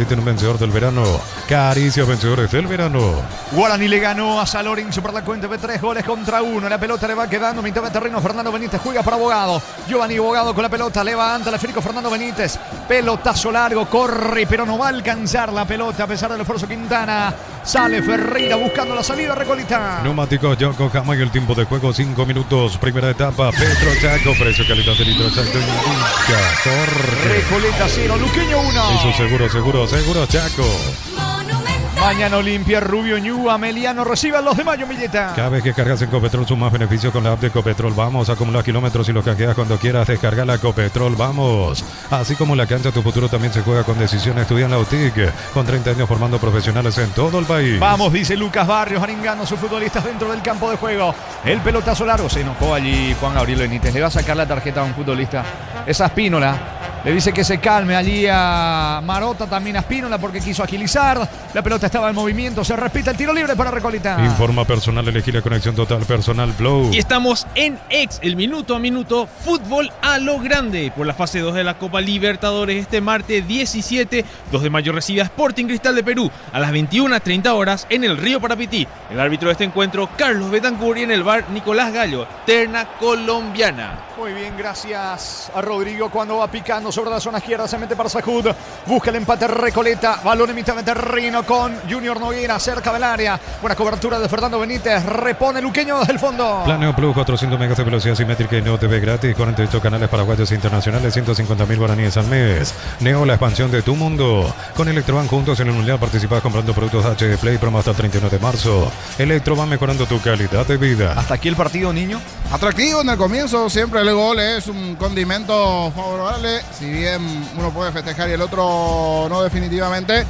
Tiene un vencedor del verano. Caricia, vencedores del verano. Guaraní le ganó a San Lorenzo por la cuenta de 3-1. La pelota le va quedando mitad de terreno. Fernando Benítez juega para Bogado. Giovanni Bogado con la pelota. Levanta el esférico Fernando Benítez. Pelotazo largo. Corre, pero no va a alcanzar la pelota a pesar del esfuerzo Quintana. Sale Ferreira buscando la salida Recoleta. Neumáticos Yokohama y el tiempo de juego 5 minutos. Primera etapa. Petro Chaco. Precio, calidad del litro Chaco. Indica. Corre. Recoleta 0. Luqueño 1. Eso seguro Chaco. Mañana Olimpia, Rubio, Ñu, Ameliano reciban los de Mayo Milleta. Cada vez que cargas en Copetrol suma beneficio con la app de Copetrol. Vamos, acumula kilómetros y los canjeas cuando quieras. Descarga la Copetrol, vamos. Así como en la cancha, tu futuro también se juega con decisión. Estudia en la UTIC, con 30 años formando profesionales en todo el país. Vamos, dice Lucas Barrios, arengando a sus futbolistas dentro del campo de juego. El pelotazo largo, se enojó allí Juan Gabriel Benítez. Le va a sacar la tarjeta a un futbolista. Esa Espínola. Le dice que se calme allí a Marota, también a Espínola, porque quiso agilizar. La pelota estaba en movimiento. Se repite el tiro libre para Recoleta. Informa personal, elegí la conexión total personal Flow. Y estamos en el minuto a minuto, fútbol a lo grande. Por la fase 2 de la Copa Libertadores, este martes 17, 2 de mayo recibe a Sporting Cristal de Perú a las 21:30 horas en el Río Parapití. El árbitro de este encuentro, Carlos Betancur, y en el bar, Nicolás Gallo, terna colombiana. Muy bien, gracias a Rodrigo cuando va picando sobre la zona izquierda, se mete para Sajud, busca el empate Recoleta, balón en mitad de terreno con Junior Noguera cerca del área, buena cobertura de Fernando Benítez, repone Luqueño desde el fondo. Planeo Plus, 400 megas de velocidad simétrica y Neo TV gratis, 48 canales paraguayos e internacionales, 150.000 guaraníes al mes. Neo, la expansión de tu mundo. Con Electroban juntos en la unidad participas comprando productos HD Play, promo hasta el 31 de marzo. Electroban mejorando tu calidad de vida. Hasta aquí el partido, niño. Atractivo en el comienzo, siempre el gol es un condimento favorable, si bien uno puede festejar y el otro no definitivamente,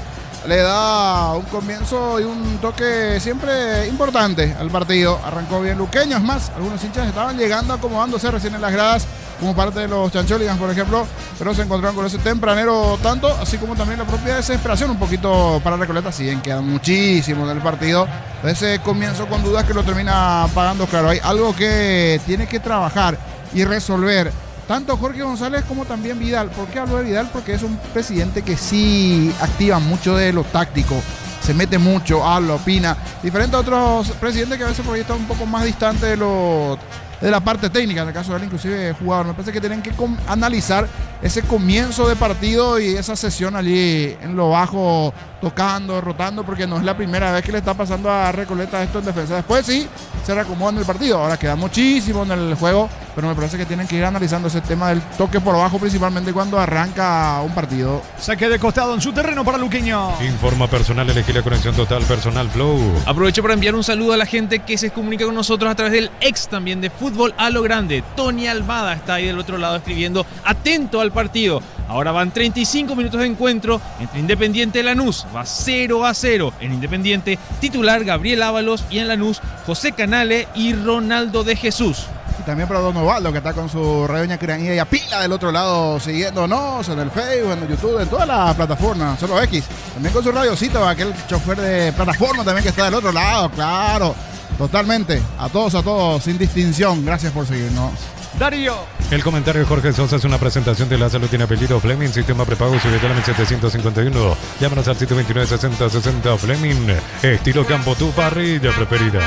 le da un comienzo y un toque siempre importante al partido. Arrancó bien Luqueño, es más, algunos hinchas estaban llegando, acomodándose recién en las gradas, como parte de los Chancholigans, por ejemplo, pero se encontraron con ese tempranero tanto, así como también la propia desesperación un poquito para Recoleta. Si bien quedan muchísimo en el partido, ese comienzo con dudas que lo termina pagando. Claro, hay algo que tiene que trabajar y resolver tanto Jorge González como también Vidal. ¿Por qué hablo de Vidal? Porque es un presidente que sí activa mucho de lo táctico, se mete mucho, habla, opina, diferente a otros presidentes que a veces por ahí están un poco más distantes de la parte técnica, en el caso de él inclusive jugador. Me parece que tienen que analizar ese comienzo de partido y esa sesión allí en lo bajo, tocando, rotando, porque no es la primera vez que le está pasando a Recoleta esto en defensa. Después sí, se reacomoda en el partido, ahora queda muchísimo en el juego, pero me parece que tienen que ir analizando ese tema del toque por abajo, principalmente cuando arranca un partido. Saque de costado en su terreno para Luqueño. Informa personal, elegí la conexión total personal Flow. Aprovecho para enviar un saludo a la gente que se comunica con nosotros a través del también de Fútbol a lo Grande. Tony Almada está ahí del otro lado escribiendo, atento al partido. Ahora van 35 minutos de encuentro entre Independiente y Lanús. Va 0-0. En Independiente, titular Gabriel Ábalos, y en Lanús, José Canale y Ronaldo de Jesús. Y también para Don Osvaldo, que está con su redoña Cranía y a pila del otro lado, siguiéndonos en el Facebook, en el YouTube, en todas las plataformas, solo X. También con su radiocito, aquel chofer de plataforma también que está del otro lado, claro. Totalmente, a todos, sin distinción. Gracias por seguirnos. Darío. El comentario de Jorge Sosa es una presentación de la salud, tiene apellido Fleming, sistema prepago, Ciudadela 1751. Llámanos al sitio 296060 Fleming, estilo campo, tu parrilla preferida.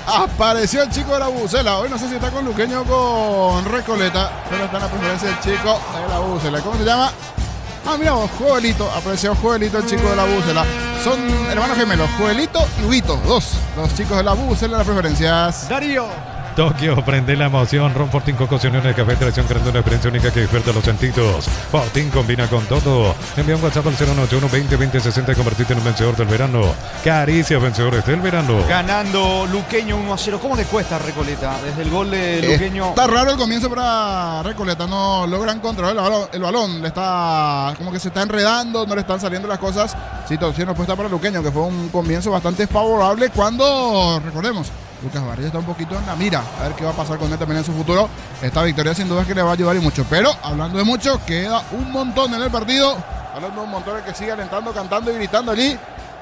Apareció el chico de la Bucela. Hoy no sé si está con Luqueño o con Recoleta, pero está en la preferencia el chico de la Bucela. ¿Cómo se llama? Ah, mira vos, Joelito. Apareció Joelito, el chico de la Bucela. Son hermanos gemelos, Joelito y Huguito. Los chicos de la Bucela, las preferencias. Darío. Tokio, prende la emoción. Ron Fortín con cocciones de café, traición, creando una experiencia única que despierta los sentidos. Fortín combina con todo. Envía un WhatsApp al 091 20 20 60 y convertirte en un vencedor del verano. Caricia, vencedores del verano. Ganando Luqueño 1-0. ¿Cómo le cuesta a Recoleta? Desde el gol de Luqueño. Está raro el comienzo para Recoleta. No logran controlar el balón. Le está como que se está enredando, no le están saliendo las cosas. Situación opuesta para Luqueño, que fue un comienzo bastante favorable cuando, recordemos, Lucas Barrios está un poquito en la mira, a ver qué va a pasar con él también en su futuro. Esta victoria sin duda es que le va a ayudar y mucho, pero hablando de mucho, queda un montón en el partido, hablando de un montón el que sigue alentando, cantando y gritando allí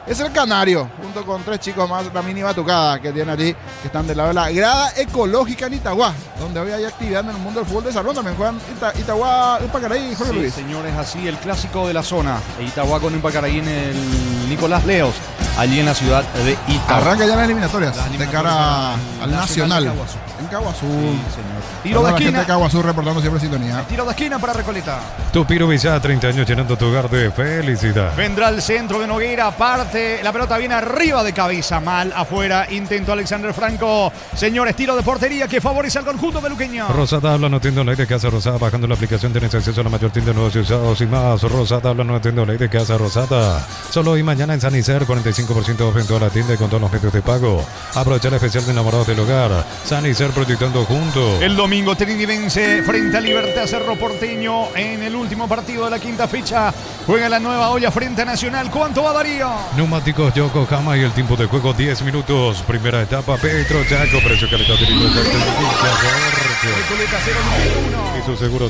es el Canario, junto con 3 chicos más, la mini batucada que tiene allí, que están del lado de la grada ecológica en Itagua, donde hoy hay actividad en el mundo del fútbol de salón. También juegan Itagua, Upacaraí y Jorge Luis. Señores, así el clásico de la zona. Itagua con Upacaraí en el Nicolás Leos, allí en la ciudad de Itagua. Arranca ya las eliminatorias de cara al Nacional. En Caguazú. Sí, señor. Tiro de La gente esquina. de Caguazú reportando siempre sintonía. Tiro de esquina para Recoleta. Tupiro Villá, 30 años llenando tu hogar de felicidad. Vendrá el centro de Noguera, parte, la pelota viene arriba de cabeza, mal afuera, intento Alexander Franco. Señores, tiro de portería que favorece al conjunto peluqueño. Rosada habla, no atiendo ley de Casa Rosada. Bajando la aplicación tienes acceso a la mayor tienda de negocios usados y más. Rosada habla, no atiendo ley de Casa Rosada. Solo hoy y mañana en San Isidro, 45% off en toda la tienda y con todos los medios de pago. Aprovecha el especial de enamorados del hogar. San Isidro proyectando juntos. El domingo Trinity vence frente a Libertad Cerro Porteño en el último partido de la quinta fecha. Juega la nueva olla frente a Nacional. ¿Cuánto va Darío? Neumáticos Yokohama y el tiempo de juego 10 minutos. Primera etapa, Petro Chaco, precio calidad de Recoleta 0-1. y su seguro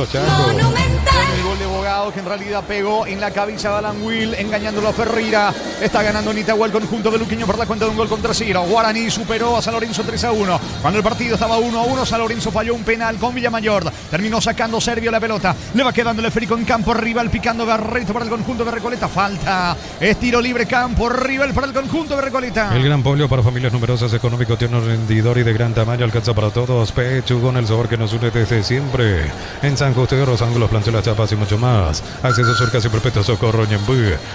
Chaco. El gol de Bogado que en realidad pegó en la cabeza de Alan Will, engañándolo a Ferreira. Está ganando en Itagua el conjunto beluqueño por la cuenta de un gol contra 0. Guaraní superó a San Lorenzo 3-1. Cuando el partido estaba 1-1, San Lorenzo falló un penal con Villamayor. Terminó sacando Servio la pelota. Le va quedando el esférico en campo rival, picando Barreto para el conjunto de Recoleta. Falta. Es tiro libre, campo rival para el conjunto de Recoleta. El gran pollo para familias numerosas, económico, tierno, rendidor y de gran tamaño. Alcanza para todos. Pechugón, el sabor que nos une desde siempre. En San Justo de los Ángulos, Planchuelas, Chapas y mucho más. Acceso Surcas y Perpetuo Socorro, Ñembú.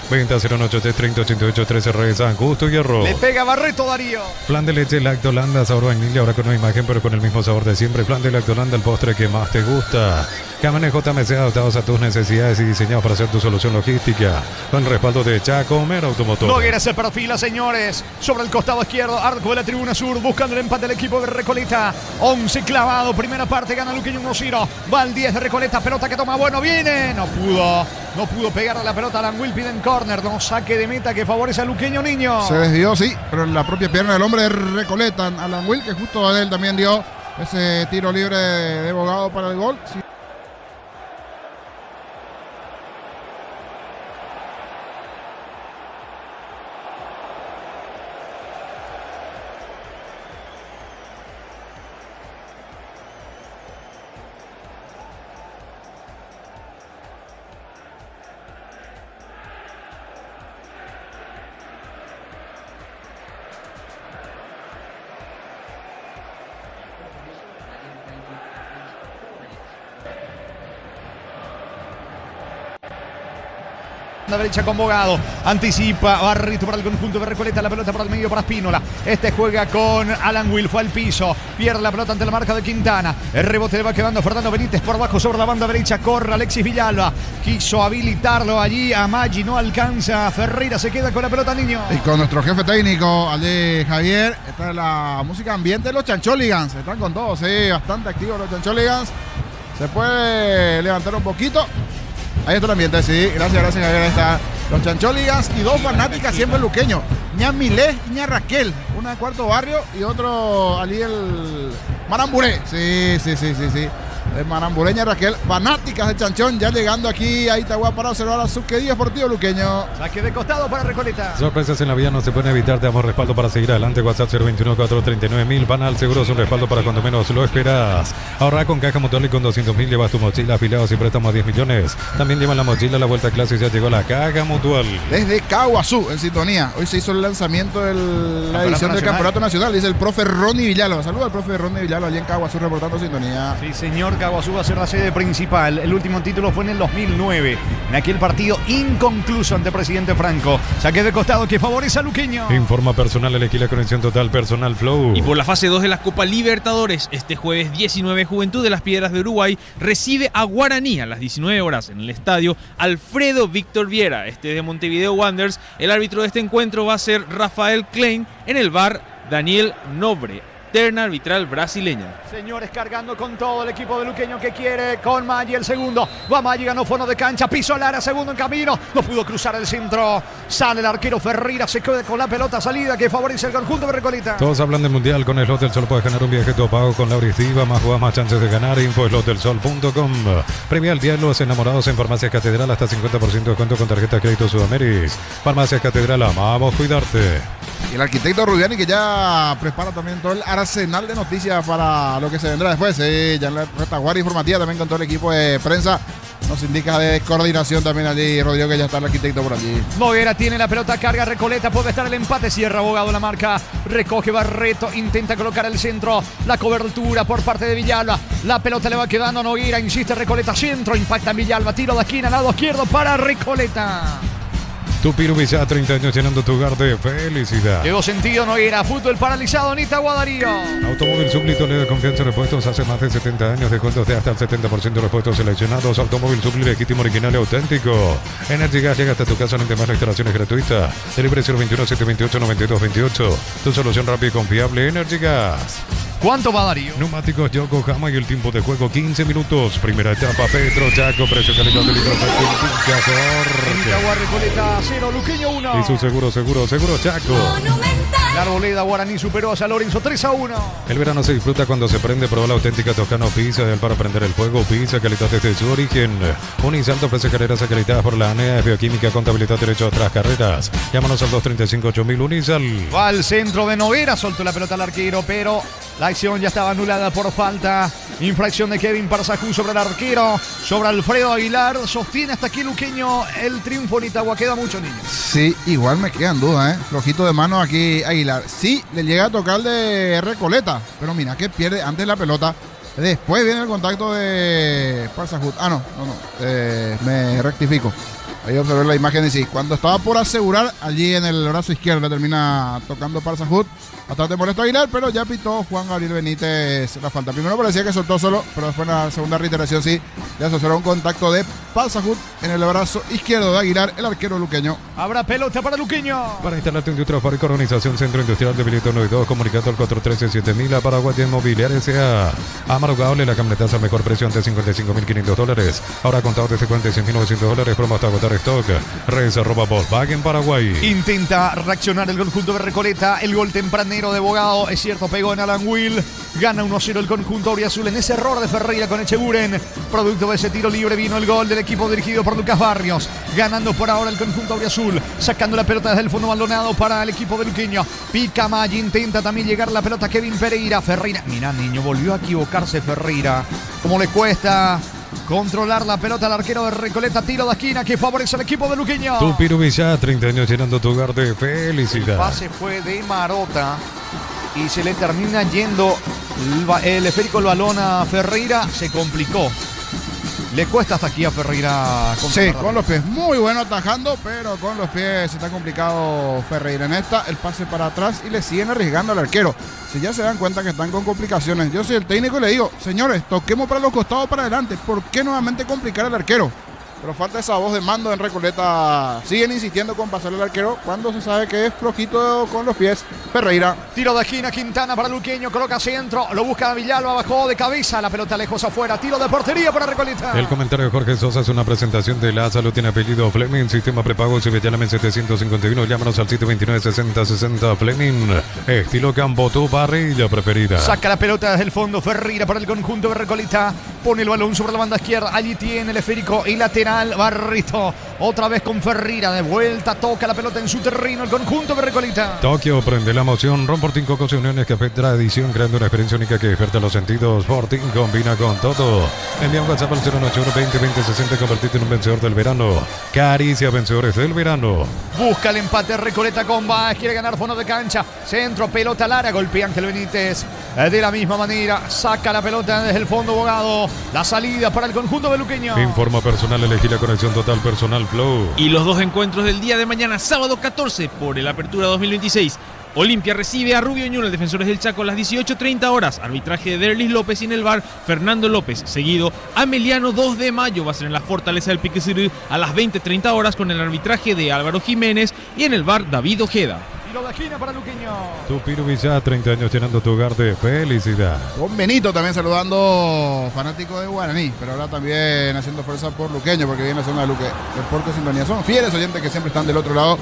Venta 098-3088-13 Reyes, San Justo, Hierro. Le pega Barreto, Darío. Plan de leche Lactolanda, sabor vainilla, ahora con una imagen pero con el mismo sabor de siempre. Plan de Lactolanda, el postre que más te gusta. Cámaras JMC adaptados a tus necesidades y diseñados para hacer tu solución logística. Con el respaldo de Chacomer Automotor. Noguera se perfila, señores, sobre el costado izquierdo, arco de la tribuna sur, buscando el empate del equipo de Recoleta. 11 clavado, primera parte, gana Luqueño 1-0. Va el 10 de Recoleta, pelota que toma, bueno, viene. No pudo pegar a la pelota. Alan Will pide en córner, no saque de meta que favorece a Luqueño Niño. Se desvió, sí, pero en la propia pierna del hombre de Recoleta, Alan Will, que justo a él también dio ese tiro libre de Bogado para el gol. Sí. La derecha con Bogado, anticipa Barrito para el conjunto de Recoleta, la pelota para el medio para Espínola. Este juega con Alan Will, fue al piso, pierde la pelota ante la marca de Quintana. El rebote le va quedando a Fernando Benítez por abajo sobre la banda derecha, corre Alexis Villalba, quiso habilitarlo allí a Maggi, no alcanza. Ferreira se queda con la pelota, Niño. Y con nuestro jefe técnico, allí Javier, está la música ambiente de los Chancholigans. Están con todo, sí, bastante activos los Chancholigans. Se puede levantar un poquito. Ahí está el ambiente, sí. Gracias, Javier. Ahí está los Chancholigans y dos fanáticas siempre luqueños. Ña Milé y Ña Raquel. Una de Cuarto Barrio y otro allí el Maramburé. Sí. De Marambureña Raquel, fanáticas de Chanchón, ya llegando aquí a Itagua para observar a Subquedía Deportivo Luqueño. Saque de costado para Recoleta. Sorpresas en la vida no se pueden evitar, te damos respaldo para seguir adelante. WhatsApp 021-439-1000. Banal Seguros, un respaldo para cuando menos lo esperas. Ahorra con Caja Mutual y con 200.000 llevas tu mochila, afiliados y préstamos a 10 millones. También llevan la mochila a la vuelta a clase y ya llegó la Caja Mutual. Desde Caguazú, en sintonía. Hoy se hizo el lanzamiento de la edición del Campeonato Nacional, dice el profe Ronnie Villalba. Saludos al profe Ronnie Villalba allí en Caguazú reportando sintonía. Sí, señor, Caguazú va a ser la sede principal. El último título fue en el 2009, en aquel partido inconcluso ante Presidente Franco. Saque de costado que favorece a Luqueño. Informa Personal, elegí la conexión total Personal Flow. Y por la fase 2 de la Copa Libertadores, este jueves 19, Juventud de las Piedras de Uruguay recibe a Guaraní a las 19 horas en el estadio Alfredo Víctor Viera. Este es de Montevideo Wanderers. El árbitro de este encuentro va a ser Rafael Klein, en el VAR Daniel Nobre. terna arbitral brasileña. Señores, cargando con todo el equipo de luqueño que quiere con Maggi el segundo. Va Maggi, ganó fondo de cancha, pisó el área, segundo en camino. No pudo cruzar el centro. Sale el arquero Ferreira, se queda con la pelota salida que favorece el conjunto de Recoleta. Todos hablan del Mundial. Con el Slot del Sol puedes ganar un viaje todo pago con la Auristiva. Más jugadas, más chances de ganar. Info slotdelsol.com. Premia al día de los enamorados en Farmacias Catedral. Hasta 50% de descuento con tarjeta de crédito Sudameris. Farmacias Catedral, amamos cuidarte. Y el arquitecto Rubiani, que ya prepara también todo el arsenal de noticias para lo que se vendrá después. Ya en la retaguardia informativa también con todo el equipo de prensa. Nos indica de coordinación también allí, Rodrigo, que ya está el arquitecto por allí. Noguera tiene la pelota, carga Recoleta, puede estar el empate, cierra Abogado la marca, recoge Barreto, intenta colocar el centro, la cobertura por parte de Villalba, la pelota le va quedando a Noguera, insiste Recoleta, centro, impacta en Villalba, tiro de esquina, lado izquierdo para Recoleta. Tupiru Villa, 30 años llenando tu hogar de felicidad. Llegó sentido Noguera, fútbol paralizado, Nita Guadarío. Automóvil Súplito le da confianza en repuestos hace más de 70 años, descuentos de hasta el 70% de repuestos seleccionados. Automóvil Súplito, legítimo, original y auténtico. Energy Gas llega hasta tu casa, no más, la instalación es gratuita. Delivery 021-728-9228. Tu solución rápida y confiable, Energy Gas. ¿Cuánto va Darío? Neumáticos Yokohama y el tiempo de juego 15 minutos. Primera etapa, Petro Chaco, precio calidad de litro. Itagua Recoleta 0, Luqueño 1. Y su seguro Chaco. La Arboleda Guaraní superó a San Lorenzo 3-1. El verano se disfruta cuando se prende. Prueba la auténtica Toscano Pizza para prender el fuego. Pizza, calidad desde su origen. Unisalto ofrece carreras acreditadas por la ANEA, Bioquímica, Contabilidad, Derecho a otras carreras. Llámanos al 235-8000 Unisal. Va al centro de Noguera, soltó la pelota al arquero, pero la acción ya estaba anulada por falta. Infracción de Kevin Parsajú sobre el arquero, sobre Alfredo Aguilar. Sostiene hasta aquí Luqueño el triunfo en Itagua. Queda mucho, niños. Sí, igual me quedan dudas, Flojito de mano aquí Aguilar. Sí, le llega a tocar de Recoleta, pero mira que pierde antes la pelota. Después viene el contacto de Parsajú. Me rectifico. Ahí observé la imagen y sí, cuando estaba por asegurar, allí en el brazo izquierdo le termina tocando Parsajú. Bastante molesto Aguilar, pero ya pitó Juan Gabriel Benítez la falta. Primero parecía que soltó solo, pero después en la segunda reiteración sí, le asociaron un contacto de Parsajú en el brazo izquierdo de Aguilar, el arquero luqueño. Habrá pelota para Luqueño. Para instalarte industria fábrica, organización Centro Industrial de Bilito 92, comunicando al 413-7000 a Paraguay Inmobiliaria S.A. Amargable, la camionetaza al mejor precio ante $55.500. Ahora contado desde $46.900, promo hasta agotar stock. Redes @ Volkswagen Paraguay. Intenta reaccionar el conjunto de Recoleta, el gol tempranero de Abogado, es cierto, pegó en Alan Will. Gana 1-0 el conjunto auriazul en ese error de Ferreira con Echeguren. Producto de ese tiro libre vino el gol del equipo dirigido por Lucas Barrios. Ganando por ahora el conjunto auriazul. Sacando la pelota desde el fondo Maldonado para el equipo de Luqueño. Pica Maggi, intenta también llegar la pelota Kevin Pereira. Ferreira, mirá niño, volvió a equivocarse Ferreira. Como le cuesta controlar la pelota al arquero de Recoleta. Tiro de esquina que favorece al equipo de Luqueño. Tupiru Villa, 30 años llenando tu hogar de El felicidad. pase fue de Marota y se le termina yendo el esférico, el balón a Ferreira. Se complicó. Le cuesta hasta aquí a Ferreira. Sí, con los pies. Muy bueno atajando, pero con los pies está complicado Ferreira. En esta, el pase para atrás y le siguen arriesgando al arquero. Si ya se dan cuenta que están con complicaciones, yo soy el técnico y le digo, señores, toquemos para los costados, para adelante. ¿Por qué nuevamente complicar al arquero? Pero falta esa voz de mando en Recoleta. Siguen insistiendo con pasarle al arquero cuando se sabe que es flojito con los pies Ferreira. Tiro de esquina, Quintana para Luqueño, coloca centro, lo busca Villalba, bajó de cabeza, la pelota lejos afuera, tiro de portería para Recoleta. El comentario de Jorge Sosa es una presentación de La Salud, tiene apellido Fleming, sistema prepago, Llame 751, llámanos al 729-6060 Fleming, estilo campo, tu parrilla preferida. Saca la pelota desde el fondo, Ferreira para el conjunto de Recoleta, pone el balón sobre la banda izquierda, allí tiene el esférico y lateral, Barrito, otra vez con Ferreira, de vuelta, toca la pelota en su terreno, el conjunto de Recoleta. Tokio prende la emoción, Romportín Cocos y Uniones Café Tradición, creando una experiencia única que despierta los sentidos. Fortín combina con todo. Envía un WhatsApp al 091-20-20-60, convertirte en un vencedor del verano. Caricia, vencedores del verano. Busca el empate Recoleta con Baez, quiere ganar fondo de cancha, centro, pelota al área, golpea Ángel Benítez. De la misma manera, saca la pelota desde el fondo Abogado. La salida para el conjunto de Luqueño. Informa personal, elegí la conexión total personal Flow. Y los dos encuentros del día de mañana, sábado 14, por el Apertura 2026. Olimpia recibe a Rubio Ñuñoa, Defensores del Chaco, a las 18:30 horas. Arbitraje de Derlis López y en el VAR, Fernando López. Seguido, Ameliano 2 de mayo va a ser en la Fortaleza del Piquecerú a las 20:30 horas con el arbitraje de Álvaro Jiménez y en el VAR David Ojeda. Tiro de esquina para Luqueño. Tupiru Villa, 30 años llenando tu hogar de felicidad. Con Benito también saludando, fanático de Guaraní, pero ahora también haciendo fuerza por Luqueño, porque viene la zona de Deportes Sintonía. Son fieles oyentes que siempre están del otro lado.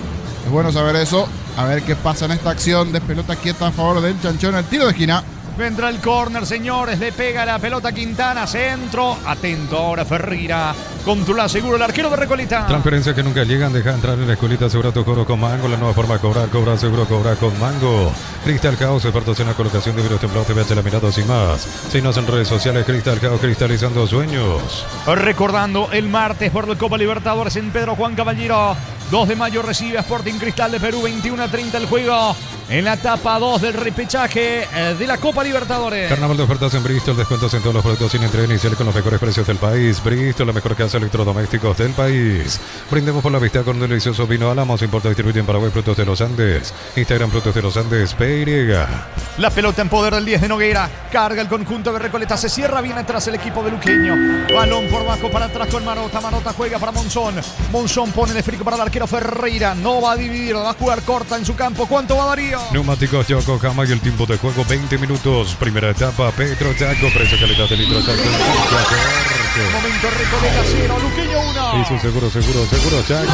Es bueno saber eso. A ver qué pasa en esta acción de pelota quieta a favor del Chanchón. El tiro de esquina. Vendrá el córner, señores. Le pega la pelota Quintana. Centro. Atento ahora Ferreira. Controla seguro el arquero de Recoleta. Transferencias que nunca llegan. Deja entrar en la escuelita. Seguro tu cobro con Mango. La nueva forma de cobrar. Cobrar seguro, cobrar con Mango. Cristal Caos. Expertos en la colocación de virus templados. Te veas la mirada sin más. Síguenos en redes sociales. Cristal Caos. Cristalizando sueños. Recordando el martes por la Copa Libertadores en Pedro Juan Caballero. 2 de mayo recibe a Sporting Cristal de Perú. 21:30 el juego. En la etapa 2 del repechaje de la Copa Libertadores. Carnaval de ofertas en Bristol. Descuentos en todos los productos sin entrega inicial con los mejores precios del país. Bristol, la mejor casa de electrodomésticos del país. Brindemos por la vista con un delicioso vino Álamos. Importa y distribuye en Paraguay Frutos de los Andes. Instagram Frutos de los Andes. PY. La pelota en poder del 10 de Nogueira. Carga el conjunto de Recoleta. Se cierra bien atrás el equipo de Luqueño. Balón por bajo para atrás con Marota. Marota juega para Monzón. Monzón pone el esférico para el arquero Ferreira. No va a dividir. Va a jugar corta en su campo. ¿Cuánto va Darío? Neumáticos Yokohama y el tiempo de juego 20 minutos. Primera etapa, Petro Chaco, precio calidad de litros. Momento Recoleta 0, Luqueño 1. Y su seguro Chaco.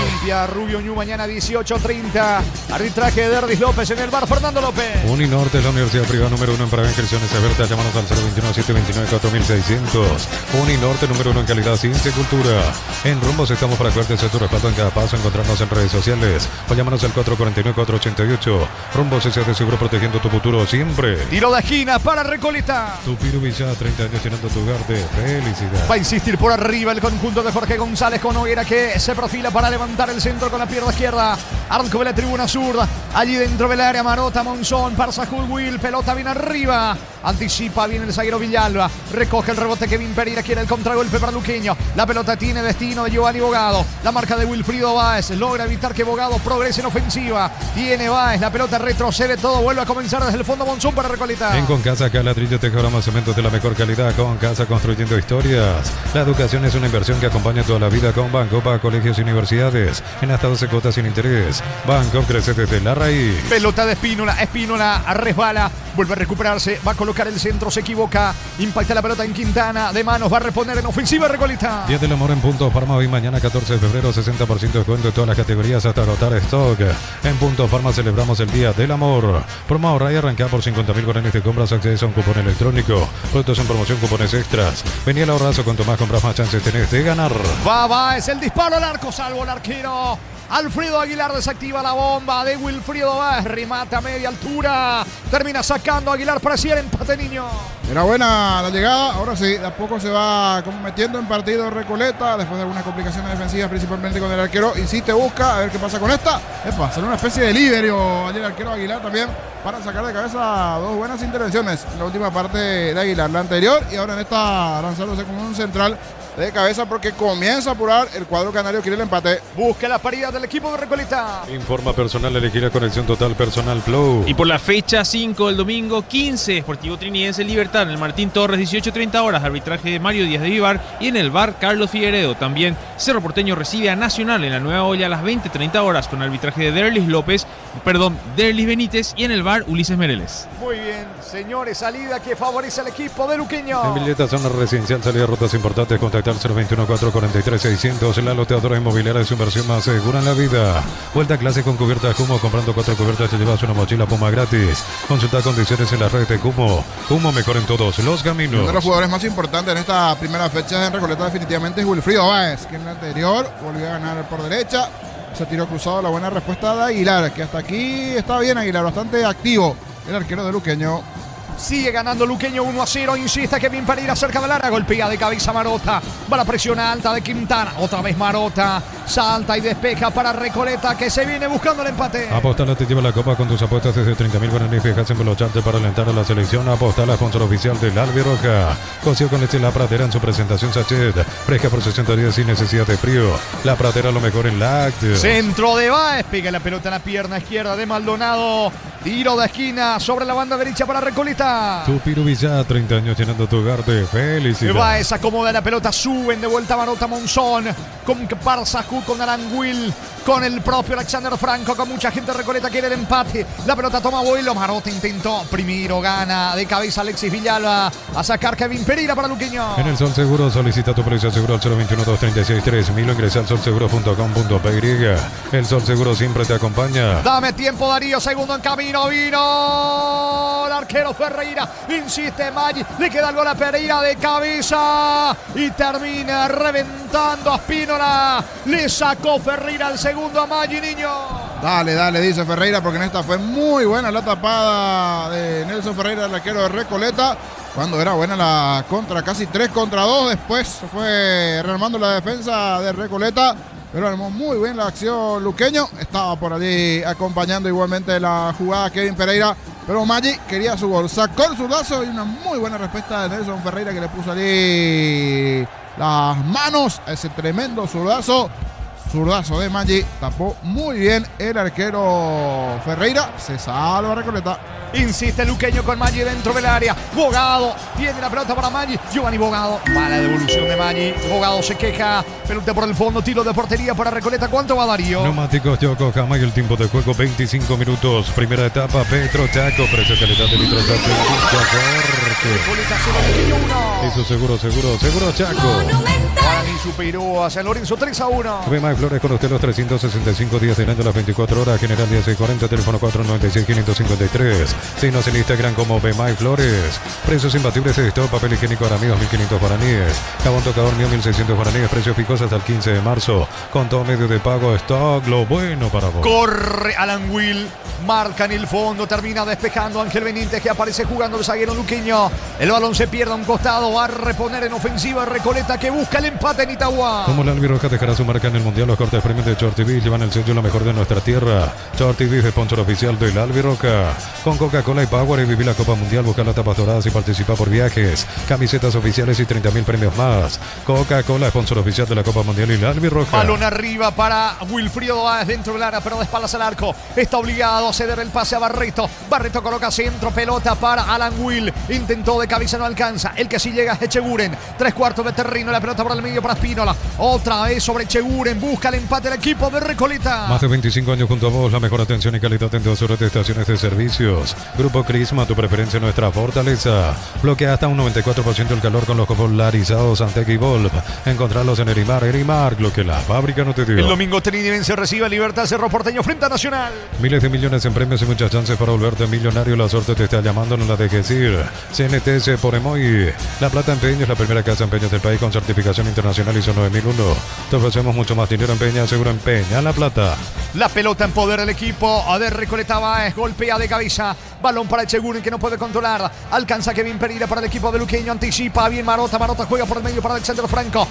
Olimpia, Rubio Ñu, mañana 18:30. Arbitraje de Derdis López en el bar, Fernando López. Uninorte, la universidad privada número 1 en Paraguay, inscripciones abiertas. Llámanos al 021-729-4600. Uninorte, número 1 en calidad, ciencia y cultura. En Rumbos estamos para cuidarte de tu respaldo en cada paso. Encontrarnos en redes sociales o llámanos al 449-488. Rumbos S.A. de seguro protegiendo tu futuro siempre. Tiro de esquina para Recoleta. Tupiru Villa, 30 años llenando tu hogar de felicidad. Va a insistir por arriba el conjunto de Jorge González con Noguera, que se profila para levantar el centro con la pierna izquierda. Arco de la tribuna zurda. Allí dentro del área Marota, Monzón, Parsajul, Will. Pelota bien arriba. Anticipa bien el zaguero Villalba. Recoge el rebote Kevin Pereira. Quiere el contragolpe para Luqueño. La pelota tiene destino de Giovanni Bogado. La marca de Wilfrido Báez. Logra evitar que Bogado progrese en ofensiva. Tiene Báez. La pelota retrocede todo. Vuelve a comenzar desde el fondo Monzón para Recoleta. En Concasa, acá ladrillo, teja, más cementos de la mejor calidad. Concasa, construyendo historias. La educación es una inversión que acompaña toda la vida con Banco para colegios y universidades. En hasta 12 cuotas sin interés. Banco crece desde la raíz. Pelota de Espínola. Espínola resbala. Vuelve a recuperarse. Va a colocar el centro. Se equivoca. Impacta la pelota en Quintana. De manos. Va a reponer en ofensiva Recoleta. Día del amor en Punto Farma. Hoy mañana 14 de febrero. 60% de descuento en todas las categorías hasta agotar stock. En Punto Farma celebramos el Día del Amor. Promo ahorra y arranca por 50.000 guaraníes de compras. Accedes a un cupón electrónico. Productos en promoción, cupones extras. Vení al ahorrazo. Cuanto más compras, más chances tenés de ganar. Va, es el disparo al arco. Salvo el arquero. Alfredo Aguilar desactiva la bomba de Wilfrido Báez. Remata a media altura. Termina sacando a Aguilar para hacer empate, niño. Era buena la llegada. Ahora sí, de a poco se va como metiendo en partido Recoleta. Después de algunas complicaciones defensivas, principalmente con el arquero. Insiste, busca. A ver qué pasa con esta. Epa, salió una especie de líbero allí el arquero Aguilar también. Para sacar de cabeza dos buenas intervenciones. En la última parte de Aguilar, la anterior. Y ahora en esta lanzándose como un central de cabeza porque comienza a apurar el cuadro canario. Quiere el empate. Busca la paridad del equipo de Recoleta. Informa personal, elegir la conexión total personal Flow. Y por la fecha 5 del domingo 15, Sportivo Trinidense Libertad en el Martín Torres, 18:30 horas, arbitraje de Mario Díaz de Vivar y en el bar Carlos Figueredo. También Cerro Porteño recibe a Nacional en la Nueva Olla a las 20:30 horas con arbitraje de Derlis Benítez y en el bar Ulises Mereles. Muy bien, señores, salida que favorece al equipo de Luqueño. En Villeta, zona residencial, salida rutas importantes, contactar 021-443-600. La loteadora inmobiliaria es su inversión más segura en la vida. Vuelta a clase con cubiertas Cumo. Comprando 4 cubiertas te llevas una mochila Puma gratis. Consulta condiciones en la red de Cumo. Cumo, mejor en todos los caminos. Uno de los jugadores más importantes en esta primera fecha en Recoleta definitivamente es Wilfrido Báez, que en la anterior volvió a ganar por derecha. Se tiró cruzado, la buena respuesta de Aguilar, que hasta aquí está bien Aguilar, bastante activo el arquero de Luqueño. Sigue ganando Luqueño 1-0. Insiste Kevin Pereira cerca del área. Golpea de cabeza Marota. Va la presión alta de Quintana. Otra vez Marota. Salta y despeja para Recoleta, que se viene buscando el empate. Apostala te lleva la copa con tus apuestas desde 30.000 guaraníes. Fijas en velocharte para alentar a la selección. Apostala, sponsor oficial del Albirroja. Coció con leche La Pradera en su presentación sachet. Fresca por 60 días sin necesidad de frío. La Pradera lo mejor en lácteos. Centro de Báez. Pega la pelota en la pierna izquierda de Maldonado. Tiro de esquina sobre la banda derecha para Recoleta. Tupiru Villa, 30 años llenando tu hogar de felicidad. Báez acomoda la pelota. Suben de vuelta Marota, Monzón. con Barzaju, con Aranguil, con el propio Alexander Franco, con mucha gente de Recoleta quiere el empate. La pelota toma vuelo, Marota intentó primero, gana de cabeza Alexis Villalba a sacar Kevin Pereira para Luqueño. En el Sol Seguro solicita tu precio seguro al 021-236-3000 o ingresa al solseguro.com.py. El Sol Seguro siempre te acompaña. Dame tiempo, Darío, segundo en camino, vino el arquero Ferreira, insiste Maggi, le queda el gol a Pereira de cabeza y termina reventando a Spínola. Le sacó Ferreira el segundo a Maggi, niño. Dale, dice Ferreira, porque en esta fue muy buena la tapada de Nelson Ferreira, el arquero de Recoleta. Cuando era buena la contra, casi 3 contra 2. Después fue rearmando la defensa de Recoleta, pero armó muy bien la acción Luqueño. Estaba por allí acompañando igualmente la jugada Kevin Pereira, pero Maggi quería su gol. Sacó el zurdazo y una muy buena respuesta de Nelson Ferreira, que le puso allí las manos a ese tremendo zurdazo. Zurdazo de Maggi, tapó muy bien el arquero Ferreira. Se salva Recoleta. Insiste Luqueño con Maggi dentro del área. Bogado tiene la pelota para Maggi. Giovanni Bogado. Mala devolución de Maggi. Bogado se queja. Pelota por el fondo. Tiro de portería para Recoleta. ¿Cuánto va Darío? Neumáticos Yokohama y el tiempo de juego 25 minutos. Primera etapa Petro Chaco. Precio calidad de litros de Recoleta 0, Luqueño 1. Eso seguro Chaco. Guaraní superó a San Lorenzo 3-1. Bemay Flores con usted los 365 días del año, las 24 horas. General 1640, teléfono 496-553. Síguenos en Instagram como Bemay Flores. Precios imbatibles de stock, papel higiénico Aramíos 1500 guaraníes. Jabón tocador mío 1600 guaraníes. Precios picos hasta el 15 de marzo. Con todo medio de pago, stock, lo bueno para vos. Corre Alan Will. Marca en el fondo, termina despejando Ángel Benítez, que aparece jugando el zaguero luqueño. El balón se pierde a un costado, va a reponer en ofensiva Recoleta, que busca el empate en Itagua. Como la albirroja dejará su marca en el Mundial, los cortes premios de Short TV llevan el sello lo mejor de nuestra tierra. Short TV es sponsor oficial del albirroja. Con Coca-Cola y Power y viví la Copa Mundial, busca las tapas doradas y participa por viajes, camisetas oficiales y 30.000 premios más. Coca-Cola, sponsor oficial de la Copa Mundial y la albirroja. Balón arriba para Wilfrido Báez dentro del área, pero de espaldas al arco. Está obligado a ceder el pase a Barreto. Barreto coloca centro, pelota para Alan Will. Intentó de cabeza, no alcanza. El que sí llega es Echeguren. 3/4 de terreno, la pelota por el medio para Spínola. Otra vez sobre Echeguren. Busca el empate del equipo de Recoleta. Más de 25 años junto a vos, la mejor atención y calidad en 2 horas de estaciones de servicios. Grupo Crisma, tu preferencia, nuestra fortaleza. Bloquea hasta un 94% el calor con los polarizados Antec y Volv. Encontrarlos en Erimar, lo que la fábrica no te dio. El domingo Trinidad recibe a Libertad Cerro Porteño frente a Nacional. Miles de millones en premios y muchas chances para volverte millonario. La suerte te está llamando, no la dejes ir. CNTS por Emoy. La Plata Empeño es la primera casa de empeños del país con certificación internacional ISO 9001. Te ofrecemos mucho más dinero en Peña, seguro en Peña La Plata. La pelota en poder del equipo de Recoleta Báez. Golpea de cabeza. Balón para Echeguren, que no puede controlar. Alcanza Kevin Pereira para el equipo de Luqueño. Anticipa bien Marota. Marota juega por el medio para Alexander Franco.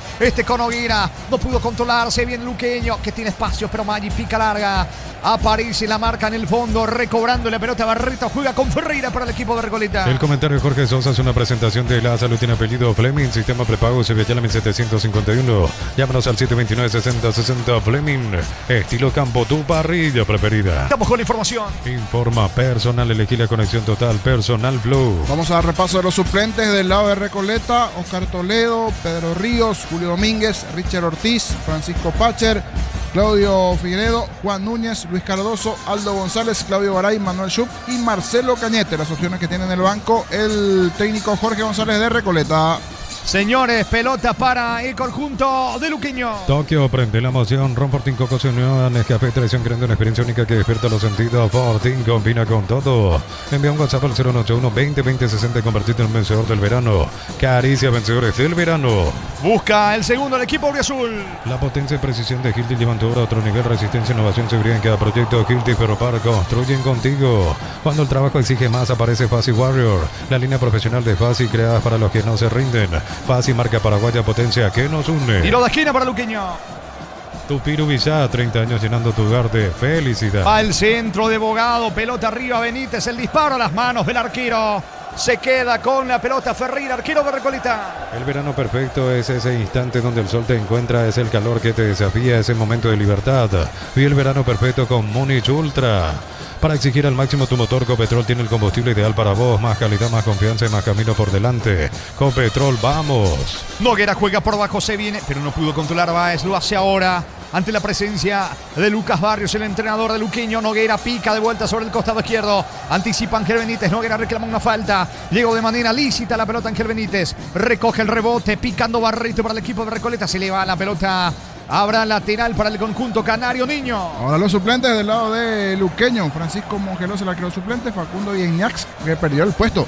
Con Oguera. No pudo controlarse bien Luqueño, que tiene espacio, pero Maggi pica larga. Aparece la marca en el fondo, recobrando la pelota. Barreto juega con Ferreira para el equipo de Recoleta. El comentario de Jorge Sosa es una presentación de La Salud. Tiene apellido Fleming, sistema prepago Sevilla 1751. Llámanos al 729-6060 Fleming. Estilo campo, tu parrilla preferida. Estamos con la información. Informa personal, elegí la conexión total, Personal Flow. Vamos a dar repaso de los suplentes del lado de Recoleta: Oscar Toledo, Pedro Ríos, Julio Domínguez, Richard Ortiz, Francisco Pacher, Claudio Figueredo, Juan Núñez, Luis Cardoso, Aldo González, Claudio Garay, Manuel Schupp y Marcelo Cañete. Las opciones que tiene en el banco el técnico Jorge González de Recoleta. Señores, pelota para el conjunto de Luqueño. Tokio, prende la emoción. Ron Fortín Coco se unió a Nescafé Tradición, creando una experiencia única que despierta los sentidos. Fortín combina con todo. Envía un WhatsApp al 081-20-20-60 y convertirte en un vencedor del verano. Caricia, vencedores del verano. Busca el segundo del equipo auriazul. La potencia y precisión de Hilti llevan tu obra a otro nivel. Resistencia, innovación, seguridad en cada proyecto. Hilti Ferropar construyen contigo. Cuando el trabajo exige más, aparece Fasi Warrior, la línea profesional de Fasi creada para los que no se rinden. Fasi, marca paraguaya, potencia que nos une. Tiro de esquina para Luqueño. Tupiru Villá, 30 años llenando tu hogar de felicidad. Al centro de Bogado, pelota arriba Benítez, el disparo a las manos del arquero. Se queda con la pelota Ferreira, arquero de Recoleta. El verano perfecto es ese instante donde el sol te encuentra, es el calor que te desafía, ese momento de libertad. Vive el verano perfecto con Múnich Ultra. Para exigir al máximo tu motor, Copetrol tiene el combustible ideal para vos. Más calidad, más confianza y más camino por delante. Copetrol, vamos. Noguera juega por abajo, se viene, pero no pudo controlar a Báez. Lo hace ahora ante la presencia de Lucas Barrios, el entrenador de Luqueño. Noguera pica de vuelta sobre el costado izquierdo. Anticipa Ángel Benítez. Noguera reclama una falta. Llegó de manera lícita la pelota Ángel Benítez. Recoge el rebote, picando Barrito para el equipo de Recoleta. Se le va la pelota. Habrá lateral para el conjunto canario, niño. Ahora los suplentes del lado de Luqueño. Francisco Mongelos, el arquero suplente. Facundo Iñax, que perdió el puesto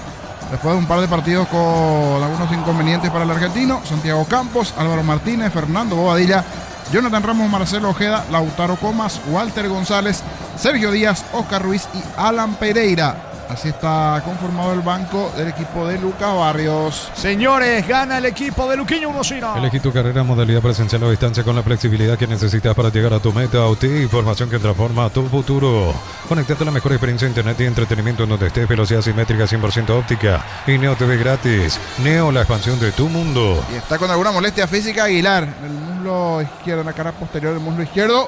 después de un par de partidos con algunos inconvenientes para el argentino. Santiago Campos, Álvaro Martínez, Fernando Bobadilla, Jonathan Ramos, Marcelo Ojeda, Lautaro Comas, Walter González, Sergio Díaz, Oscar Ruiz y Alan Pereira. Así está conformado el banco del equipo de Lucas Barrios. Señores, gana el equipo de Luqueño 1-0. Elegí tu carrera, modalidad presencial o distancia con la flexibilidad que necesitas para llegar a tu meta. OTI, información que transforma tu futuro. Conectate a la mejor experiencia de internet y entretenimiento en donde estés. Velocidad simétrica 100% óptica. Y Neo TV gratis. Neo, la expansión de tu mundo. Y está con alguna molestia física Aguilar. En el muslo izquierdo, en la cara posterior del muslo izquierdo.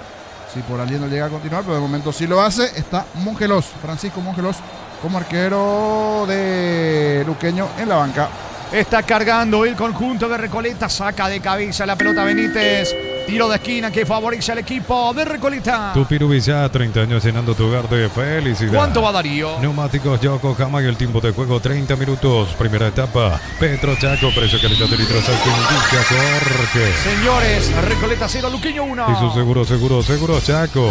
Si por allí no llega a continuar, pero de momento sí lo hace. Está Mongelos, Francisco Mongelos, como arquero de Luqueño en la banca. Está cargando el conjunto de Recoleta. Saca de cabeza la pelota Benítez. Tiro de esquina que favorece al equipo de Recoleta. Tupiru Villa, 30 años llenando tu hogar de felicidad. ¿Cuánto va Darío? Neumáticos Yokohama y el tiempo de juego 30 minutos. Primera etapa. Petro Chaco, precio calidad de litros que indica Jorge. Señores, Recoleta 0, Luqueño 1. Y su seguro Chaco.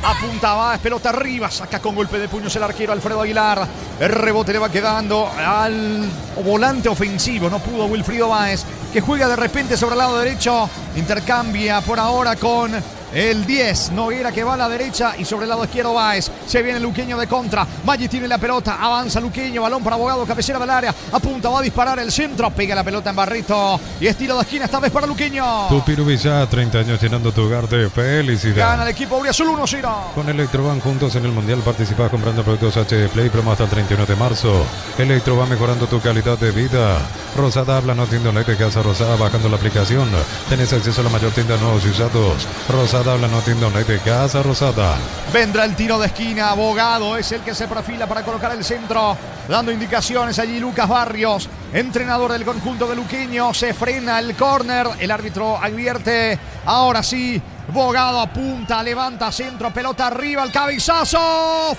Apunta Báez, pelota arriba, saca con golpe de puños el arquero Alfredo Aguilar. El rebote le va quedando al volante ofensivo. No pudo Wilfrido Báez, que juega de repente sobre el lado derecho. Intercambia por ahora con el 10, Noguera, que va a la derecha, y sobre el lado izquierdo Báez. Se viene Luqueño de contra. Maggi tiene la pelota, avanza Luqueño, balón para Abogado, cabecera del área, apunta, va a disparar el centro, pega la pelota en Barrito y es tiro de esquina esta vez para Luqueño. Tupiru Villa, 30 años llenando tu hogar de felicidad. Gana el equipo Auriazul 1-0. Con Electroban juntos en el Mundial participás comprando productos HD Play Promo hasta el 31 de marzo. Electroban mejorando tu calidad de vida. Rosada habla, no tienda online de Casa Rosada, bajando la aplicación. Tenés acceso a la mayor tienda de nuevos y usados. Rosada habla, no tienda online de Casa Rosada. Vendrá el tiro de esquina. Abogado es el que se perfila para colocar el centro, dando indicaciones allí Lucas Barrios, entrenador del conjunto de Luqueño. Se frena el córner, el árbitro advierte. Ahora sí, Bogado apunta, levanta centro, pelota arriba, el cabezazo.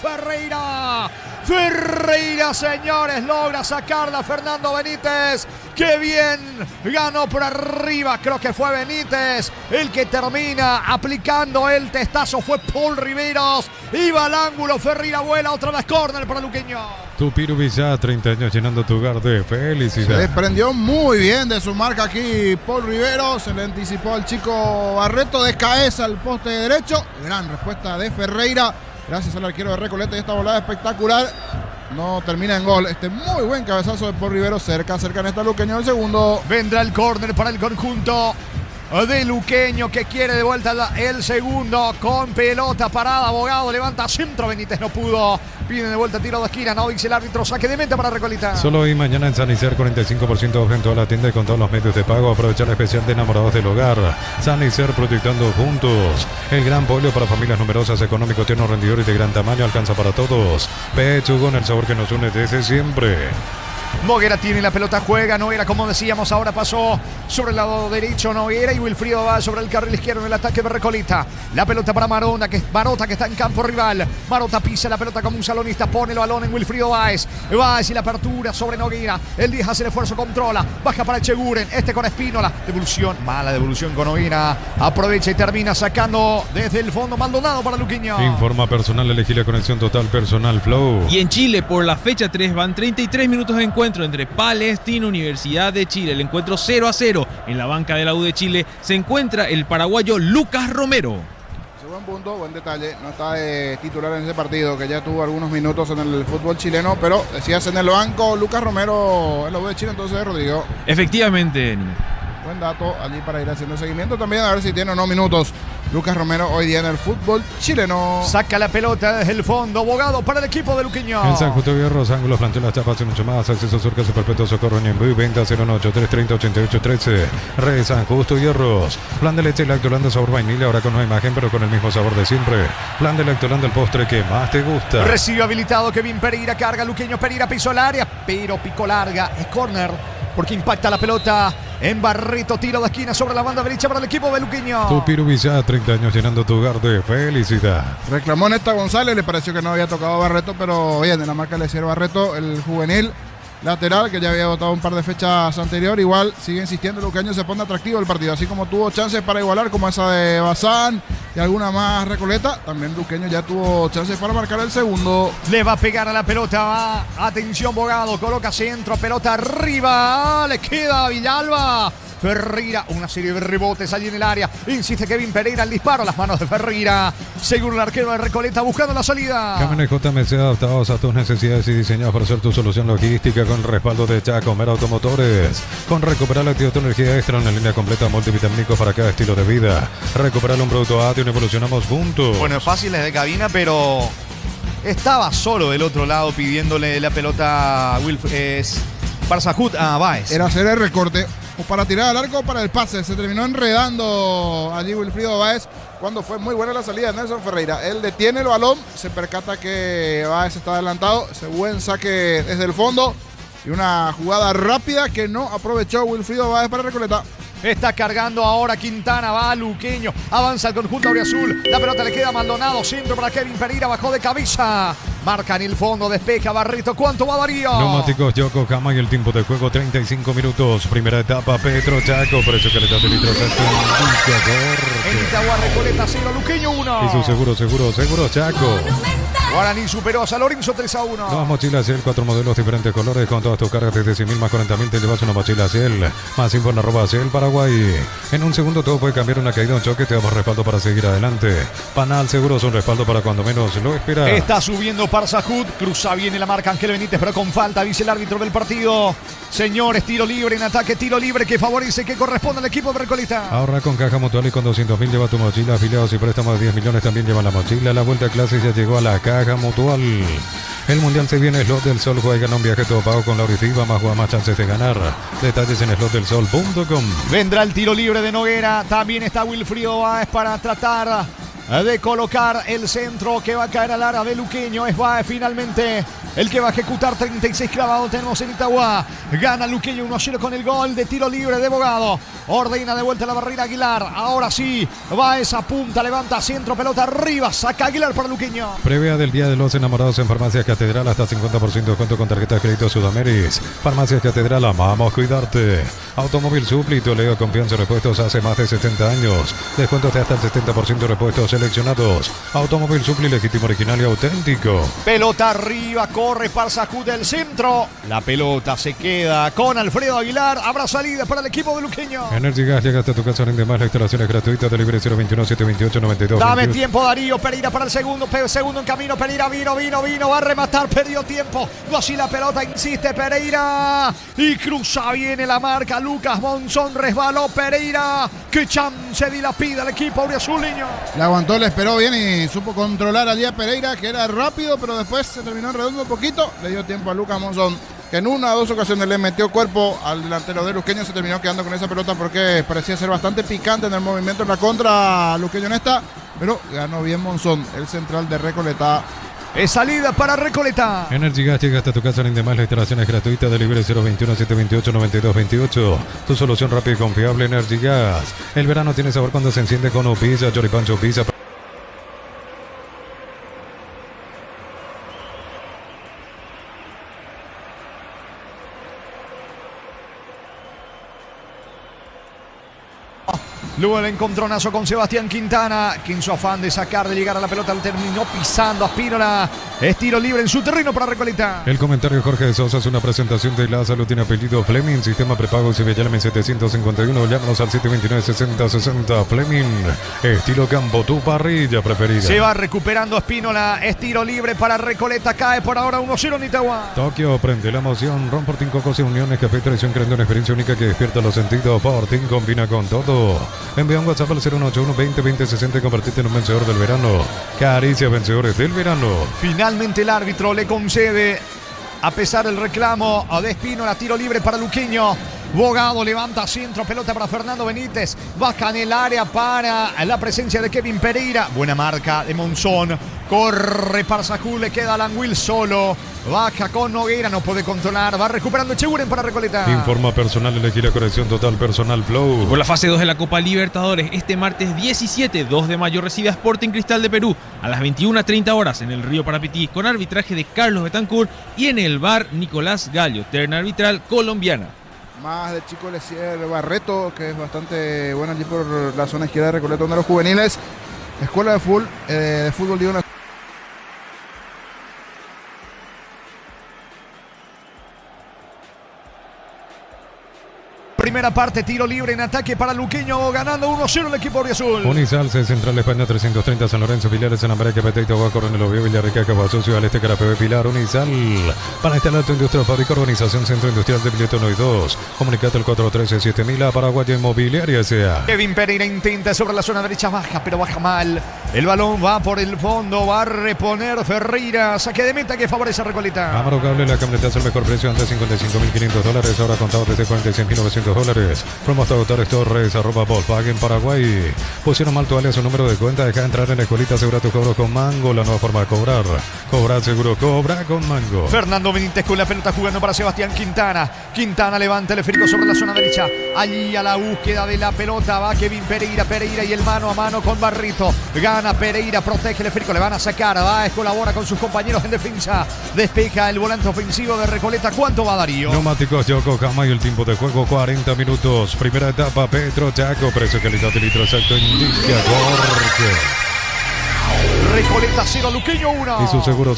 Ferreira, señores, logra sacarla Fernando Benítez. ¡Qué bien! Ganó por arriba, creo que fue Benítez el que termina aplicando el testazo. Fue Paul Riveros. Iba al ángulo, Ferreira vuela, otra vez córner para Luqueño. Tupiru Villa, 30 años llenando tu hogar de felicidad. Se desprendió muy bien de su marca aquí Paul Riveros. Se le anticipó al chico Barreto de cabeza al poste derecho. Gran respuesta de Ferreira. Gracias al arquero de Recoleta y esta volada espectacular. No termina en gol. Este muy buen cabezazo de Paul Rivero. Cerca en esta Luqueño el segundo. Vendrá el córner para el conjunto de Luqueño, que quiere de vuelta el segundo con pelota parada. Abogado levanta centro, Benítez no pudo. Piden de vuelta tiro de esquina, no dice el árbitro, saque de meta para Recoleta. Solo hoy y mañana en San Isidro 45% off en toda la tienda y con todos los medios de pago. Aprovechar el especial de enamorados del hogar. San Isidro, proyectando juntos. El gran pollo para familias numerosas, económico, tierno, rendidor y de gran tamaño, alcanza para todos. Pechugón, el sabor que nos une desde siempre. Noguera tiene la pelota, juega Noguera, como decíamos, ahora pasó sobre el lado derecho Noguera y Wilfrido va sobre el carril izquierdo en el ataque de Recoleta. La pelota para Marota que está en campo rival. Marota pisa la pelota como un salonista, pone el balón en Wilfrido Báez y la apertura sobre Noguera. El 10 hace el esfuerzo, controla, baja para Echeguren, con Espínola. Devolución, mala devolución con Noguera. Aprovecha y termina sacando desde el fondo Maldonado para Luqueño. Informa personal, elegí la conexión total personal Flow. Y en Chile, por la fecha 3, van 33 minutos de encuentro entre Palestino Universidad de Chile. El encuentro 0-0. En la banca de la U de Chile se encuentra el paraguayo Lucas Romero. Buen punto, buen detalle. No está de titular en ese partido, que ya tuvo algunos minutos en el fútbol chileno, pero decías en el banco Lucas Romero en la U de Chile, entonces Rodrigo. Efectivamente, niño. Buen dato allí para ir haciendo seguimiento también, a ver si tiene o no minutos Lucas Romero hoy día en el fútbol chileno. Saca la pelota desde el fondo. Bogado para el equipo de Luqueño. En San Justo Hierros, ángulos, plantelas, chapas y mucho más. Acceso Surca, Superpeto, Socorro, Ñembu, venta 018-330-88-13. Re San Justo Hierros. Plan de leche lactolanda sabor vainilla, ahora con nueva imagen, pero con el mismo sabor de siempre. Plan de lactolanda, el postre que más te gusta. Recibe habilitado Kevin Pereira, carga Luqueño, Pereira pisó el área, pero picó larga. Es córner porque impacta la pelota en Barreto, tiro de esquina sobre la banda derecha para el equipo de Luqueño. Tupiru Vizá, 30 años llenando tu hogar de felicidad. Reclamó Nesta González, le pareció que no había tocado Barreto, pero bien, en la marca le hicieron Barreto, el juvenil lateral que ya había votado un par de fechas anterior. Igual sigue insistiendo Luqueño, se pone atractivo el partido, así como tuvo chances para igualar como esa de Bazán y alguna más Recoleta, también Luqueño ya tuvo chances para marcar el segundo. Le va a pegar a la pelota, va, atención Bogado, coloca centro, pelota arriba, le queda a Villalba. Ferreira, una serie de rebotes allí en el área. Insiste Kevin Pereira, el disparo a las manos de Ferreira. Seguro el arquero de Recoleta buscando la salida. Camiones JMC adaptados a tus necesidades y diseñados para ser tu solución logística con el respaldo de Chacomer Automotores. Con Recuperar la actividad tu energía extra, una línea completa multivitamínico para cada estilo de vida. Recuperar un producto ATI y evolucionamos juntos. Bueno, es fácil desde cabina, pero estaba solo del otro lado pidiéndole la pelota Parsahut a Báez. Era hacer el recorte o para tirar al arco o para el pase. Se terminó enredando allí Wilfrido Báez cuando fue muy buena la salida de Nelson Ferreira. Él detiene el balón, se percata que Báez está adelantado. Ese buen saque desde el fondo y una jugada rápida que no aprovechó Wilfrido Báez para Recoleta. Está cargando ahora Quintana, va Luqueño, avanza el conjunto auriazul, la pelota le queda a Maldonado, centro para Kevin Pereira, bajó de cabeza, marca en el fondo, despeja Barreto, ¿cuánto va Darío? Neumáticos Yokohama y el tiempo de juego 35 minutos, primera etapa Petro Chaco, precio calidad de litros en Itagua Recoleta 0, Luqueño 1. Y su seguro Chaco. Guaraní superó a San Lorenzo 3-1. Dos mochilas Ciel, 4 modelos, diferentes colores, con todas tus cargas desde 100.000 más 40.000 te llevas una mochila Ciel. Más info en @Ciel Paraguay. En un segundo todo puede cambiar, una caída, un choque, te damos respaldo para seguir adelante. Panal Seguros, un respaldo para cuando menos lo esperas. Está subiendo Parsahut, cruza bien la marca Ángel Benítez, pero con falta, dice el árbitro del partido. Señores, tiro libre en ataque, tiro libre que favorece, que corresponde al equipo de Recoleta. Ahorra con Caja Mutual y con 200.000 lleva tu mochila. Afiliados y préstamos de 10 millones también llevan la mochila. La vuelta a clase ya llegó a la Caja Mutual. El mundial se viene, Slot del Sol, juega un viaje todo pago con la Auritiva, más juega más chances de ganar. Detalles en slotdelsol.com. Vendrá el tiro libre de Noguera, también está Wilfrido Báez para tratar de colocar el centro que va a caer al área de Luqueño. Es Báez finalmente el que va a ejecutar, 36 clavados tenemos en Itagua. Gana Luqueño 1-0 con el gol de tiro libre de Bogado. Ordena de vuelta la barrera Aguilar. Ahora sí, Báez apunta, levanta centro, pelota arriba, saca Aguilar para Luqueño. Previa del Día de los Enamorados en Farmacias Catedral, hasta 50% de descuento con tarjeta de crédito Sudameris. Farmacias Catedral, amamos cuidarte. Automóvil Supli, Toledo, confianza, repuestos hace más de 70 años. Descuentos de hasta el 70% de repuestos seleccionados. Automóvil Supli, legítimo, original y auténtico. Pelota arriba, corre Parsahut del centro. La pelota se queda con Alfredo Aguilar. Habrá salida para el equipo de Luqueño. Energy Gas llega hasta tu casa, rinde más, la instalación es gratuita, delivery 021-728-92. Dame tiempo, Darío. Pereira para el segundo en camino. Pereira vino, va a rematar, perdió tiempo. No así la pelota, insiste Pereira. Y cruza, viene la marca. Lucas Monzón resbaló Pereira. Qué chance dilapida el equipo auriazuleño. La aguantó, le esperó bien y supo controlar allí a Pereira, que era rápido, pero después se terminó enredando un poquito. Le dio tiempo a Lucas Monzón, que en una o dos ocasiones le metió cuerpo al delantero de Luqueño. Se terminó quedando con esa pelota porque parecía ser bastante picante en el movimiento en la contra Luqueño en esta, pero ganó bien Monzón, el central de Recoleta. Es salida para Recoleta. Energy Gas llega hasta tu casa, rinde más, la instalación es gratuita, delivery 021-728-9228. Tu solución rápida y confiable, Energy Gas. El verano tiene sabor cuando se enciende con Upisa, Choripancho Pizza. Luego el encontronazo con Sebastián Quintana, que en su afán de sacar, de llegar a la pelota, terminó pisando a Spínola. Es tiro libre en su terreno para Recoleta. El comentario de Jorge de Sosa es una presentación de La Salud, tiene apellido Fleming, sistema prepago y llame 751, llámanos al 729-6060. Fleming, estilo campo, tu parrilla preferida. Se va recuperando Spínola, es tiro libre para Recoleta, cae por ahora 1-0 en Itagua. Tokio, prende la emoción, Ron Fortín, Cocos y Uniones, café, tradición, creando una experiencia única que despierta los sentidos. Fortín combina con todo. Envía un WhatsApp al 081 20 20 60 y convertirte en un vencedor del verano. Caricia vencedores del verano. Finalmente el árbitro le concede, a pesar del reclamo de Espínola, tiro libre para Luqueño. Bogado levanta centro, pelota para Fernando Benítez. Baja en el área para la presencia de Kevin Pereira. Buena marca de Monzón. Corre Parsahú, le queda a Languil solo. Baja con Nogueira, no puede controlar. Va recuperando Echeguren para Recoleta. Informa personal, elegir la corrección total personal Flow. Por la fase 2 de la Copa Libertadores, este martes 17, 2 de mayo, recibe a Sporting Cristal de Perú a las 21:30 horas en el Río Parapití, con arbitraje de Carlos Betancourt y en el VAR Nicolás Gallo, terna arbitral colombiana. Más de Chico Lesier Barreto, que es bastante bueno allí por la zona izquierda de Recoleta, uno de los juveniles. Escuela de fútbol de una. Primera parte, tiro libre en ataque para Luqueño, ganando 1-0 el equipo azul. Unisal, Central España 330, San Lorenzo, Pilares, San América, Peteito, Agua, Coronel Oviedo, Villarrica, Caguazú, Ciudad del Este, Carapebe, Pilar, Unisal. Para instalar tu industria, fábrica, organización, Centro Industrial de Billete 1 y 2. Comunicate al 413-7000 a Paraguaya Inmobiliaria S.A. Kevin Pereira intenta sobre la zona derecha, baja, pero baja mal. El balón va por el fondo, va a reponer Ferreira. Saque de meta que favorece a Recoleta. Amaro Cable, la camioneta es el mejor precio, antes $55.500, ahora contado desde $46.900. Promo hasta Autores Torres, @Volkswagen Paraguay. Pusieron mal tu alias, su número de cuenta, deja entrar en la escuelita, asegura tu cobro con Mango, la nueva forma de cobrar. Cobrar seguro, cobra con Mango. Fernando Benítez con la pelota jugando para Sebastián Quintana. Quintana levanta el esférico sobre la zona derecha. Allí a la búsqueda de la pelota va Kevin Pereira. Pereira y el mano a mano con Barrito. Gana Pereira, protege el esférico, le van a sacar. Va, colabora con sus compañeros en defensa. Despeja el volante ofensivo de Recoleta. ¿Cuánto va Darío? Neumáticos Yokohama y el tiempo de juego 40 minutos. Primera etapa, Petro Chaco. Precio, calidad de litro exacto. Indica Jorge. Recoleta 0, Luqueño 1. Y su seguro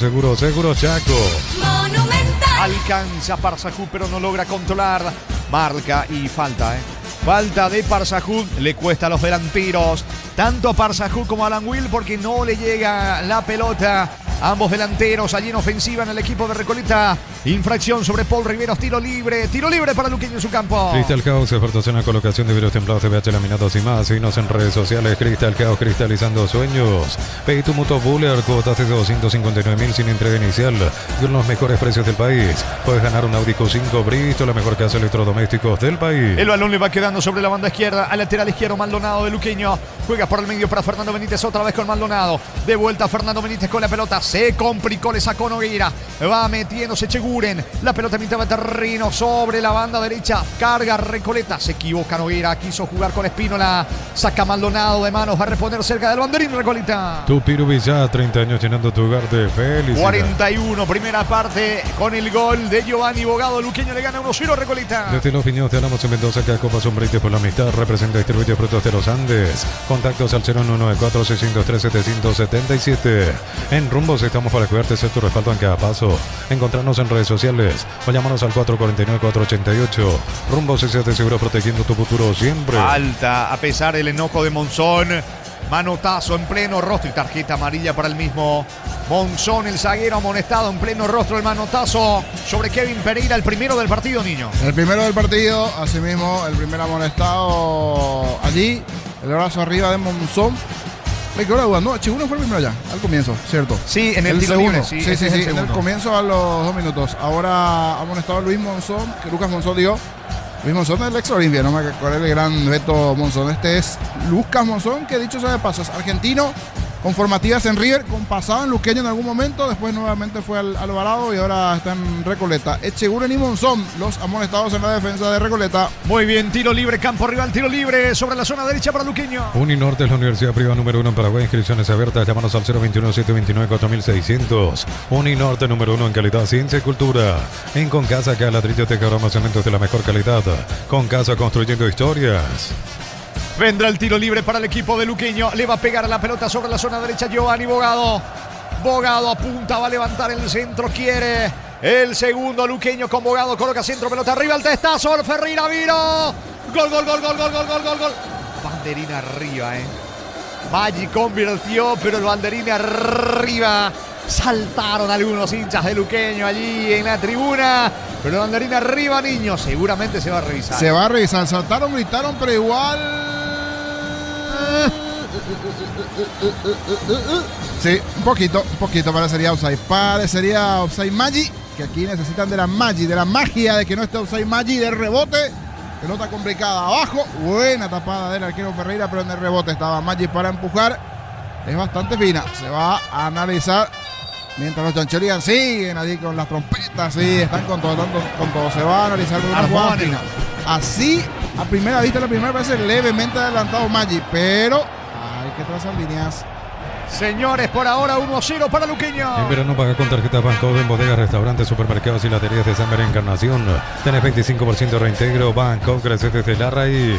Chaco. Monumental. Alcanza Parsahú, pero no logra controlar. Marca y falta, Falta de Parsahú, le cuesta a los delanteros, tanto a Parsahú como a Languil, porque no le llega la pelota. Ambos delanteros allí en ofensiva en el equipo de Recoleta. Infracción sobre Paul Riveros, tiro libre para Luqueño en su campo. Crystal Caos, ofertas en la colocación de vidrios templados, TVH laminados y más. Síguenos en redes sociales. Crystal Caos, cristalizando sueños. Pay tu Moto Buller, cuotas de 259.000 sin entrega inicial. Con los mejores precios del país. Puedes ganar un Audi Q5 Bristol, la mejor casa de electrodomésticos del país. El balón le va quedando sobre la banda izquierda, al lateral izquierdo Maldonado de Luqueño. Juega por el medio para Fernando Benítez, otra vez con Maldonado. De vuelta Fernando Benítez con la pelota. Se complicó, le sacó Nogueira. Va metiéndose Echeguren. La pelota en mitad de terreno sobre la banda derecha. Carga Recoleta. Se equivoca Nogueira. Quiso jugar con Espínola. Saca Maldonado de manos. Va a reponer cerca del banderín Recoleta. Tupiru Villa, 30 años llenando tu hogar de felicidad. 41, primera parte con el gol de Giovanni Bogado. Luqueño le gana 1-0 a Recoleta. Desde los Piños te hablamos en Mendoza, que Copa Sombrite por la amistad. Representa y distribuye frutos de los Andes. Contactos al 0194603-777. En Rumbos estamos para cuidarte, ser tu respaldo en cada paso. Encontrarnos en redes sociales o llámanos al 449-488. Rumbos S.A.T. Seguro, protegiendo tu futuro siempre. Alta, a pesar del enojo de Monzón. Manotazo en pleno rostro y tarjeta amarilla para el mismo Monzón, el zaguero amonestado en pleno rostro. El manotazo sobre Kevin Pereira, el primero del partido, niño. El primero del partido, asimismo, el primer amonestado allí. El brazo arriba de Monzón. Me quedo dudando, no, Echeguren fue el primero ya, al comienzo, ¿cierto? Sí, en el tiro segundo. libre, Sí, en el comienzo a los 2 minutos. Ahora amonestado Luis Monzón, que Lucas Monzón digo. Luis Monzón es el ex Olimpia, no me acuerdo el gran Beto Monzón. Este es Lucas Monzón, que dicho sea de paso, es argentino, con formativas en River, con pasado en Luqueño en algún momento, después nuevamente fue al Alvarado y ahora está en Recoleta. Echeguren y Monzón, los amonestados en la defensa de Recoleta. Muy bien, tiro libre, campo rival, tiro libre sobre la zona derecha para Luqueño. Uninorte es la universidad privada número 1 en Paraguay. Inscripciones abiertas. Llámanos al 021-729-4600. Uninorte número 1 en calidad, ciencia y cultura. En Concasa, que ladrillo te cobramos cementos de la mejor calidad. Concasa, construyendo historias. Vendrá el tiro libre para el equipo de Luqueño. Le va a pegar a la pelota sobre la zona derecha Giovanni Bogado. Bogado apunta, va a levantar el centro, quiere el segundo. Luqueño con Bogado, coloca centro, pelota arriba, el testazo, Ferreira vino. Gol. Banderina arriba, Maggi convirtió, pero el banderín arriba. Saltaron algunos hinchas de Luqueño allí en la tribuna, pero el banderín arriba, niño, seguramente se va a revisar. Se va a revisar, saltaron, gritaron, pero igual Sí, un poquito parecería offside. Parecería offside Maggi, que aquí necesitan de la Maggi, de la magia de que no esté offside Maggi, del rebote. Pelota complicada abajo. Buena tapada del arquero Ferreira, pero en el rebote estaba Maggi para empujar. Es bastante fina. Se va a analizar. Mientras los chancherías siguen allí con las trompetas, sí, están con todo, se va a analizar con una jugada fina. Así, a primera vista, la primera parece levemente adelantado Maggi, pero hay que trazar líneas. Señores, por ahora 1-0 para Luqueño. En verano paga con tarjeta Bancob en bodegas, restaurantes, supermercados y laterías de San María Encarnación. Tenés 25% reintegro. Bancob crece desde la raíz.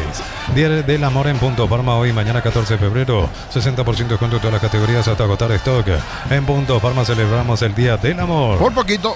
Día del amor en Punto Parma hoy, mañana 14 de febrero. 60% descuento en todas las categorías hasta agotar stock. En Punto Parma celebramos el Día del Amor. Por poquito.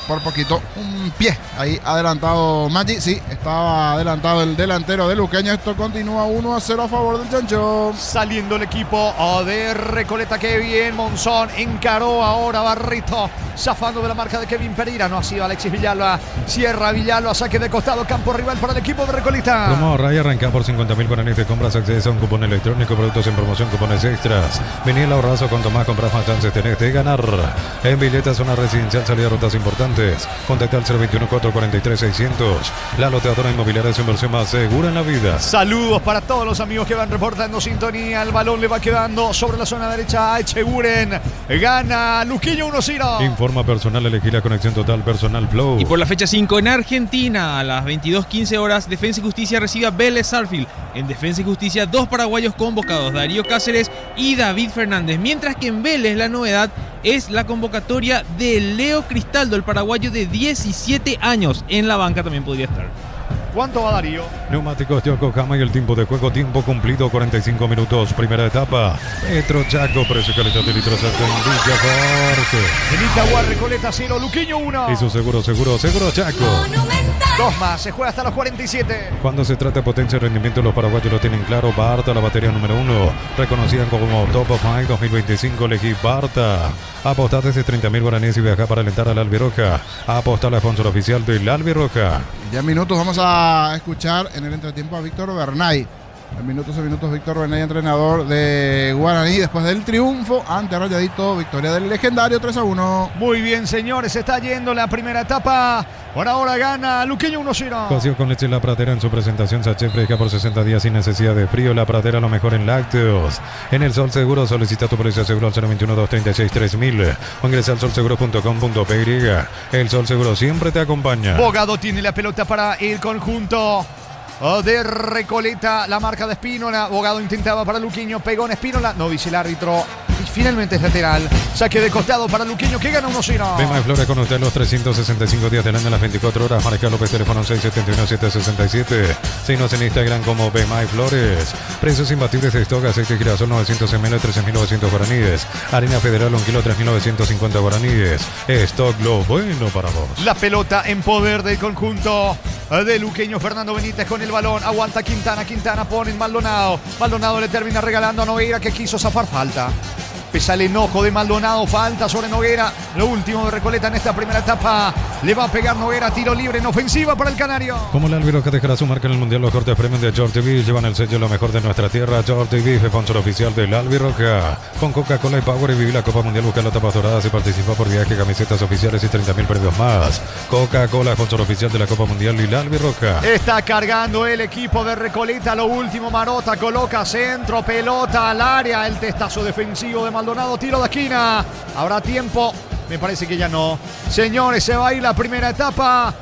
Un pie ahí adelantado Maggi. Sí, estaba adelantado el delantero de Luqueño. Esto continúa 1-0 a favor del Chancho. Saliendo el equipo de Recoleta, que bien, Monzón encaró ahora Barrito, zafando de la marca de Kevin Pereira. No ha sido Alexis Villalba. Cierra Villalba, saque de costado, campo rival para el equipo de Recoleta. Promo Ray arranca por 50.000 guaraníes de compras, accedes a un cupón electrónico, productos en promoción, cupones extras. Vení el ahorrazo, cuanto más compras más chances tenés de ganar. En Villeta, zona residencial, salida de rutas importantes. Contacta al 021-443-600. La loteadora inmobiliaria es su inversión más segura en la vida. Saludos para todos los amigos que van reportando sintonía. El balón le va quedando sobre la zona derecha a Echeguren. Gana Luqueño 1-0. Informa personal, elegir la conexión total personal Flow. Y por la fecha 5 en Argentina, a las 22:15 horas, Defensa y Justicia recibe a Vélez Sarsfield. En Defensa y Justicia, 2 paraguayos convocados, Darío Cáceres y David Fernández. Mientras que en Vélez la novedad es la convocatoria de Leo Cristaldo, el paraguayo de 17 años. En la banca también podría estar. ¿Cuánto va Darío? Neumáticos Yokohama y el tiempo de juego, tiempo cumplido, 45 minutos. Primera etapa, Petro Chaco, precio calidad de litros alto en Villa Jorge. En Itagua, Recoleta 0, Luqueño 1. Y su seguro Chaco. Dos más, se juega hasta los 47. Cuando se trata de potencia y rendimiento, los paraguayos lo tienen claro. Barta, la batería número 1, reconocida como Top of Mind 2025, elegí Barta. Apostá desde 30.000 guaraníes y viaja para alentar al Albiroja. Apostá la sponsor oficial del Albiroja. Ya en minutos vamos a escuchar en el entretiempo a Víctor Bernay. En minutos Víctor Bernay, entrenador de Guaraní, después del triunfo ante Rayadito, victoria del legendario 3-1. Muy bien, señores, se está yendo la primera etapa. Por ahora gana Luqueño 1-0. Cocció con leche La Pradera en su presentación, sachet fresca por 60 días sin necesidad de frío. La Pradera, lo mejor en lácteos. En el Sol Seguro, solicita tu póliza seguro al 021-236-3000 o ingresa al solseguro.com.py. El Sol Seguro siempre te acompaña. Bogado tiene la pelota para el conjunto de Recoleta, la marca de Espínola. Bogado intentaba para Luqueño, pegó en Espínola, no dice el árbitro. Y finalmente es lateral. Saque de costado para Luqueño, que gana 1-0. Bemay Flores con usted los 365 días del año, las 24 horas. Marca López, teléfono 671-767. Síguenos en Instagram como Bemay Flores. Precios imbatibles de stock: aceite girasol 900 ml, 13.900 guaraníes. Harina Federal 1 kilo, 3.950 guaraníes. Stock, lo bueno para vos. La pelota en poder del conjunto de Luqueño. Fernando Benítez con el balón, aguanta Quintana pone en Maldonado le termina regalando a Nogueira, que quiso zafar. Falta, pese al enojo de Maldonado, falta sobre Noguera. Lo último de Recoleta en esta primera etapa, le va a pegar Noguera, tiro libre en ofensiva para el Canario. Como el Albiroja dejará su marca en el Mundial, los cortes premium de George Beef llevan el sello lo mejor de nuestra tierra. George Beef, sponsor oficial del Albiroja. Con Coca-Cola y Power y viví la Copa Mundial, busca las tapas doradas y participa por viaje, camisetas oficiales y 30.000 premios más. Coca-Cola, sponsor oficial de la Copa Mundial y la Albiroja. Está cargando el equipo de Recoleta, lo último. Marota coloca centro, pelota al área, el testazo defensivo de Maldonado, tiro de esquina. Habrá tiempo, me parece que ya no. Señores, se va a ir la primera etapa.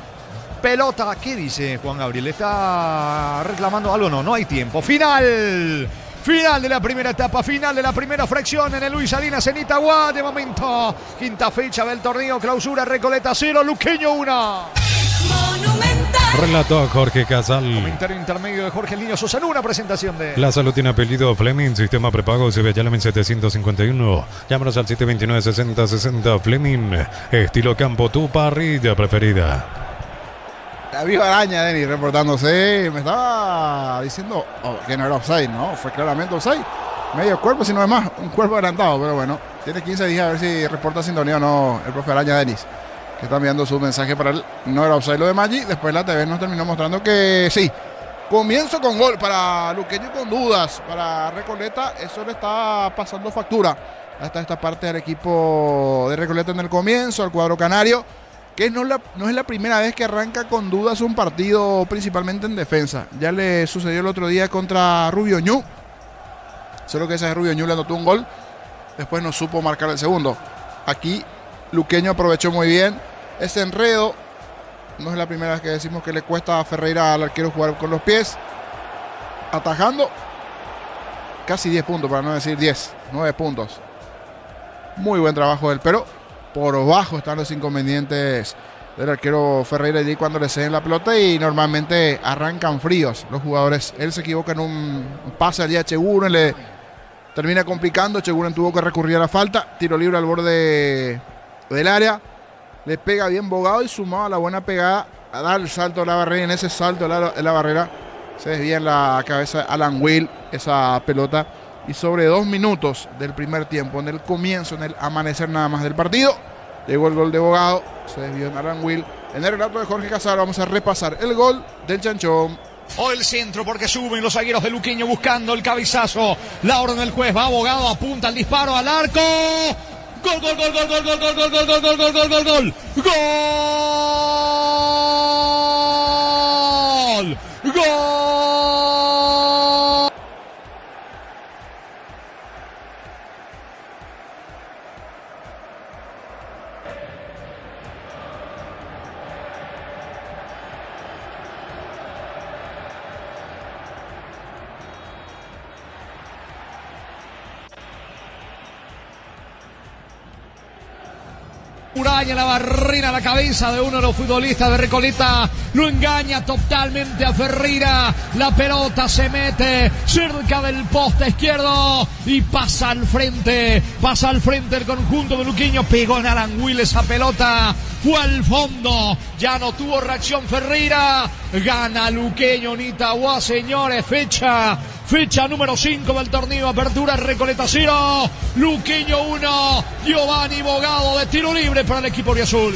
Pelota, ¿qué dice Juan Gabriel? ¿Está reclamando algo? No hay tiempo. Final de la primera etapa, final de la primera fracción en el Luis Salinas en Itagua. De momento, quinta fecha del torneo clausura. Recoleta 0, Luqueño 1. Relató Jorge Casal. Comentario intermedio de Jorge El Niño Sosa en una presentación de La Salud tiene apellido Fleming, sistema prepago Cibellalamen 751. Llámanos al 729-6060 Fleming. Estilo campo, tu parrilla preferida. La viva araña, Denis, reportándose. Me estaba diciendo que no era offside, ¿no? Fue claramente offside. Medio cuerpo, si no es más, un cuerpo adelantado, pero bueno. Tiene 15 días a ver si reporta sintonía o no el profe Araña, Denis, que está enviando su mensaje para él. No era offside lo de Maggi. Después la TV nos terminó mostrando que sí, Comienzo con gol para Luqueño con dudas. Para Recoleta eso le está pasando factura hasta esta parte del equipo de Recoleta en el comienzo, al cuadro canario, que no es la primera vez que arranca con dudas un partido, principalmente en defensa. Ya le sucedió el otro día contra Rubio Ñu. Solo que ese Rubio Ñu le anotó un gol, después no supo marcar el segundo. Aquí Luqueño aprovechó muy bien ese enredo. No es la primera vez que decimos que le cuesta a Ferreira al arquero jugar con los pies. Atajando casi 10 puntos, para no decir 10, 9 puntos. Muy buen trabajo del pero por bajo están los inconvenientes del arquero Ferreira allí cuando le ceden la pelota y normalmente arrancan fríos los jugadores. Él se equivoca en un pase allí a Cheguren, le termina complicando. Cheguren tuvo que recurrir a la falta. Tiro libre al borde del área. Le pega bien Bogado y sumado a la buena pegada a dar el salto a la barrera. En ese salto de la barrera se desvía en la cabeza de Alan Will esa pelota. Y sobre 2 minutos del primer tiempo, en el comienzo, en el amanecer nada más del partido, llegó el gol de Bogado. Se desvió en Alan Will. En el relato de Jorge Casar vamos a repasar el gol del Chanchón. O el centro porque suben los zagueros de Luqueño buscando el cabezazo. La orden del juez va Bogado, apunta el disparo al arco. Gol, gol, gol, gol, gol, gol, gol, gol, gol, gol, gol, gol, gol, gol, gol. Gol. Gol. Muraña, la barrera a la cabeza de uno de los futbolistas de Recoleta, lo engaña totalmente a Ferreira, la pelota se mete cerca del poste izquierdo y pasa al frente el conjunto de Luqueño, pegó en Alan Will esa pelota, fue al fondo, ya no tuvo reacción Ferreira, gana Luqueño en Itagua, señores, fecha número 5 del torneo Apertura, Recoleta 0, Luqueño 1, Giovanni Bogado de tiro libre para el equipo Oriazul.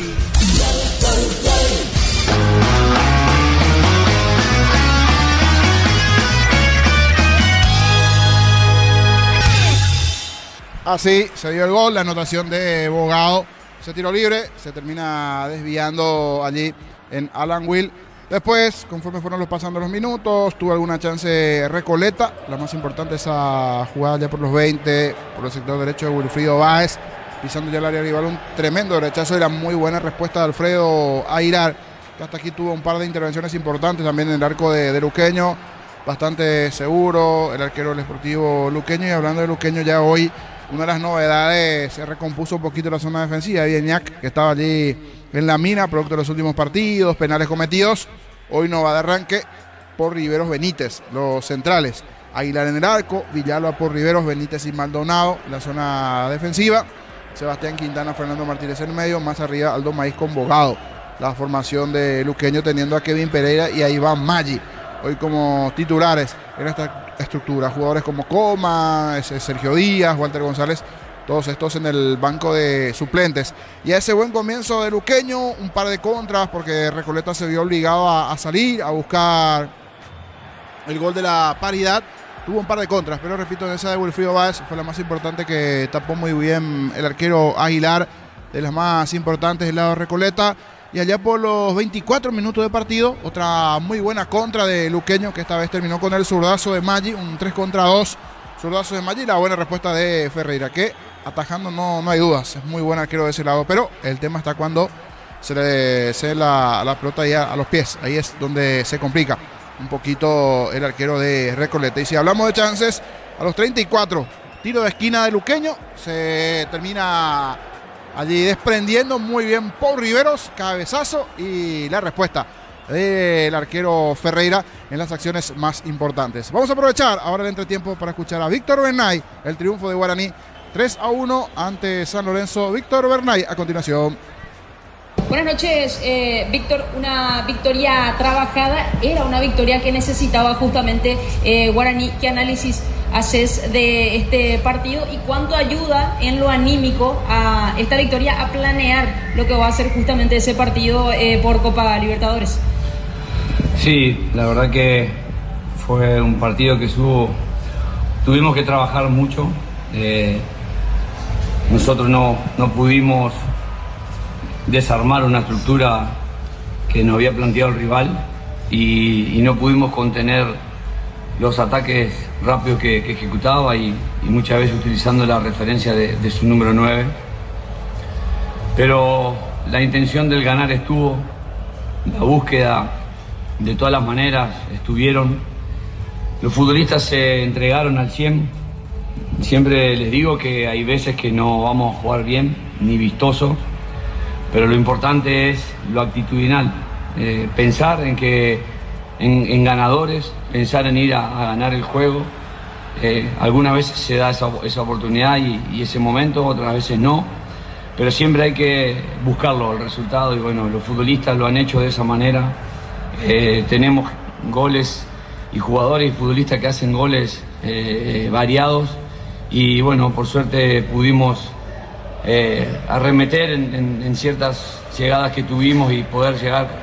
Así se dio el gol, la anotación de Bogado. Ese tiro libre se termina desviando allí en Alan Will. Después, conforme fueron pasando los minutos, tuvo alguna chance Recoleta. La más importante, esa jugada ya por los 20, por el sector derecho de Wilfrido Báez, pisando ya el área rival, un tremendo derechazo y la muy buena respuesta de Alfredo Aguilar, que hasta aquí tuvo un par de intervenciones importantes también en el arco de Luqueño, bastante seguro el arquero del Sportivo Luqueño. Y hablando de Luqueño, ya hoy una de las novedades, se recompuso un poquito la zona defensiva. Viñac, que estaba allí en la mina, producto de los últimos partidos, penales cometidos, hoy no va de arranque por Riveros Benítez, los centrales. Aguilar en el arco, Villalba por Riveros, Benítez y Maldonado en la zona defensiva. Sebastián Quintana, Fernando Martínez en el medio, más arriba Aldo Maíz con Bogado. La formación de Luqueño teniendo a Kevin Pereira y a Iván Maggi hoy como titulares en esta estructura. Jugadores como Coma, Sergio Díaz, Walter González, todos estos en el banco de suplentes. Y a ese buen comienzo de Luqueño, un par de contras porque Recoleta se vio obligado a salir, a buscar el gol de la paridad. Tuvo un par de contras, pero repito, en esa de Wilfrido Báez fue la más importante, que tapó muy bien el arquero Aguilar, de las más importantes del lado de Recoleta. Y allá por los 24 minutos de partido, otra muy buena contra de Luqueño, que esta vez terminó con el zurdazo de Maggi, un 3 contra 2, zurdazo de Maggi, y la buena respuesta de Ferreira, que atajando no hay dudas, es muy buen arquero de ese lado, pero el tema está cuando se le cede la pelota ya a los pies, ahí es donde se complica un poquito el arquero de Recoleta. Y si hablamos de chances, a los 34, tiro de esquina de Luqueño, se termina allí desprendiendo muy bien Paul Riveros, cabezazo y la respuesta del arquero Ferreira en las acciones más importantes. Vamos a aprovechar ahora el entretiempo para escuchar a Víctor Bernay, el triunfo de Guaraní 3-1 ante San Lorenzo. Víctor Bernay a continuación. Buenas noches, Víctor. Una victoria trabajada, era una victoria que necesitaba justamente Guaraní. ¿Qué análisis haces de este partido y cuánto ayuda en lo anímico a esta victoria a planear lo que va a ser justamente ese partido por Copa Libertadores? Sí, la verdad que Fue un partido que tuvimos que trabajar mucho. Nosotros no pudimos desarmar una estructura que nos había planteado el rival y no pudimos contener los ataques rápidos que ejecutaba y muchas veces utilizando la referencia de su número 9. Pero la intención del ganar estuvo, la búsqueda de todas las maneras estuvieron. Los futbolistas se entregaron al 100. Siempre les digo que hay veces que no vamos a jugar bien, ni vistoso, pero lo importante es lo actitudinal, pensar en ganadores, pensar en ir a ganar el juego. Algunas veces se da esa oportunidad y ese momento, otras veces no, pero siempre hay que buscarlo, el resultado, y bueno, los futbolistas lo han hecho de esa manera. Tenemos goles y jugadores y futbolistas que hacen goles variados y bueno, por suerte pudimos arremeter en ciertas llegadas que tuvimos y poder llegar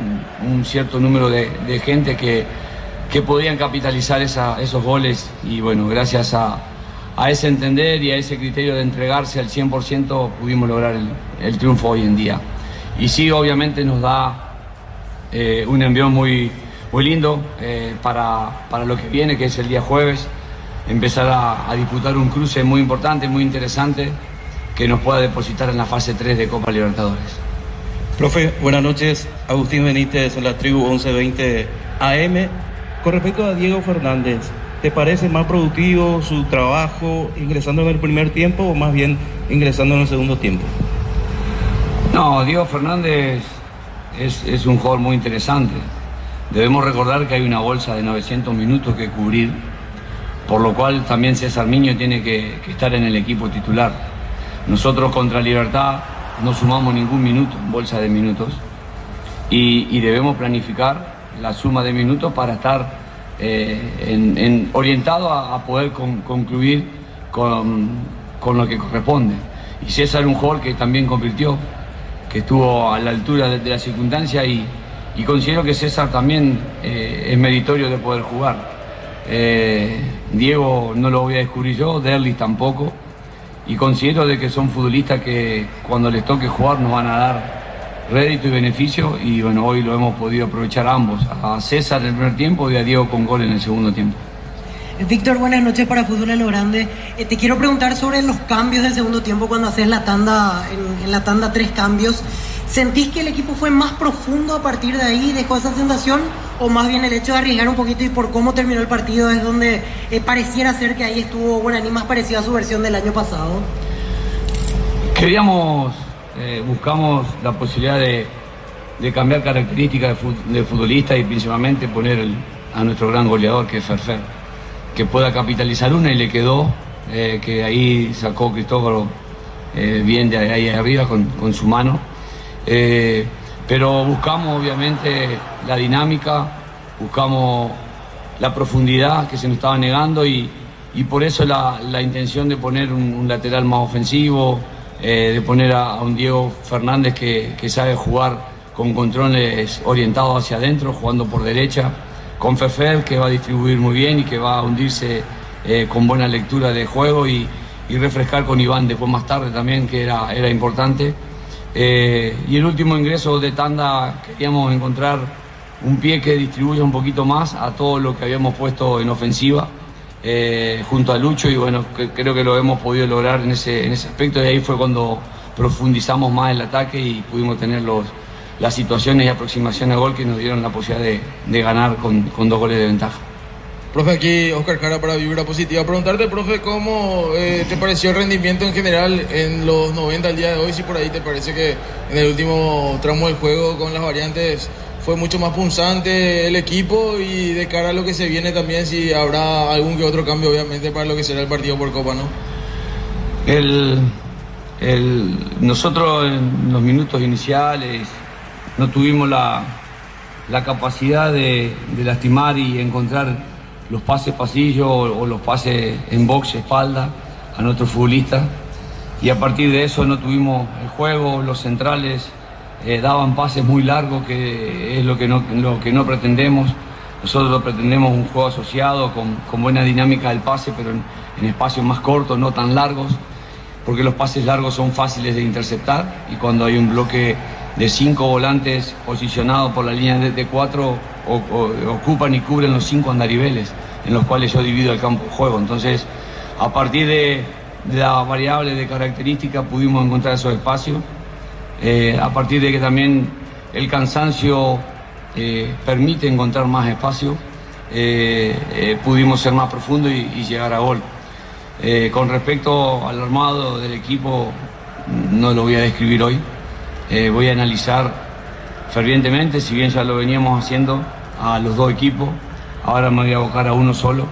un cierto número de gente que podían capitalizar esos goles y bueno, gracias a ese entender y a ese criterio de entregarse al 100% pudimos lograr el triunfo hoy en día. Y sí, obviamente nos da un envión muy lindo para lo que viene, que es el día jueves, empezar a disputar un cruce muy importante, muy interesante, que nos pueda depositar en la fase 3 de Copa Libertadores. Profe, buenas noches. Agustín Benítez en la tribu 1120 AM. Con respecto a Diego Fernández, ¿te parece más productivo su trabajo ingresando en el primer tiempo o más bien ingresando en el segundo tiempo? No, Diego Fernández es un jugador muy interesante. Debemos recordar que hay una bolsa de 900 minutos que cubrir, por lo cual también César Miño tiene que estar en el equipo titular. Nosotros contra Libertad no sumamos ningún minuto en bolsa de minutos y debemos planificar la suma de minutos para estar orientado a poder concluir con lo que corresponde. Y César es un jugador que también convirtió, que estuvo a la altura de la circunstancia y considero que César también es meritorio de poder jugar. Diego no lo voy a descubrir yo, Derlis tampoco, y considero de que son futbolistas que cuando les toque jugar nos van a dar rédito y beneficio y bueno, hoy lo hemos podido aprovechar ambos, a César en el primer tiempo y a Diego con gol en el segundo tiempo. Víctor, buenas noches para Fútbol a lo Grande. Te quiero preguntar sobre los cambios del segundo tiempo cuando haces la tanda, en la tanda 3 cambios. ¿Sentís que el equipo fue más profundo a partir de ahí, dejó esa sensación? ¿O más bien el hecho de arriesgar un poquito y por cómo terminó el partido es donde pareciera ser que ahí estuvo Guaraní más parecido a su versión del año pasado? Buscamos la posibilidad de cambiar características de futbolista y principalmente poner a nuestro gran goleador que es Ferfer, que pueda capitalizar una y le quedó, que ahí sacó Cristóbal bien de ahí arriba con su mano. Pero buscamos obviamente la dinámica, buscamos la profundidad que se nos estaba negando y por eso la intención de poner un lateral más ofensivo, de poner a un Diego Fernández que sabe jugar con controles orientados hacia adentro, jugando por derecha, con Fefer que va a distribuir muy bien y que va a hundirse con buena lectura de juego y refrescar con Iván después más tarde también, que era importante. Y el último ingreso de tanda queríamos encontrar un pie que distribuya un poquito más a todo lo que habíamos puesto en ofensiva junto a Lucho y bueno, creo que lo hemos podido lograr en ese aspecto y ahí fue cuando profundizamos más el ataque y pudimos tener las situaciones y aproximaciones a gol que nos dieron la posibilidad de ganar con 2 goles de ventaja. Profe, aquí Oscar Jara para Vibra Positiva. Preguntarte, profe, ¿cómo te pareció el rendimiento en general en los 90 al día de hoy? Si por ahí te parece que en el último tramo del juego con las variantes fue mucho más punzante el equipo y de cara a lo que se viene también, si habrá algún que otro cambio obviamente para lo que será el partido por Copa, ¿no? Nosotros en los minutos iniciales no tuvimos la capacidad de lastimar y encontrar los pases pasillo o los pases en box espalda a nuestros futbolistas y a partir de eso no tuvimos el juego, los centrales daban pases muy largos que es lo que no pretendemos, Nosotros pretendemos un juego asociado con buena dinámica del pase, pero en espacios más cortos, no tan largos, porque los pases largos son fáciles de interceptar y cuando hay un bloque de 5 volantes posicionados por la línea de 4 ocupan y cubren los 5 andariveles en los cuales yo divido el campo de juego. Entonces, a partir de la variable de características pudimos encontrar esos espacios. A partir de que también el cansancio permite encontrar más espacio, pudimos ser más profundos y llegar a gol. Con respecto al armado del equipo, no lo voy a describir hoy. Voy a analizar fervientemente, si bien ya lo veníamos haciendo, a los dos equipos. Ahora me voy a abocar a uno solo.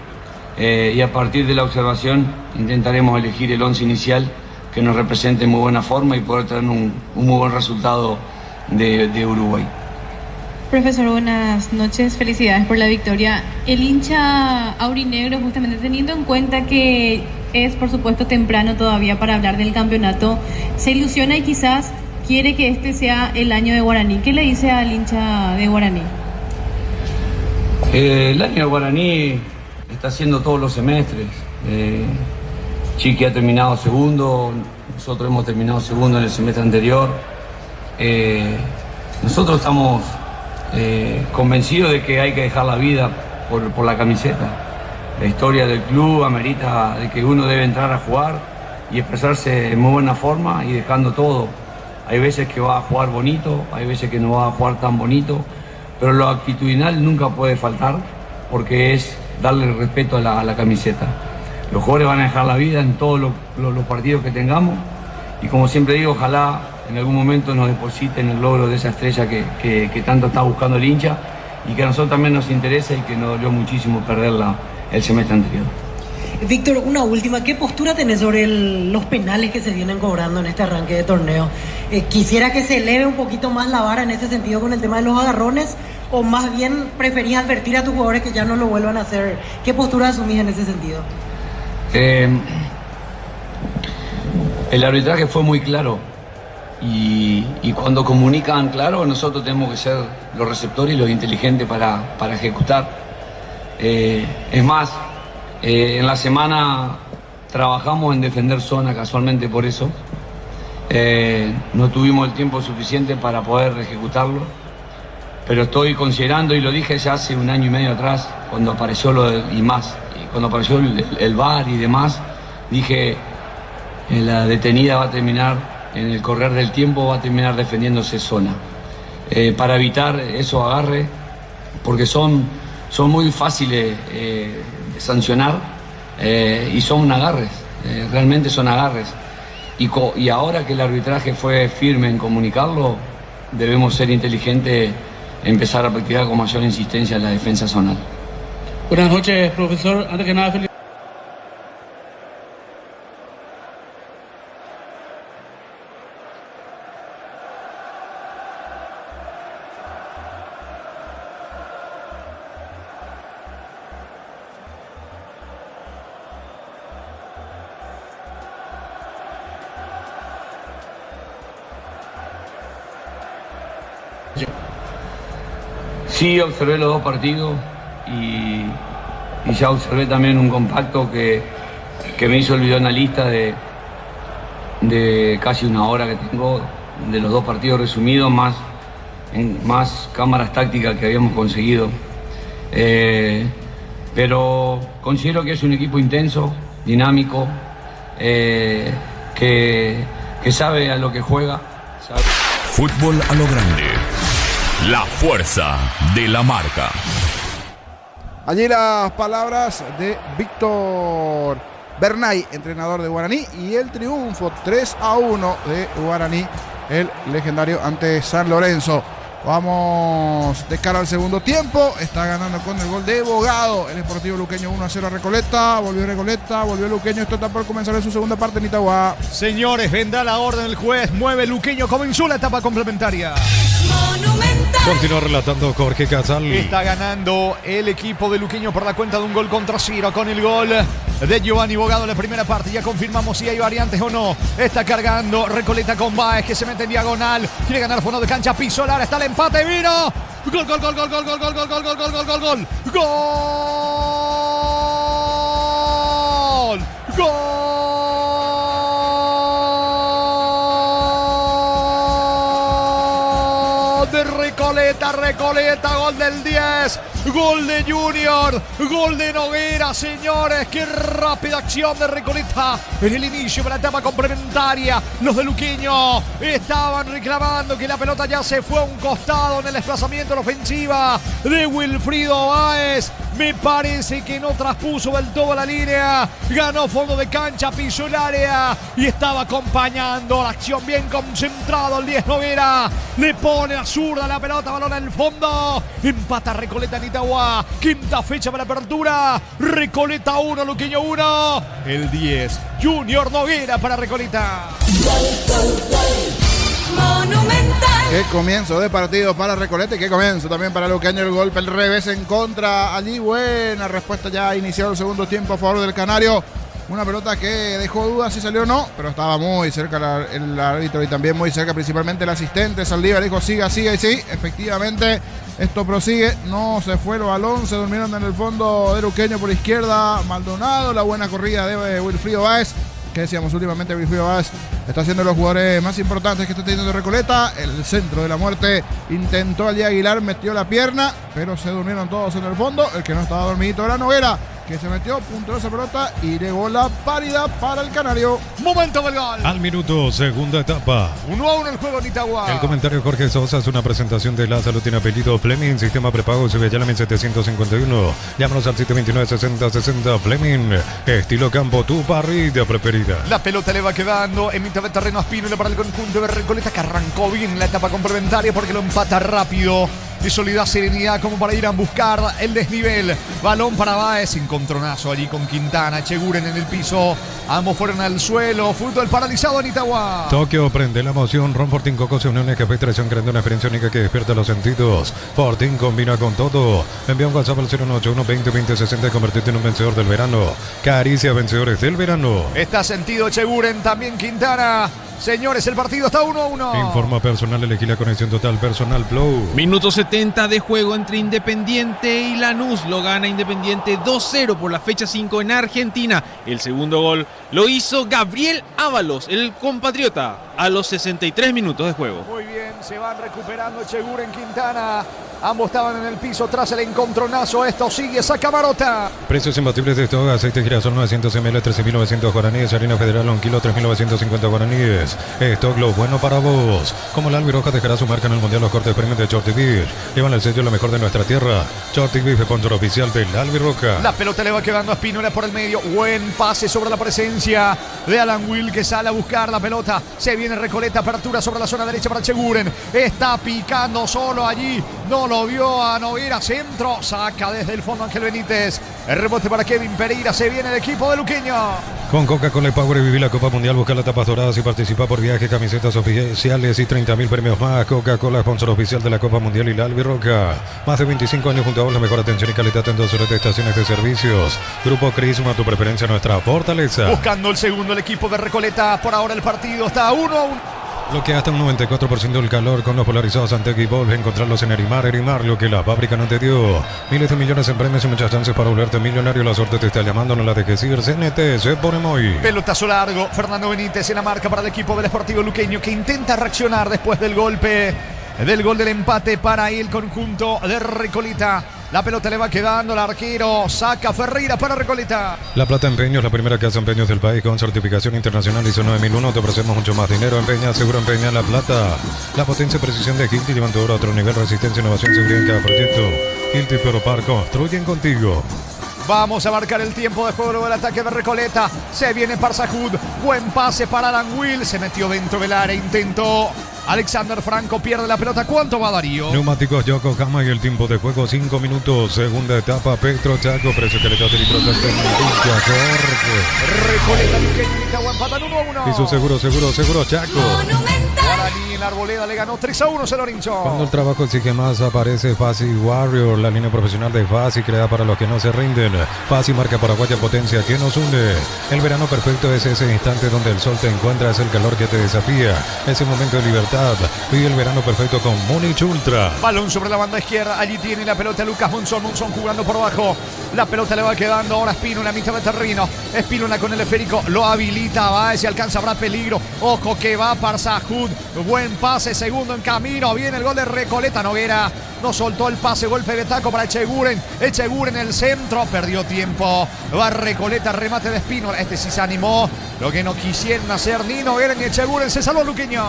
Y a partir de la observación intentaremos elegir el 11 inicial que nos represente en muy buena forma y poder tener un muy buen resultado de Uruguay. Profesor, buenas noches, felicidades por la victoria. El hincha aurinegro, justamente teniendo en cuenta que es por supuesto temprano todavía para hablar del campeonato, se ilusiona y quizás quiere que este sea el año de Guaraní. ¿Qué le dice al hincha de Guaraní? El año de Guaraní está haciendo todos los semestres. Chiqui ha terminado segundo, nosotros hemos terminado segundo en el semestre anterior. Nosotros estamos convencidos de que hay que dejar la vida por la camiseta. La historia del club amerita de que uno debe entrar a jugar y expresarse en muy buena forma y dejando todo. Hay veces que va a jugar bonito, hay veces que no va a jugar tan bonito, pero lo actitudinal nunca puede faltar porque es darle respeto a la camiseta. Los jugadores van a dejar la vida en todos los partidos que tengamos y como siempre digo, ojalá en algún momento nos depositen el logro de esa estrella que tanto está buscando el hincha y que a nosotros también nos interesa y que nos dolió muchísimo perderla el semestre anterior. Víctor, una última, ¿qué postura tenés sobre los penales que se vienen cobrando en este arranque de torneo? ¿Quisiera que se eleve un poquito más la vara en ese sentido con el tema de los agarrones o más bien preferís advertir a tus jugadores que ya no lo vuelvan a hacer? ¿Qué postura asumís en ese sentido? El arbitraje fue muy claro y cuando comunican claro, nosotros tenemos que ser los receptores y los inteligentes para ejecutar. Es más, en la semana trabajamos en defender zona casualmente por eso. No tuvimos el tiempo suficiente para poder ejecutarlo, pero estoy considerando, y lo dije ya hace 1 año y medio atrás, cuando apareció cuando apareció el VAR y demás, dije, la detenida va a terminar, en el correr del tiempo va a terminar defendiéndose zona. Para evitar esos agarres, porque son muy fáciles de sancionar y son agarres, realmente son agarres. Y ahora que el arbitraje fue firme en comunicarlo, debemos ser inteligentes, empezar a practicar con mayor insistencia en la defensa zonal. Buenas noches, profesor. Antes que nada, feliz. Sí, observé los dos partidos y ya observé también un compacto que me hizo el videoanalista de casi 1 hora que tengo de los dos partidos resumidos, más cámaras tácticas que habíamos conseguido. Pero considero que es un equipo intenso, dinámico, que sabe a lo que juega. Sabe. Fútbol a lo grande. La fuerza de la marca. Allí las palabras de Víctor Bernay, entrenador de Guaraní, y el triunfo 3-1 de Guaraní, el legendario ante San Lorenzo. Vamos de cara al segundo tiempo. Está ganando con el gol de Bogado el Sportivo Luqueño 1-0 a Recoleta. Volvió Luqueño. Esto está por comenzar en su segunda parte en Itagua. Señores, vendrá la orden del juez. Mueve Luqueño. Comenzó la etapa complementaria. Continúa relatando Jorge Casal. Está ganando el equipo de Luqueño por la cuenta de 1-0 con el gol de Giovanni Bogado en la primera parte. Ya confirmamos si hay variantes o no. Está cargando Recoleta con Báez, que se mete en diagonal. Quiere ganar fondo de cancha. Piso Lara. Está el empate. Vino. Gol, gol, gol, gol, gol, gol, gol, gol, gol, gol, gol, gol, gol, gol. Gol. Gol de Recoleta, Recoleta, gol del 10. Gol de Junior, gol de Noguera, señores, qué rápida acción de Recoleta en el inicio de la etapa complementaria. Los de Luqueño estaban reclamando que la pelota ya se fue a un costado en el desplazamiento de la ofensiva de Wilfrido Báez. Me parece que no traspuso del todo la línea, ganó fondo de cancha, pisó el área y estaba acompañando la acción bien concentrado el 10 Noguera. Le pone la zurda la pelota, balón en el fondo, empata Recoleta en Itagua, quinta fecha para la apertura. Recoleta 1, Luqueño 1. El 10, Junior Noguera para Recoleta. Monumental. Qué comienzo de partido para Recoleta y qué comienzo también para Luqueño. El golpe, el revés en contra. Allí buena respuesta ya iniciado el segundo tiempo a favor del Canario. Una pelota que dejó dudas si salió o no, pero estaba muy cerca el árbitro y también muy cerca principalmente el asistente. Saldívar dijo siga, siga y sí, efectivamente esto prosigue. No se fue el balón, se durmieron en el fondo de Luqueño por izquierda. Maldonado, la buena corrida de Wilfrido Báez. Que decíamos últimamente, Wilfrido Báez está siendo de los jugadores más importantes que está teniendo Recoleta. El centro de la muerte intentó allí Aguilar, metió la pierna, pero se durmieron todos en el fondo. El que no estaba dormidito era Noguera, que se metió, punteó esa pelota y llegó la paridad para el Canario. Momento del gol. Al minuto, segunda etapa. 1-1 el juego en Itagua. El comentario Jorge Sosa es una presentación de La Salud. Tiene apellido Fleming, sistema prepago Sevilla 1751. Llámanos al 729-6060 Fleming. Estilo campo, tu parrilla preferida. La pelota le va quedando en mitad de terreno a Espínola para el conjunto de Recoleta, que arrancó bien la etapa complementaria porque lo empata rápido. De solidez, serenidad como para ir a buscar el desnivel. Balón para Báez, encontronazo allí con Quintana, Cheguren en el piso. Ambos fueron al suelo. Fútbol paralizado en Itagua. Tokio prende la emoción. Ron Fortín Coco se unió a Café Traición, creando una experiencia única que despierta los sentidos. Fortín combina con todo. Envía un WhatsApp al 091-20-20-60 y convertirte en un vencedor del verano. Caricia vencedores del verano. Está sentido Cheguren, también Quintana. Señores, el partido está 1-1. Informa personal, elegí la conexión total personal Flow. Minuto 70 de juego entre Independiente y Lanús. Lo gana Independiente 2-0 por la fecha 5 en Argentina. El segundo gol lo hizo Gabriel Ábalos, el compatriota, a los 63 minutos de juego. Muy bien, se van recuperando Cheguren, Quintana. Ambos estaban en el piso tras el encontronazo. Esto sigue, saca Marota. Precios imbatibles de stock: aceite girasol 900 ml, 13.900 guaraníes. Harina federal 1 kilo, 3.950 guaraníes. Stock lo bueno para vos. Como la Albiroja dejará su marca en el Mundial, los cortes premium de Shorty Beef llevan el sello lo mejor de nuestra tierra. Shorty Beef, sponsor oficial de la Albiroja. La pelota le va quedando a Espínola por el medio. Buen pase sobre la presencia de Alan Will, que sale a buscar la pelota. Se viene Recoleta, apertura sobre la zona derecha para Cheguren. Está picando solo allí. No lo vio a Noguera, centro. Saca desde el fondo Ángel Benítez. El rebote para Kevin Pereira. Se viene el equipo de Luqueño. Con Coca-Cola y Power viví la Copa Mundial, busca las tapas doradas y participa por viaje, camisetas oficiales y 30.000 premios más. Coca-Cola, sponsor oficial de la Copa Mundial y la Albiroca. Más de 25 años junto a vos, la mejor atención y calidad en 2 horas de estaciones de servicios. Grupo Crisma, tu preferencia, nuestra fortaleza. Buscando el segundo el equipo de Recoleta. Por ahora el partido está 1-1. Lo que hasta un 94% del calor con los polarizados Antec y Volve. Encontrarlos en Erimar, lo que la fábrica no te dio. Miles de millones en premios y muchas chances para volverte millonario. La suerte te está llamando, no la dejes ir. CNT se pone muy. Pelotazo largo. Fernando Benítez en la marca para el equipo del Sportivo Luqueño, que intenta reaccionar después del golpe. Del gol del empate para el conjunto de Recoleta. La pelota le va quedando al arquero. Saca Ferreira para Recoleta. La Plata Empeños, la primera casa empeños del país con certificación internacional ISO 9001. Te ofrecemos mucho más dinero. Empeña, seguro empeña La Plata. La potencia y precisión de Hilti llevan tu obra a otro nivel. Resistencia, innovación, seguridad en cada proyecto. Hilti Peropar construyen contigo. Vamos a marcar el tiempo de juego del ataque de Recoleta. Se viene Parsahud. Buen pase para Alan Will. Se metió dentro del área. Intentó Alexander Franco. Pierde la pelota. ¿Cuánto va Darío? Neumáticos Yokohama y el tiempo de juego 5 minutos. Segunda etapa. Petro Chaco. Precio que le da de Recoleta, Luqueño, Itagua empatan 1-1. Y su seguro Chaco. Guaraní en la Arboleda le ganó 3-1 San Lorenzo. Cuando el trabajo exige más, aparece Fasi Warrior, la línea profesional de Fasi, creada para los que no se rinden. Fasi, marca paraguaya, potencia que nos une. El verano perfecto es ese instante donde el sol te encuentra, es el calor que te desafía, ese momento de libertad. Vive el verano perfecto con Múnich Ultra. Balón sobre la banda izquierda, allí tiene la pelota Lucas Monzón jugando por abajo. La pelota le va quedando ahora a Espínola, mitad de terreno. Espínola con el esférico, lo habilita, va, si alcanza habrá peligro. Ojo que va Parsahud, buen pase, segundo en camino, viene el gol de Recoleta. Noguera no soltó el pase, golpe de taco para Echeguren. Echeguren en el centro, perdió tiempo. Va Recoleta, remate de Espínola. Este sí se animó, lo que no quisieron hacer ni Noguera ni Echeguren. Se salvó Luqueño.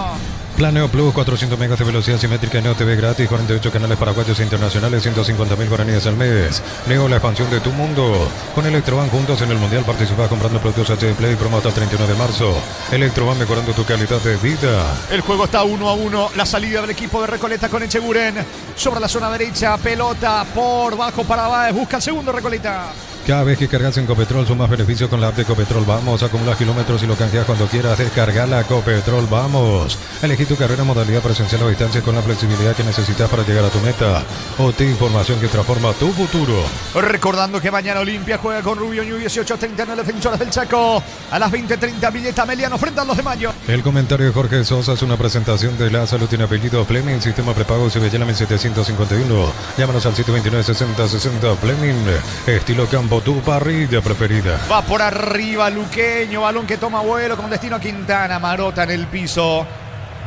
Plan Neo Plus, 400 megas de velocidad simétrica, Neo TV gratis, 48 canales paraguayos e internacionales, 150.000 guaraníes al mes. Neo, la expansión de tu mundo. Con Electroban juntos en el Mundial participas comprando productos HD Play, promo hasta el 31 de marzo. Electroban mejorando tu calidad de vida. El juego está 1-1, la salida del equipo de Recoleta con Echeguren. Sobre la zona derecha, pelota por bajo para Báez, busca el segundo Recoleta. Cada vez que cargas en Copetrol sumas beneficios con la app de Copetrol. Vamos, acumulas kilómetros y lo canjeas cuando quieras. Descargala Copetrol, vamos. Elegí tu carrera, modalidad presencial o distancia con la flexibilidad que necesitas para llegar a tu meta. OT, información que transforma tu futuro. Recordando que mañana Olimpia juega con Rubio Ñu 18:30 en el Defensores del Chaco. A las 20:30 Villeta Meliano frente a los de Mayo. El comentario de Jorge Sosa es una presentación de La Salud. Tiene apellido Fleming, sistema prepago Cibellana 1751. Llámanos al 729-6060 Fleming. Estilo campo, tu parrilla preferida. Va por arriba Luqueño, balón que toma vuelo con destino a Quintana. Marota en el piso.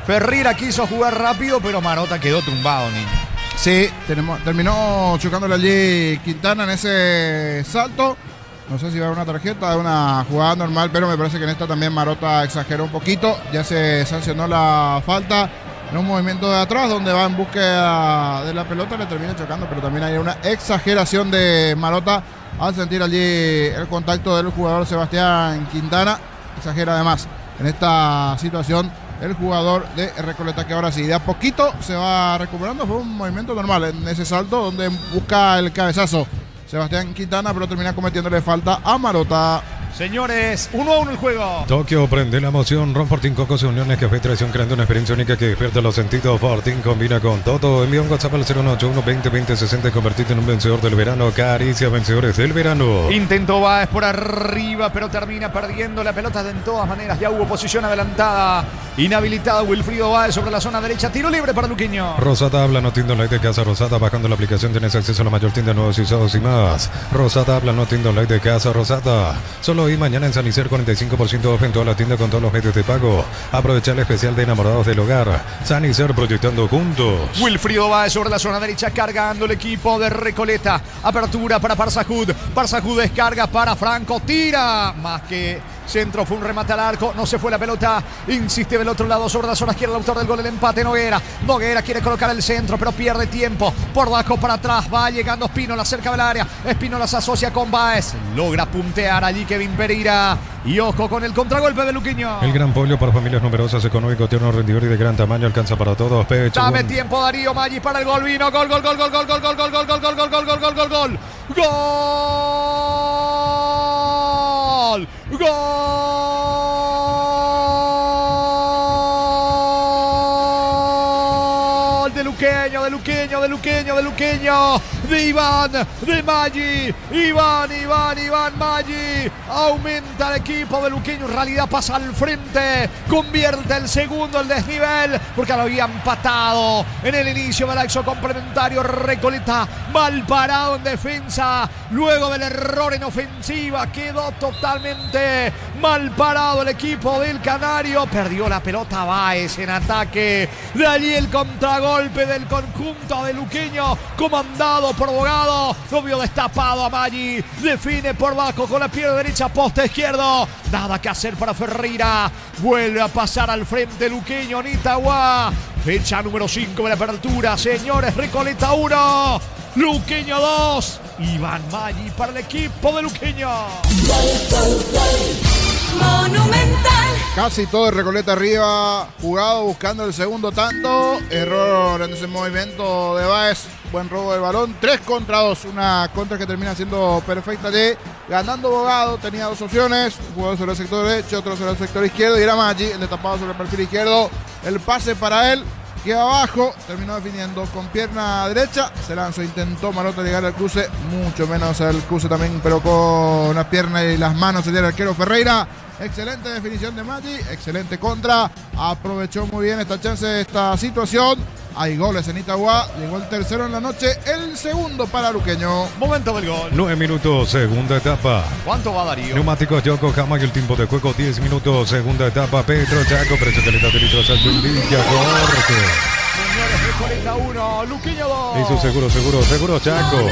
Ferreira quiso jugar rápido, pero Marota quedó tumbado, niño. Sí, terminó chocándole allí Quintana en ese salto. No sé si va a una tarjeta, de una jugada normal, pero me parece que en esta también Marota exageró un poquito. Ya se sancionó la falta en un movimiento de atrás donde va en búsqueda de la pelota, le termina chocando, pero también hay una exageración de Marota al sentir allí el contacto del jugador Sebastián Quintana. Exagera además en esta situación el jugador de Recoleta, que ahora sí, de a poquito se va recuperando. Fue un movimiento normal en ese salto donde busca el cabezazo Sebastián Quintana, pero termina cometiéndole falta a Marota. Señores, 1-1 el juego. Tokio, prende la emoción. Ron Fortín, Cocos y Uniones Café Traición, creando una experiencia única que despierta los sentidos. Fortín combina con todo. Envía un WhatsApp al 081-20-20-60 y convertirte en un vencedor del verano. Caricia, vencedores del verano. Intentó Báez por arriba, pero termina perdiendo la pelota de todas maneras. Ya hubo posición adelantada. Inhabilitado Wilfrido Báez sobre la zona derecha. Tiro libre para Luqueño. Rosata habla, no tienda online de Casa Rosata. Bajando la aplicación tienes acceso a la mayor tienda de nuevos y usados y más. Rosata habla, no tienda online de Casa Rosata. Solo hoy mañana en San Isidro 45% off en toda la tienda con todos los medios de pago. Aprovecha el especial de enamorados del hogar. San Isidro, proyectando juntos. Wilfrido Báez sobre la zona derecha, cargando el equipo de Recoleta. Apertura para Parsahud. Parsahud descarga para Franco. Tira. Más que centro, fue un remate al arco. No se fue la pelota. Insiste del otro lado sobre la zona izquierda. El autor del gol, el empate, Noguera. Noguera quiere colocar el centro, pero pierde tiempo. Por bajo, para atrás. Va llegando Espínola cerca del área. Espínola se asocia con Báez. Logra puntear allí Kevin Pereira. Y ojo con el contragolpe de Luqueño. El gran pollo para familias numerosas, económico, tierno, rendidor y de gran tamaño. Alcanza para todos. Pecho. Dame tiempo, Darío Maggi para el gol. Vino. Gol, gol, gol, gol, gol, gol, gol, gol, gol, gol, gol, gol, gol, gol, gol, gol, gol. Gol. Gol de Luqueño, de Luqueño, de Luqueño, de Luqueño. De Iván, de Maggi. Iván Maggi. Aumenta el equipo de Luqueño. En realidad pasa al frente. Convierte el segundo, el desnivel. Porque lo había empatado en el inicio del lapso complementario. Recoleta mal parado en defensa. Luego del error en ofensiva. Quedó totalmente mal parado el equipo del Canario. Perdió la pelota Báez en ataque. De allí el contragolpe del conjunto de Luqueño. Comandado por Bogado, lo vio destapado a Maggi, define por bajo con la pierna derecha, poste izquierdo, nada que hacer para Ferreira, vuelve a pasar al frente Luqueño, Nitagua, fecha número 5 de la apertura, señores, Recoleta 1, Luqueño 2, Iván Maggi para el equipo de Luqueño. Monumental. Casi todo el Recoleta arriba, jugado buscando el segundo tanto, error en ese movimiento de Báez, buen robo del balón, 3 contra 2, una contra que termina siendo perfecta de ganando Bogado, tenía dos opciones, un jugador sobre el sector derecho, otro sobre el sector izquierdo, y era Maggi, el de tapado sobre el perfil izquierdo, el pase para él, queda abajo, terminó definiendo con pierna derecha, se lanzó, intentó Marota llegar al cruce, mucho menos al cruce también, pero con la pierna y las manos sería el arquero Ferreira. Excelente definición de Maggi, excelente contra, aprovechó muy bien esta chance, esta situación. Hay goles en Itagua, llegó el tercero en la noche, el segundo para Luqueño. Momento del gol. 9 minutos, segunda etapa. ¿Cuánto va Darío? Neumáticos Yokohama y el tiempo de juego 10 minutos, segunda etapa. Petro Chaco, precio calidad de litros alto en Villa Corte. Señores, Recoleta 1, Luqueño 2. Hizo seguro Chaco.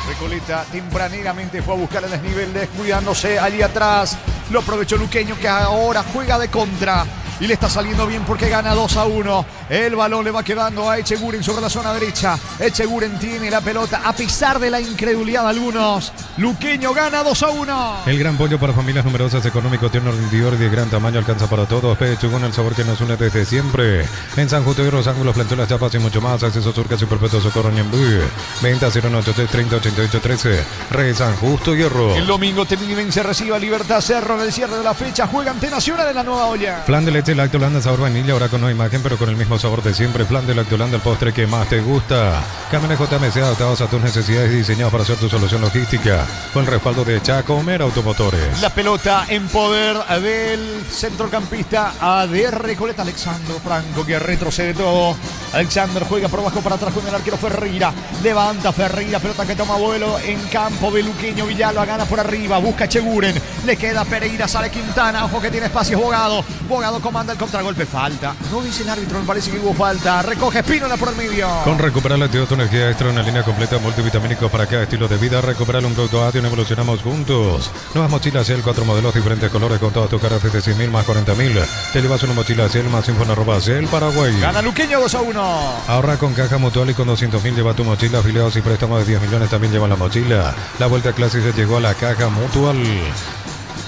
Recoleta tempraneramente fue a buscar el desnivel, descuidándose allí atrás. Lo aprovechó Luqueño, que ahora juega de contra. Y le está saliendo bien porque gana 2-1. El balón le va quedando a Echeguren sobre la zona derecha. Echeguren tiene la pelota a pesar de la incredulidad de algunos. Luqueño gana 2-1. El gran pollo para familias numerosas, económico, tierno, rendidor y de gran tamaño, alcanza para todos. Pechugón, el sabor que nos une desde siempre. En San Justo y Los Ángulos, plantuelas, chapas y mucho más. Acceso Surcas y Perpetuo Socorro Ñemby. Venta 093 30 88 13. Re San Justo Hierro. El domingo Tenidense recibe a Libertad Cerro en el cierre de la fecha. Juega ante Nacional en la Nueva Olla. Flan de leche Lactolanda sabor vainilla, ahora con nueva imagen, pero con el mismo sabor de siempre. Flan de Lactolanda, el postre que más te gusta. Camiones JMC adaptados a tus necesidades y diseñados para hacer tu solución logística. Con respaldo de Chaco Mer Automotores. La pelota en poder del centrocampista de Recoleta, Alexandro Franco, que retrocede todo. Alexander juega por abajo para atrás con el arquero Ferreira. Levanta Ferreira, pelota que toma vuelo en campo de Luqueño. Villalba gana por arriba, busca Echeguren. Le queda Pereira, sale Quintana. Ojo que tiene espacios Bogado. Bogado comanda el contragolpe. Falta. No dice el árbitro, me parece que hubo falta. Recoge Espínola por el medio. Con Recuperar la tu energía extra, una línea completa multivitamínico para cada estilo de vida. Recuperar un producto ATION, evolucionamos juntos. Nuevas mochilas Ciel, 4 modelos, diferentes colores con todas tus caras desde 100.000 más 40.000. Te llevas una mochila Ciel más info@Ciel Paraguay. Gana Luqueño 2-1. Ahorra con Caja Mutual y con 200.000 lleva tu mochila. Afiliados y préstamos de 10 millones también llevan la mochila. La vuelta a clase se llegó a la Caja Mutual.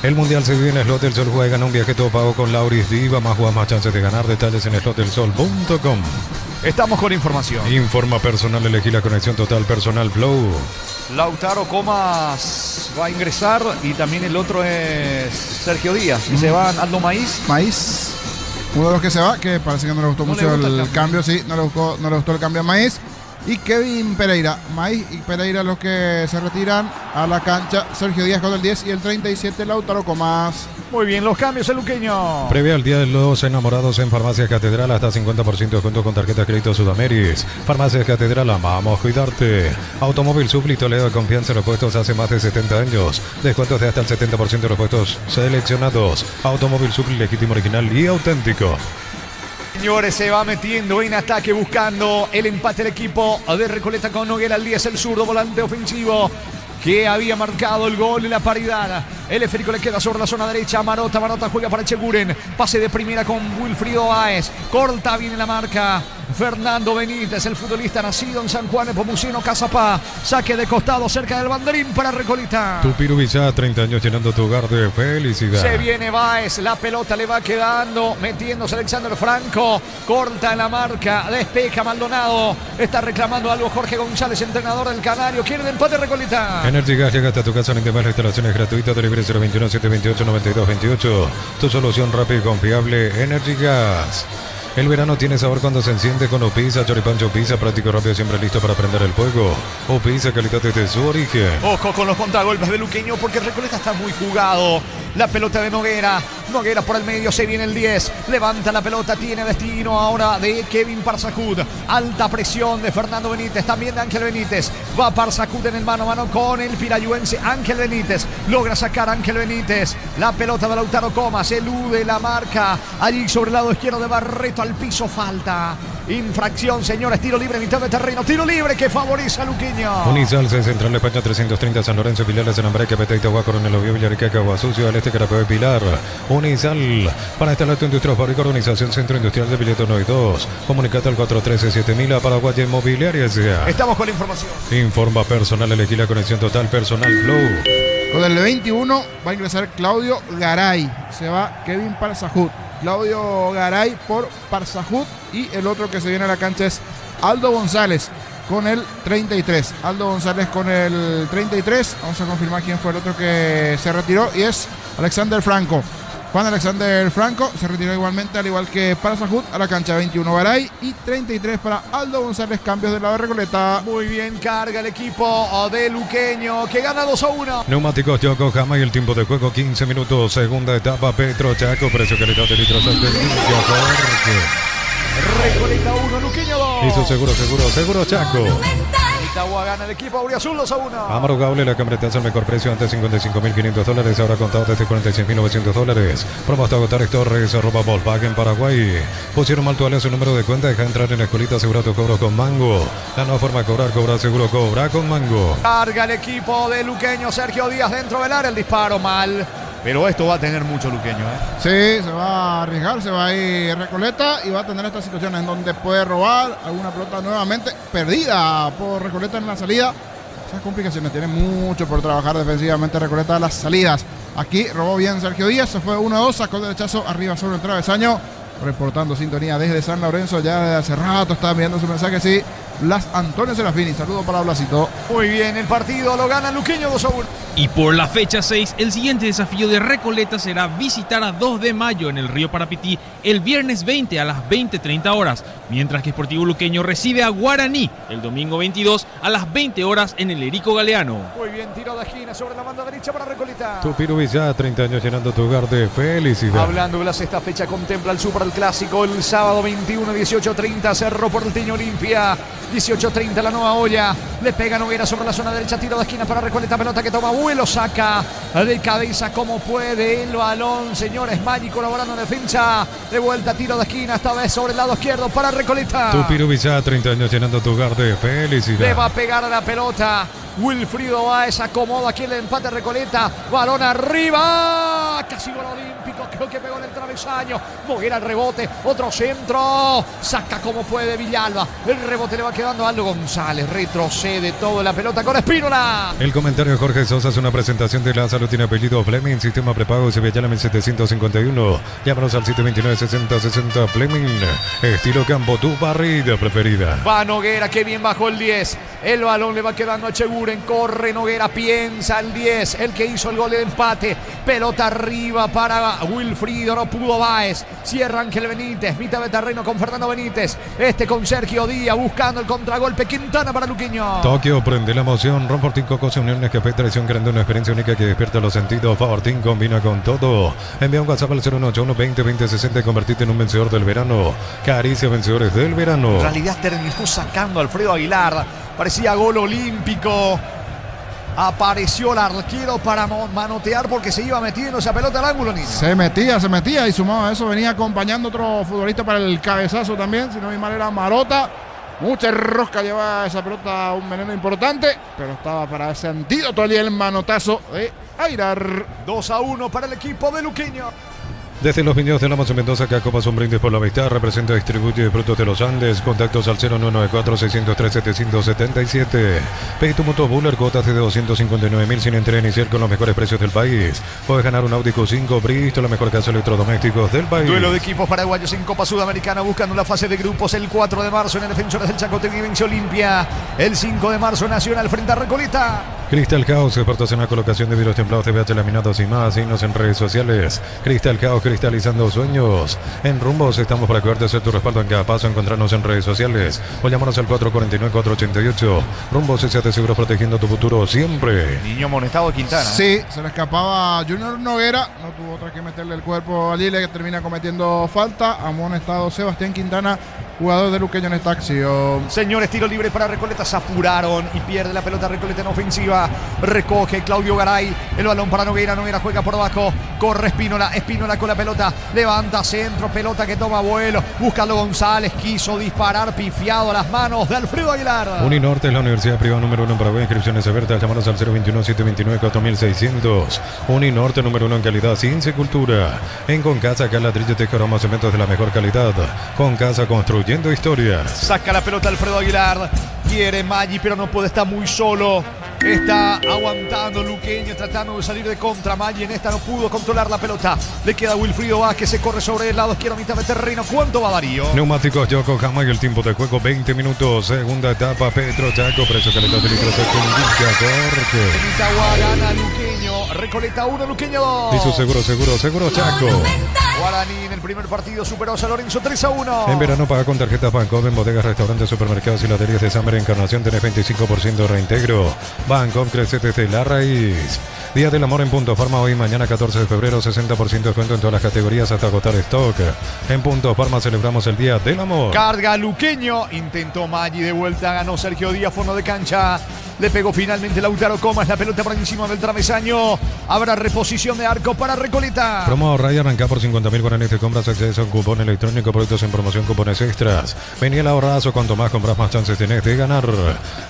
El Mundial se vive en Slot del Sol. Juega y gana un viaje todo pago con Lauris Diva. Más juega, más chances de ganar. Detalles en slotdelsol.com. Estamos con información. Informa personal, elegí la conexión total personal Flow. Lautaro Comas va a ingresar y también el otro es Sergio Díaz. Y se van Aldo Maíz. Uno de los que se va, que parece que no le gustó mucho el cambio. Sí, no le gustó el cambio a Maíz. Y Kevin Pereira. Maíz y Pereira los que se retiran a la cancha. Sergio Díaz con el 10 y el 37 Lautaro Comas. Muy bien, los cambios el Luqueño. Previa al Día de los Enamorados en Farmacias Catedral, hasta 50% de descuento con tarjeta de crédito Sudameris. Farmacias Catedral, amamos cuidarte. Automóvil Supli, Toledo de confianza en repuestos hace más de 70 años. Descuentos de hasta el 70% de repuestos seleccionados. Automóvil Supli, legítimo, original y auténtico. Señores, se va metiendo en ataque buscando el empate del equipo de Recoleta con Noguera al 10, el zurdo volante ofensivo que había marcado el gol en la paridad. El esférico le queda sobre la zona derecha. Marota juega para Echeguren. Pase de primera con Wilfrido Báez. Corta bien en la marca Fernando Benítez, el futbolista nacido en San Juan de Pomuceno, Cazapá. Saque de costado cerca del banderín para Recoleta. Tupiru Vizá, 30 años llenando tu hogar de felicidad. Se viene Báez, la pelota le va quedando, metiéndose Alexander Franco. Corta en la marca, despeja Maldonado. Está reclamando algo Jorge González, entrenador del Canario. Quiere el empate Recoleta. Energy Gas llega hasta tu casa en demás instalaciones gratuitas. Delivery 021 728 9228. Tu solución rápida y confiable, Energy Gas. El verano tiene sabor cuando se enciende con Opisa, Choripancho Opisa, práctico, rápido, siempre listo para prender el fuego. Opisa, calidad desde su origen. Ojo con los contragolpes de Luqueño porque Recoleta está muy jugado. La pelota de Noguera. Noguera por el medio, se viene el 10. Levanta la pelota, tiene destino ahora de Kevin Parsacud. Alta presión de Fernando Benítez, también de Ángel Benítez. Va Parsacud en el mano a mano con el pirayuense Ángel Benítez. Logra sacar a Ángel Benítez. La pelota de Lautaro Comas, elude la marca. Allí sobre el lado izquierdo de Barreto al piso, falta. Infracción, señores, tiro libre, mitad de terreno. Tiro libre que favorece a Luqueño. Unisal, Central de España 330, San Lorenzo, Pilares, en Ambareque, Petén, Itagua, Coronel Oviedo, Villarrica, Caguasucio, al este, Carapeo y Pilar. Unisal, para instalar tu industria fábrica, organización Centro Industrial de Billeto 1 y 2. Comunicate al 413-7000 a Paraguay Inmobiliaria. Estamos con la información. Informa personal, elegí la conexión total personal Flow. Con el 21 va a ingresar Claudio Garay. Se va Kevin Parsacud. Claudio Garay por Parsacud y el otro que se viene a la cancha es Aldo González. con el 33. Aldo González con el 33. Vamos a confirmar quién fue el otro que se retiró y es Alexander Franco. Juan Alexander Franco se retiró igualmente, al igual que para Sahut, a la cancha. 21 Garay y 33 para Aldo González, cambios del lado de Recoleta. Muy bien, carga el equipo de Luqueño, que gana 2-1. Neumáticos Yokohama y el tiempo de juego 15 minutos. Segunda etapa, Petro Chaco, precio calidad de litros al Recoleta 1, Luqueño 2. Hizo seguro Chaco. Itagua gana el equipo Auriazul 2-1. Amaro Gable, la camioneta al mejor precio, antes $55.500, ahora contado desde $46.900. Promo hasta agotar Torres, @Volkswagen Paraguay. Pusieron mal toalla su número de cuenta, deja entrar en la escuelita, asegura tu cobro con Mango. La nueva forma de cobrar seguro, cobra con Mango. Carga el equipo de Luqueño, Sergio Díaz dentro del área, el disparo mal. Pero esto va a tener mucho Luqueño, Sí, se va a arriesgar, se va a ir Recoleta y va a tener estas situaciones en donde puede robar alguna pelota nuevamente perdida por Recoleta en la salida. Esas complicaciones, tiene mucho por trabajar defensivamente Recoleta a las salidas. Aquí robó bien Sergio Díaz, se fue 1-2, sacó el derechazo arriba sobre el travesaño. Reportando sintonía desde San Lorenzo, ya desde hace rato está enviando su mensaje, sí. Blas Antonio Serafini, saludo para Blasito. Muy bien, el partido lo gana Luqueño 2-1. Y por la fecha 6, el siguiente desafío de Recoleta será visitar a 2 de mayo en el Río Parapití el viernes 20 a las 20:30 horas, mientras que Sportivo Luqueño recibe a Guaraní el domingo 22 a las 20 horas en el Erico Galeano. Muy bien, tiro de esquina sobre la banda derecha para Recoleta. Tupiru Villa, 30 años llenando tu hogar de felicidad. Hablando de la sexta fecha, contempla el Super Clásico el sábado 21, 18:30, Cerro Porteño Olimpia. 18:30 la nueva olla, le pega Noguera sobre la zona derecha, tiro de esquina para Recoleta, pelota que toma vuelo, saca de cabeza como puede el balón, señores, Maggi colaborando en defensa, de vuelta, tiro de esquina, esta vez sobre el lado izquierdo para Recoleta. Tupiru Villa, 30 años llenando tu hogar de felicidad. Le va a pegar a la pelota, Wilfrido Báez acomoda aquí el empate Recoleta, balón arriba, casi gol olímpico, creo que pegó en el travesaño, Noguera el rebote, otro centro, saca como puede Villalba, el rebote le va quedando a Aldo González, retrocede todo la pelota con Espínola. El comentario de Jorge Sosa es una presentación de la salud, tiene apellido Fleming, sistema prepago Sevilla 1751, llámanos al 729-6060 Fleming, estilo campo, tu barrida preferida. Va Noguera, que bien bajó el 10, el balón le va quedando a Cheguren, corre Noguera, piensa el 10, el que hizo el gol de empate, pelota arriba para Wilfrido, no pudo Báez, cierra Ángel Benítez, mitad de terreno con Fernando Benítez, con Sergio Díaz, buscando el contragolpe, Quintana para Luqueño. Tokio prende la emoción, Ron Fortín Cocos Uniones Café Tradición, creando una experiencia única que despierta los sentidos. Fortín combina con todo. Envía un WhatsApp al 018-120-2060 y convertirte en un vencedor del verano. Caricia vencedores del verano. En realidad terminó sacando a Alfredo Aguilar, parecía gol olímpico. Apareció el arquero para manotear porque se iba metiendo esa pelota al ángulo, niño. Se metía y sumado a eso venía acompañando otro futbolista para el cabezazo también, si no mi mal era Marota. Mucha rosca llevaba esa pelota, un veneno importante, pero estaba para ese antídoto allí el manotazo de Airar. 2-1 para el equipo de Luqueño. Desde los viñedos de Lamos en Mendoza, Cacopas un brindis por la amistad, representa y distribuye Frutos de los Andes, contactos al 0994-603-777. Pedí tu moto Buller, cuotas de 259.000 sin entrega inicial con los mejores precios del país. Puedes ganar un Audi Q5 Bristol, la mejor casa de electrodomésticos del país. Duelo de equipos paraguayos en Copa Sudamericana, buscando la fase de grupos el 4 de marzo en el Defensores del Chaco, vence Olimpia. El 5 de marzo Nacional frente a Recoleta. Cristal Caos, expertos en la colocación de vidrios templados, TVH laminados y más. Signos en redes sociales. Cristal Caos, cristalizando sueños. En Rumbos estamos para cuidarte, hacer tu respaldo en cada paso. Encontrarnos en redes sociales o llámanos al 449-488. Rumbos S.A.T. Seguros, protegiendo tu futuro siempre. Niño amonestado Quintana. Sí, se le escapaba Junior Noguera. No tuvo otra que meterle el cuerpo a Lille, que termina cometiendo falta. Amonestado Sebastián Quintana, jugador de Luqueño en esta acción. Señores, tiro libre para Recoleta. Se apuraron y pierde la pelota Recoleta en ofensiva. Recoge Claudio Garay. El balón para Noguera. Noguera juega por abajo. Corre Espínola. Espínola con la pelota. Levanta centro. Pelota que toma vuelo. Búscalo González. Quiso disparar. Pifiado a las manos de Alfredo Aguilar. Uninorte es la universidad privada número 1 en Paraguay. Inscripciones abiertas. Llámanos al 021-729-4600. Uninorte número 1 en calidad, ciencia y cultura. En Concasa, acá ladrillo, tejas, cementos de la mejor calidad. Concasa, construyendo historias. Saca la pelota Alfredo Aguilar. Quiere Maggi, pero no puede estar muy solo. Está aguantando Luqueño, tratando de salir de contra. Maggi en esta no pudo controlar la pelota. Le queda Wilfrido Vázquez, se corre sobre el lado izquierdo, mitad de terreno. ¿Cuánto va Darío? Neumáticos Yokohama y el tiempo de juego 20 minutos. Segunda etapa, Petro Chaco, precio caleta peligroso con indica corte. En Itagua gana Luqueño, Recoleta 1, Luqueño 2. Y su seguro Chaco. Guaraní en el primer partido superó a San Lorenzo 3-1. En verano paga con tarjetas Bancopp en bodegas, restaurantes, supermercados y laterías de Samber Encarnación. Tenés 25% de reintegro. Bancopp crece desde la raíz. Día del Amor en Punto Farma hoy, mañana 14 de febrero, 60% de descuento en todas las categorías hasta agotar stock. En Punto Farma celebramos el Día del Amor. Carga Luqueño, intentó Maggi de vuelta, ganó Sergio Díaz, fondo de cancha. Le pegó finalmente Lautaro Comas, la pelota por encima del travesaño. Habrá reposición de arco para Recoleta. Promo ahorra y arranca por 50.000 guaraníes de compras, acceso a un cupón electrónico, productos en promoción, cupones extras. Vení el ahorrazo, cuanto más compras, más chances tenés de ganar.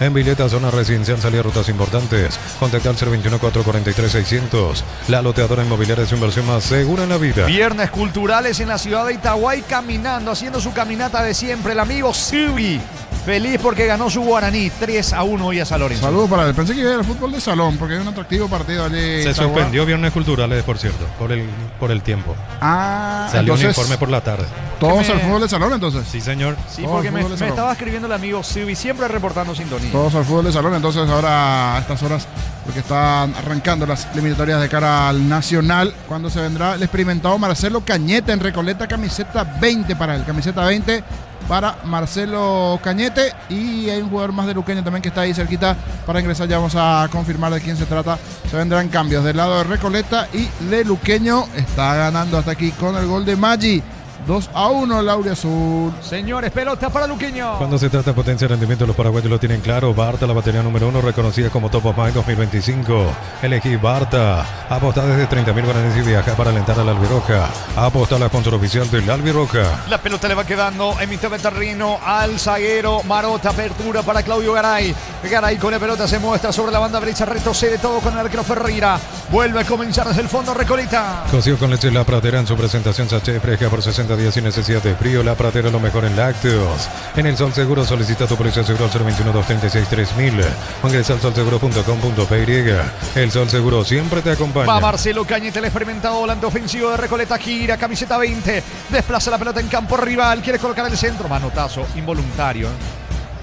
En Villeta, zona residencial, salida rutas importantes. Contacta al 021-443-600. La loteadora inmobiliaria es su inversión más segura en la vida. Viernes culturales en la ciudad de Itaguay, caminando, haciendo su caminata de siempre. El amigo Subi, feliz porque ganó su Guaraní 3-1 hoy a San Lorenzo. Saludos para él. Pensé que iba a ir al fútbol de salón porque hay un atractivo partido allí. Se suspendió Viernes culturales, por cierto, por el tiempo. Salió un informe por la tarde. ¿Todos al fútbol de salón entonces? Sí, señor. Sí, porque me estaba escribiendo el amigo Subi, siempre reportando sintonía. Todos al fútbol de salón, entonces ahora a estas horas, porque están arrancando las eliminatorias de cara al Nacional, cuando se vendrá el experimentado Marcelo Cañete en Recoleta, camiseta 20 para él, camiseta 20 para Marcelo Cañete, y hay un jugador más de Luqueño también que está ahí cerquita para ingresar. Ya vamos a confirmar de quién se trata. Se vendrán cambios del lado de Recoleta y de Luqueño. Está ganando hasta aquí con el gol de Maggi. 2-1 el Auriazul. Señores, pelota para Luqueño. Cuando se trata de potencia y rendimiento, los paraguayos lo tienen claro. Barta, la batería número 1, reconocida como Top of Mind 2025. Elegí Barta. Aposta desde 30.000 guaraníes y viaja para alentar al Albiroja. Aposta a la sponsor oficial del Albiroja. La pelota le va quedando en mitad de terreno al zaguero Marota. Apertura para Claudio Garay. Garay con la pelota se muestra sobre la banda derecha. Retrocede todo con el arquero Ferreira. Vuelve a comenzar desde el fondo Recoleta. Cocido con leche La Pratera en su presentación sachet fresca por 60 días sin necesidad de frío. La Pratera lo mejor en lácteos. En el Sol Seguro solicita tu póliza seguro al 021-236-3000 o ingresa al solseguro.com.py. El Sol Seguro siempre te acompaña. Va Marcelo Cañete, el experimentado volante ofensivo de Recoleta, gira, camiseta 20, desplaza la pelota en campo rival, quiere colocar el centro, manotazo, involuntario.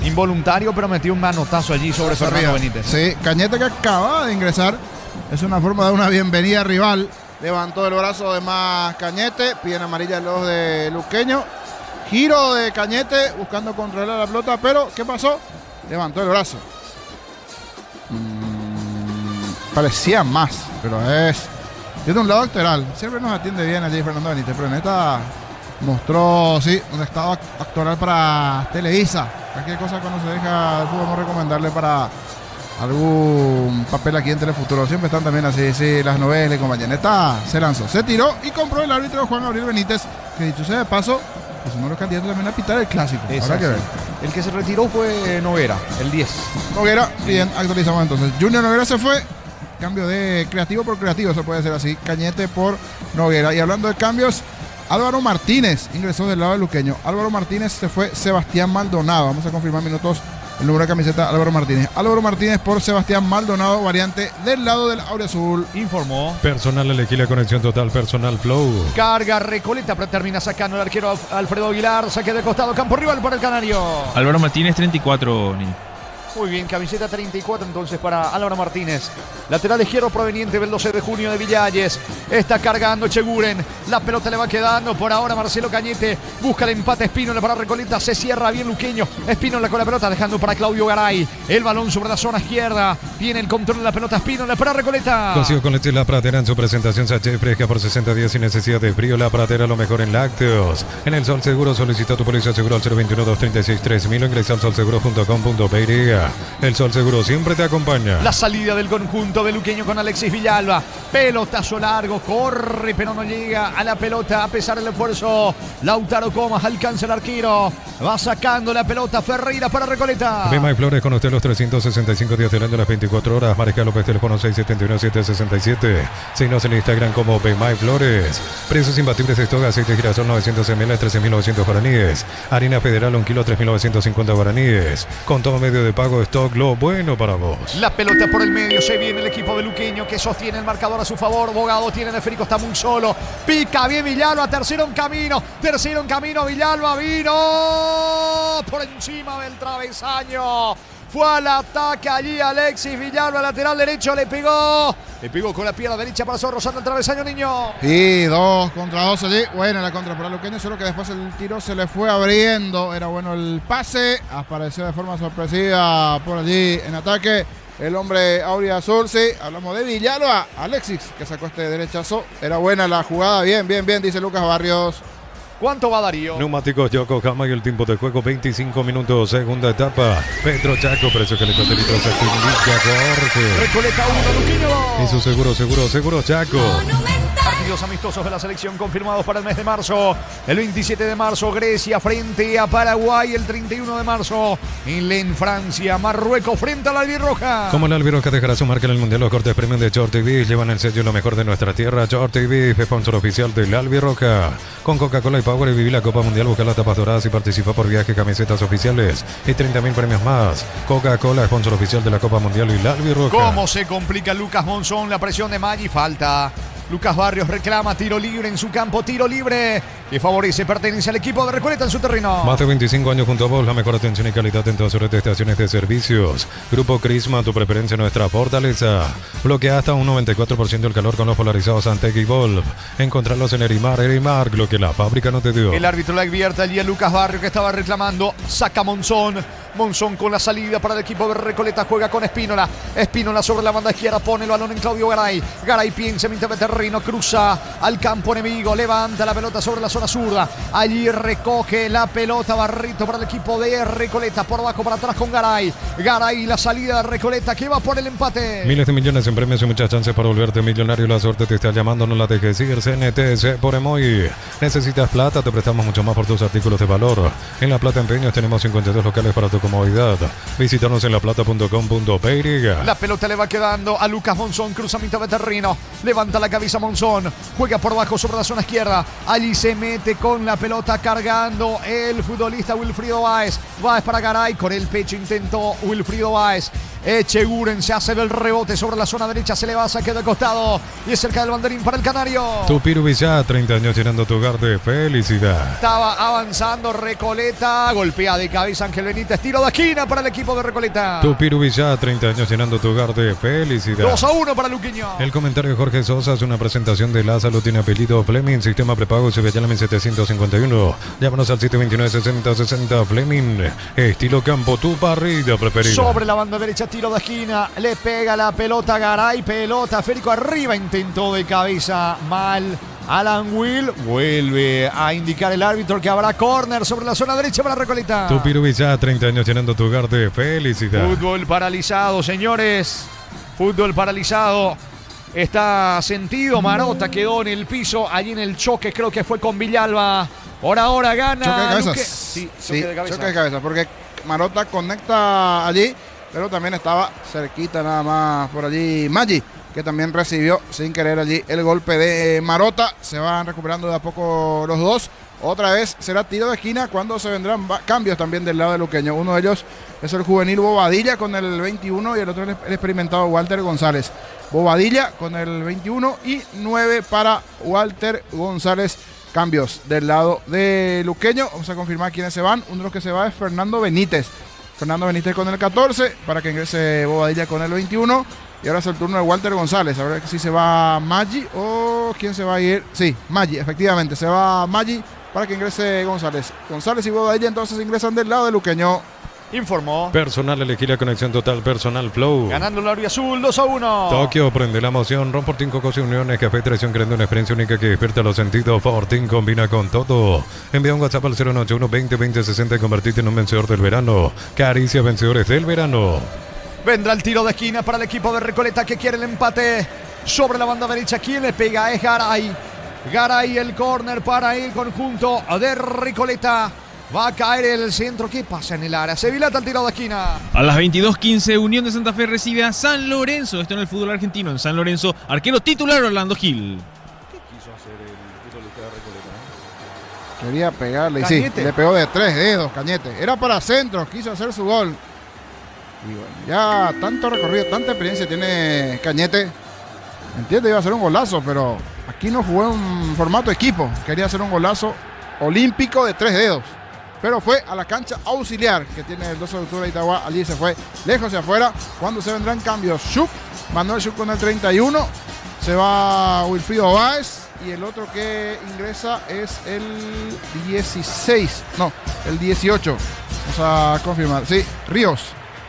Involuntario, pero metió un manotazo allí sobre Fernando Benítez. Sí, Cañete que acaba de ingresar, es una forma de una bienvenida rival. Levantó el brazo de más Cañete, piden amarilla los de Luqueño. Giro de Cañete buscando controlar la pelota, pero ¿qué pasó? Levantó el brazo. Parecía más, pero tiene un lado actoral. Siempre nos atiende bien allí Fernando Benítez, pero en esta mostró, sí, un estado actoral para Televisa. Cualquier cosa cuando se deja el fútbol, no recomendarle para algún papel aquí en Telefuturo. Siempre están también así, sí, las novelas y compañía. Esta se lanzó, se tiró y compró el árbitro Juan Gabriel Benítez, que dicho sea de paso, es uno de los candidatos también a pitar el clásico. Habrá que ver. El que se retiró fue Noguera, el 10. Noguera, bien, actualizamos entonces. Junior Noguera se fue. Cambio de creativo por creativo, se puede hacer así. Cañete por Noguera. Y hablando de cambios, Álvaro Martínez ingresó del lado de Luqueño. Álvaro Martínez se fue Sebastián Maldonado. Vamos a confirmar minutos el número de camiseta Álvaro Martínez. Álvaro Martínez por Sebastián Maldonado, variante del lado del Auriazul. Informó. Personal, elegí la conexión total, Personal Flow. Carga Recoleta, pero termina sacando el arquero Alfredo Aguilar. Saque de costado, campo rival para el Canario. Álvaro Martínez, 34, Nini. Muy bien, camiseta 34 entonces para Álvaro Martínez. Lateral izquierdo proveniente del 12 de junio de Villalles. Está cargando Cheguren. La pelota le va quedando. Por ahora Marcelo Cañete busca el empate. Espínola para Recoleta. Se cierra bien Luqueño. Espínola con la pelota dejando para Claudio Garay. El balón sobre la zona izquierda. Tiene el control de la pelota Espínola para Recoleta. Cocido con leche La Pratera en su presentación sachet fresca por 60 días sin necesidad de frío. La Pratera lo mejor en lácteos. En el Sol Seguro solicita tu póliza seguro al 021-236-3000 o ingresa al solseguro.com.py. El Sol Seguro siempre te acompaña. La salida del conjunto de Luqueño con Alexis Villalba. Pelotazo largo, corre, pero no llega a la pelota a pesar del esfuerzo. Lautaro Comas alcanza el arquero. Va sacando la pelota Ferreira para Recoleta. Bemay Flores con usted los 365 días del año, las 24 horas. Mariscal López, teléfono 671-767. Síguenos en Instagram como Bemay Flores. Precios imbatibles de stock, aceite girasol 900 ml, 13.900 guaraníes. Harina Federal 1 kilo, 3.950 guaraníes. Con todo medio de pago Santiago Stock, lo bueno para vos. La pelota por el medio, se viene el equipo de Luqueño que sostiene el marcador a su favor. Bogado tiene el Férico, está muy solo. Pica bien Villalba, tercero en camino, Villalba vino por encima del travesaño. Fue al ataque allí Alexis Villalba, lateral derecho, le pegó con la pierna derecha, pasó rozando el travesaño, niño. Y 2 contra 2 allí. Buena la contra para Luqueño, solo que después el tiro se le fue abriendo. Era bueno el pase, apareció de forma sorpresiva por allí en ataque el hombre auriazul. Sí, hablamos de Villalba, Alexis, que sacó este derechazo. Era buena la jugada, bien, dice Lucas Barrios. ¿Cuánto va Darío? Neumáticos Yokohama y el tiempo de juego 25 minutos, segunda etapa. Pedro Chaco, precio que le costó litros a Jorge. Recoleta 1, Luqueño 2. Y su seguro Chaco. Partidos amistosos de la selección confirmados para el mes de marzo. El 27 de marzo, Grecia frente a Paraguay. El 31 de marzo, en Francia, Marruecos frente a la albirroja. Como la albirroja dejará su marca en el Mundial, los cortes premium de Short TV llevan el sello lo mejor de nuestra tierra. Short TV, sponsor oficial de la albirroja. Con Coca-Cola y Power y viví la Copa Mundial, busca las tapas doradas y participa por viaje, camisetas oficiales y 30.000 premios más. Coca-Cola, sponsor oficial de la Copa Mundial y la albirroja. ¿Cómo se complica Lucas Monzón? La presión de Maggi, falta. Lucas Barrios reclama tiro libre en su campo, tiro libre que favorece, pertenece al equipo de Recoleta en su terreno. Más de 25 años junto a vos, la mejor atención y calidad en todas sus estaciones de servicios. Grupo Crisma, tu preferencia, nuestra fortaleza. Bloquea hasta un 94% el calor con los polarizados Antec y Volv. Encontrarlos en Erimar, lo que la fábrica no te dio. El árbitro le advierte allí a Lucas Barrios que estaba reclamando, saca Monzón con la salida para el equipo de Recoleta, juega con Espínola sobre la banda izquierda, pone el balón en Claudio Garay piensa mientras Terreno cruza al campo enemigo, levanta la pelota sobre la zona zurda, allí recoge la pelota Barrito para el equipo de Recoleta, por abajo para atrás con Garay, la salida de Recoleta que va por el empate. Miles de millones en premios y muchas chances para volverte millonario, la suerte te está llamando, no la dejes ir. CNTS por Emoy, necesitas plata, te prestamos mucho más por tus artículos de valor. En La Plata Empeños tenemos 52 locales para tu comodidad. Visítanos en laplata.com.py. La pelota le va quedando a Lucas Monzón, cruza mitad de terreno, levanta la cabeza Monzón, juega por bajo sobre la zona izquierda, allí se mete con la pelota cargando el futbolista Wilfrido Báez para Garay, con el pecho intentó Wilfrido Báez. Echeguren se hace del rebote sobre la zona derecha, se le va a saque de costado y es cerca del banderín para el canario. Tupiru Villá, 30 años llenando tu hogar de felicidad. Estaba avanzando Recoleta, golpea de cabeza Ángel Benítez, tiro de esquina para el equipo de Recoleta. Tupiru Villá, 30 años llenando tu hogar de felicidad. 2-1 para Luqueño. El comentario de Jorge Sosa es una presentación de Lázaro, tiene apellido Fleming, sistema prepago Sevillana 1751. Llámanos al 729-6060 Fleming, estilo campo, tu parrilla preferida. Sobre la banda derecha, tiro de esquina, le pega la pelota Garay, pelota Férico arriba, intentó de cabeza mal Alan Will, vuelve a indicar el árbitro que habrá córner sobre la zona derecha para Recoleta. Tupiru Villá, 30 años llenando tu hogar de felicidad. Fútbol paralizado, señores, fútbol paralizado. Está sentido, Marota quedó en el piso, allí en el choque, creo que fue con Villalba. Ahora gana. Choque de cabezas. Sí, choque de cabezas, porque Marota conecta allí, pero también estaba cerquita nada más por allí Maggi, que también recibió sin querer allí el golpe de Marota. Se van recuperando de a poco los dos. Otra vez será tiro de esquina cuando se vendrán cambios también del lado de Luqueño. Uno de ellos es el juvenil Bobadilla con el 21 y el otro el experimentado Walter González. Bobadilla con el 21 y 9 para Walter González. Cambios del lado de Luqueño. Vamos a confirmar quiénes se van. Uno de los que se va es Fernando Benítez. Fernando Benítez con el 14 para que ingrese Bobadilla con el 21. Y ahora es el turno de Walter González. A ver si se va Maggi o quién se va a ir. Sí, Maggi, efectivamente. Se va Maggi para que ingrese González. González y Bobadilla entonces ingresan del lado de Luqueño. Informó. Personal, elegí la conexión total, Personal Flow. Ganando el azul 2-1. Tokio, prende la emoción. Ron Fortín, Cocos y Uniones, Café Traición, creando una experiencia única que despierta los sentidos. Fortín combina con todo. Envía un WhatsApp al 091 20 20 60 y convertirte en un vencedor del verano. Caricia, vencedores del verano. Vendrá el tiro de esquina para el equipo de Recoleta que quiere el empate sobre la banda derecha. ¿Quién le pega? Es Garay. Garay, el córner para el conjunto de Recoleta. Va a caer el centro. ¿Qué pasa en el área? Se dilata el tiro de esquina. A las 22:15, Unión de Santa Fe recibe a San Lorenzo. Esto en el fútbol argentino. En San Lorenzo, arquero titular Orlando Gil. ¿Qué quiso hacer el futbolista de Recoleta? Quería pegarle, Cañete. sí, le pegó de 3 dedos, Cañete. Era para centro, quiso hacer su gol. Y bueno, ya tanto recorrido, tanta experiencia tiene Cañete. Entiende, iba a ser un golazo, pero aquí no jugó en un formato equipo. Quería hacer un golazo olímpico de 3 dedos. Pero fue a la cancha auxiliar que tiene el 12 de octubre de Itagua. Allí se fue lejos hacia afuera. Cuando se vendrán cambios, Schupp, Manuel Schupp con el 31. Se va Wilfrido Báez. Y el otro que ingresa es el 16. No, el 18. Vamos a confirmar. Sí, Ríos.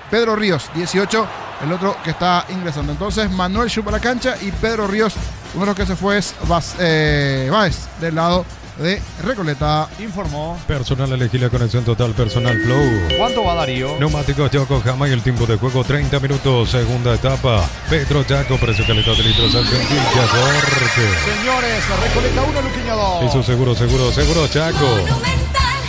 Pedro Ríos, 18. El otro que está ingresando. Entonces, Manuel Schupp a la cancha y Pedro Ríos. Uno de los que se fue es Báez del lado de Recoleta. Informó. Personal elegí la conexión total, personal Flow. ¿Cuánto va Darío? Neumáticos Yokohama y el tiempo de juego 30 minutos. Segunda etapa. Pedro Chaco, precio calidad de litros Argentina. Corte. Señores, Recoleta 1, Luqueño 2. Y su seguro Chaco.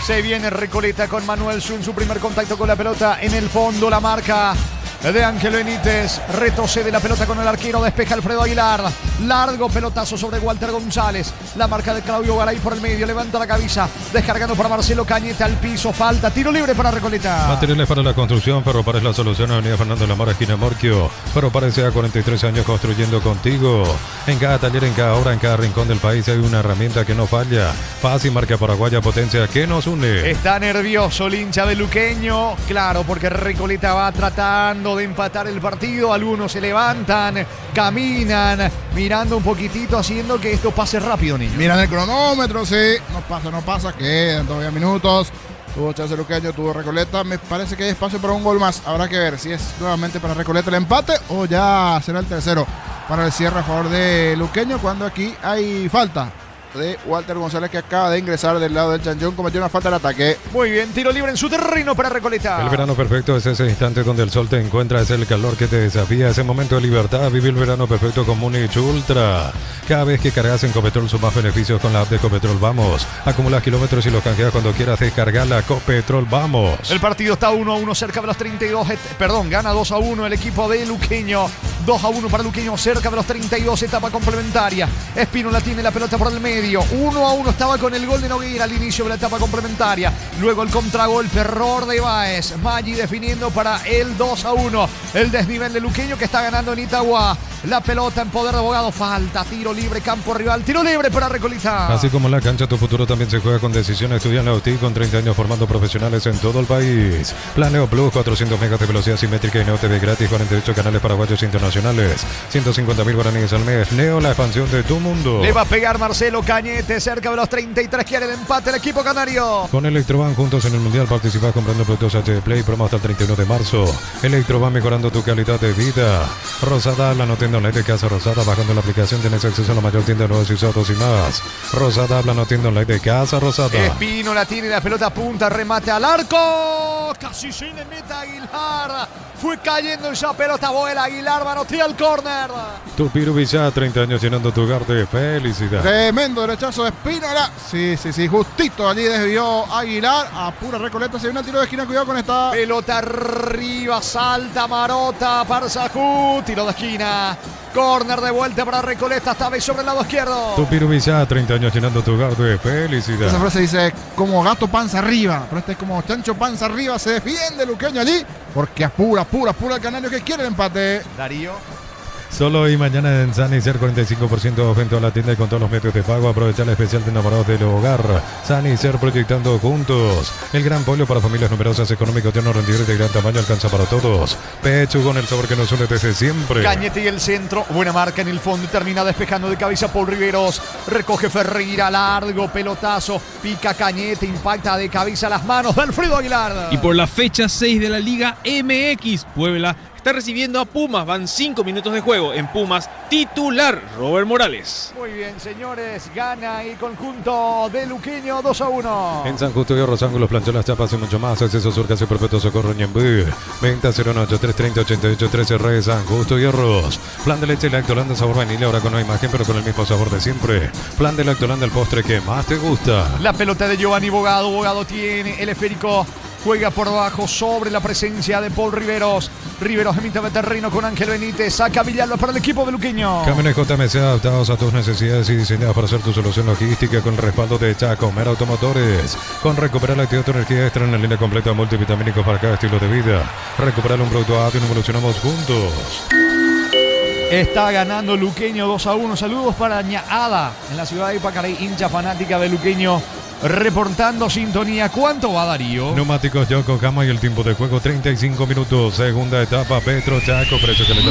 Se viene Recoleta con Manuel Schupp, su primer contacto con la pelota en el fondo, la marca de Ángel Benítez. Retrocede la pelota con el arquero, despeja Alfredo Aguilar. Largo pelotazo sobre Walter González. La marca de Claudio Garay por el medio, levanta la cabeza, descargando para Marcelo Cañete al piso, falta, tiro libre para Recoleta. Materiales para la construcción, Ferropar es la solución. Avenida Fernando Lamar, esquina Morquio. Ferropar S.A. 43 años construyendo contigo. En cada taller, en cada obra, en cada rincón del país hay una herramienta que no falla. Fácil, marca paraguaya, potencia que nos une. Está nervioso el hincha de Luqueño, claro, porque Recoleta va tratando de empatar el partido. Algunos se levantan, caminan, mirando un poquitito, haciendo que esto pase rápido, niño. Miran el cronómetro, sí. No pasa, quedan todavía minutos. Tuvo chance Luqueño, tuvo Recoleta. Me parece que hay espacio para un gol más. Habrá que ver si es nuevamente para Recoleta el empate o ya será el tercero para el cierre a favor de Luqueño, cuando aquí hay falta de Walter González, que acaba de ingresar del lado del Chanchón, cometió una falta de ataque. Muy bien, tiro libre en su terreno para Recoleta. El verano perfecto es ese instante donde el sol te encuentra, es el calor que te desafía, ese momento de libertad. Vive el verano perfecto con Múnich Ultra. Cada vez que cargas en Copetrol sumas beneficios con la app de Copetrol Vamos. Acumulas kilómetros y los canjeas cuando quieras descargarla. Copetrol Vamos. El partido está 1-1 cerca de los 32. Gana 2-1 el equipo de Luqueño. 2-1 para Luqueño cerca de los 32. Etapa complementaria. Espínola tiene la pelota por el medio. 1-1 estaba con el gol de Nogueira al inicio de la etapa complementaria. Luego el contragolpe, error de Báez. Maggi definiendo para el 2-1. El desnivel de Luqueño, que está ganando en Itagua. La pelota en poder de Abogado. Falta, tiro libre, campo rival. Tiro libre para Recoleta. Así como en la cancha, tu futuro también se juega con Decisión. Estudia en la UTI con 30 años formando profesionales en todo el país. Planeo Plus, 400 megas de velocidad simétrica y Neo TV gratis, 48 canales paraguayos internacionales, 150.000 guaraníes al mes. Neo, la expansión de tu mundo. Le va a pegar Marcelo Cañete cerca de los 33. Quiere el empate el equipo canario. Con Electroban juntos en el Mundial participás comprando productos HD Play. Promo hasta el 31 de marzo. Electroban mejorando tu calidad de vida. Rosada, la no tienda online de Casa Rosada. Bajando la aplicación tienes acceso a la mayor tienda de nuevos y usados y más. Rosada, habla no tienda online de Casa Rosada. Espino la tiene, la pelota punta, remate al arco. Casi sin le mete Aguilar. Fue cayendo esa pelota, vuela Aguilar, manotea el córner. Tupiru Villa, 30 años llenando tu hogar de felicidad. Tremendo derechazo de Espínola. Sí, justito allí desvió Aguilar. Apura Recoleta, se viene el tiro de esquina, cuidado con esta. Pelota arriba, salta Marota, Parsacú, tiro de esquina. Córner de vuelta para Recoleta, esta vez sobre el lado izquierdo. Tupiru Villa, 30 años llenando tu hogar de felicidad. Esa frase dice como gato panza arriba, pero este es como chancho panza arriba. Se defiende Luqueño allí, porque apura el canario, que quiere el empate. Darío. Solo hoy y mañana en Sanicer, 45% de aumento a la tienda y con todos los medios de pago. Aprovechar el especial de enamorados del hogar. Sanicer, proyectando juntos. El gran pollo para familias numerosas, económico, tierno, rendidor y de gran tamaño, alcanza para todos. Pechugón, el sabor que nos une desde siempre. Cañete y el centro, buena marca en el fondo y termina despejando de cabeza Paul Riveros. Recoge Ferreira, largo pelotazo, pica Cañete, impacta de cabeza las manos de Alfredo Aguilar. Y por la fecha 6 de la Liga MX, Puebla está recibiendo a Pumas. Van 5 minutos de juego. En Pumas, titular Robert Morales. Muy bien, señores. Gana el conjunto de Luqueño 2-1. En San Justo y Ángulos, planchó las chapas y mucho más. Acceso Surcas y Perpetuo Socorro Ñembú. Venta 018-330-8813 Re San Justo y Arroz. Plan de leche Lactolanda sabor vainilla, ahora con una imagen pero con el mismo sabor de siempre. Plan de Lactolanda, el postre que más te gusta. La pelota de Giovanni Bogado. Bogado tiene el esférico Juega por abajo sobre la presencia de Paul Riveros. Riveros en mitad de terreno con Ángel Benítez. Saca Villalba para el equipo de Luqueño. Camiones JMC adaptados a tus necesidades y diseñados para hacer tu solución logística con el respaldo de Chacomer Automotores. Con recuperar la actividad de tu energía extra en la línea completa de multivitamínicos para cada estilo de vida. Recuperar un producto ATO y evolucionamos juntos. Está ganando Luqueño 2-1. Saludos para Ñaada en la ciudad de Ipacaray, hincha fanática de Luqueño. Reportando sintonía. ¿Cuánto va Darío? Neumáticos Yoko Kama y el tiempo de juego 35 minutos. Segunda etapa Petro Chaco. Precio que le da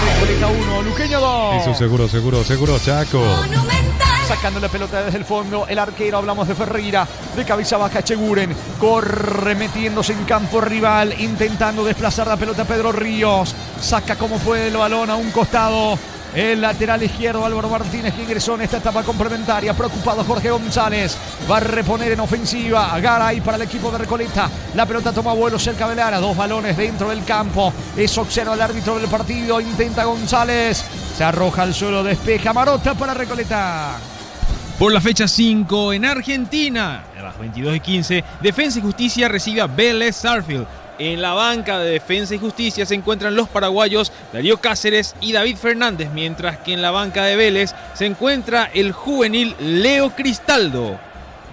Recoleta 1, Luqueño 2. Y su seguro Chaco. Sacando la pelota desde el fondo, el arquero, hablamos de Ferreira, de cabeza baja Cheguren, corre metiéndose en campo rival, intentando desplazar la pelota Pedro Ríos, saca como puede el balón a un costado. El lateral izquierdo Álvaro Martínez, que ingresó en esta etapa complementaria. Preocupado Jorge González. Va a reponer en ofensiva. Garay para el equipo de Recoleta. La pelota toma vuelo cerca del área. 2 balones dentro del campo. Eso observa el árbitro del partido. Intenta González. Se arroja al suelo. Despeja Marota para Recoleta. Por la fecha 5 en Argentina, a las 22:15, Defensa y Justicia recibe a Vélez Sarsfield. En la banca de Defensa y Justicia se encuentran los paraguayos Darío Cáceres y David Fernández, mientras que en la banca de Vélez se encuentra el juvenil Leo Cristaldo.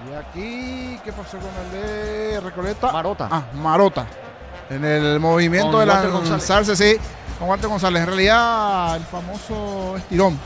Y aquí, ¿qué pasó con el de Recoleta? Marota. Marota. En el movimiento Con de Walter lanzarse, sí, con Walter González. En realidad, el famoso estirón.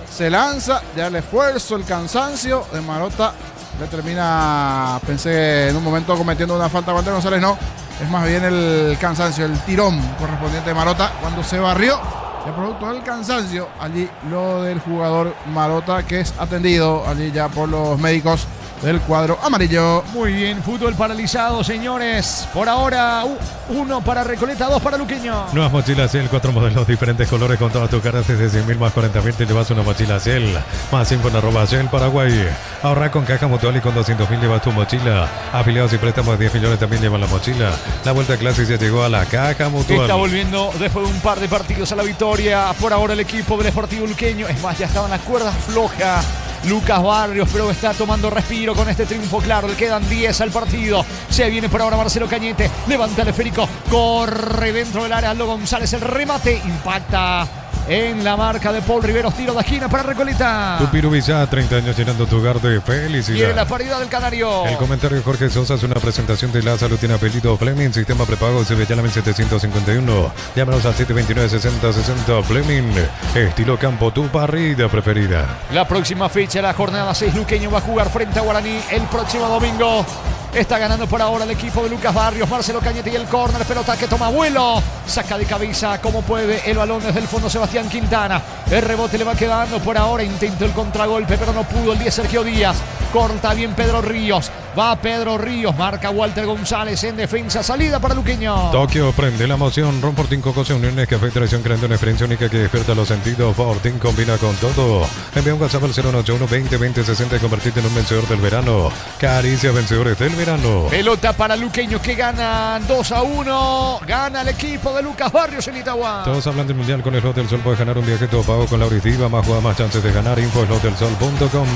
Se lanza, ya el esfuerzo, el cansancio de Marota le termina, pensé en un momento cometiendo una falta a Walter González, no. Es más bien el cansancio, el tirón correspondiente de Marota cuando se barrió. El producto del cansancio, allí lo del jugador Marota, que es atendido allí ya por los médicos del cuadro amarillo. Muy bien, fútbol paralizado, señores. Por ahora, 1 para Recoleta, 2 para Luqueño. Nuevas mochilas Ciel, 4 modelos, diferentes colores con todas tus caras desde 100.000 más 40.000. Te llevas una mochila Ciel. Más info en @Ciel Paraguay. Ahorra con Caja Mutual y con 200.000 llevas tu mochila. Afiliados y préstamos de 10 millones también llevan la mochila. La vuelta a clase ya llegó a la Caja Mutual. Está volviendo después de un par de partidos a la victoria. Por ahora el equipo del Sportivo Luqueño. Es más, ya estaban las cuerdas flojas Lucas Barrios, pero está tomando respiro con este triunfo claro. Le quedan 10 al partido. Se viene por ahora Marcelo Cañete. Levanta el esférico. Corre dentro del área. Aldo González. El remate impacta en la marca de Paul Riveros. Tiro de esquina para Recoleta. Tupiru Villa, 30 años llenando tu hogar de felicidad. Quiere la paridad del Canario. El comentario de Jorge Sosa es una presentación de la salud. Tiene apellido Fleming. Sistema prepago Sevillana 1751. Llámanos al 729-6060 Fleming. Estilo campo, tu parrilla preferida. La próxima fecha, la jornada 6, Luqueño va a jugar frente a Guaraní el próximo domingo. Está ganando por ahora el equipo de Lucas Barrios. Marcelo Cañete y el córner. Pelota que toma vuelo. Saca de cabeza como puede el balón desde el fondo Sebastián Quintana. El rebote le va quedando por ahora. Intentó el contragolpe pero no pudo. El 10 Sergio Díaz. Corta bien Pedro Ríos. Va Pedro Ríos. Marca Walter González en defensa. Salida para Luqueño. Tokio prende la emoción. Ron Fortín Coco se unió en Café Tradición creando una experiencia única que despierta los sentidos. Fortín combina con todo. Envía un WhatsApp al 081 20 20 60 y convertirte en un vencedor del verano. Caricia vencedores del verano. Pelota para Luqueño que gana 2-1. Gana el equipo de Lucas Barrios en Itagua. Todos hablan del mundial con el Slot del Sol. Puedes ganar un viaje todo pago con la Auritiva. Más jugadas, más chances de ganar. Info.slotdelsol.com.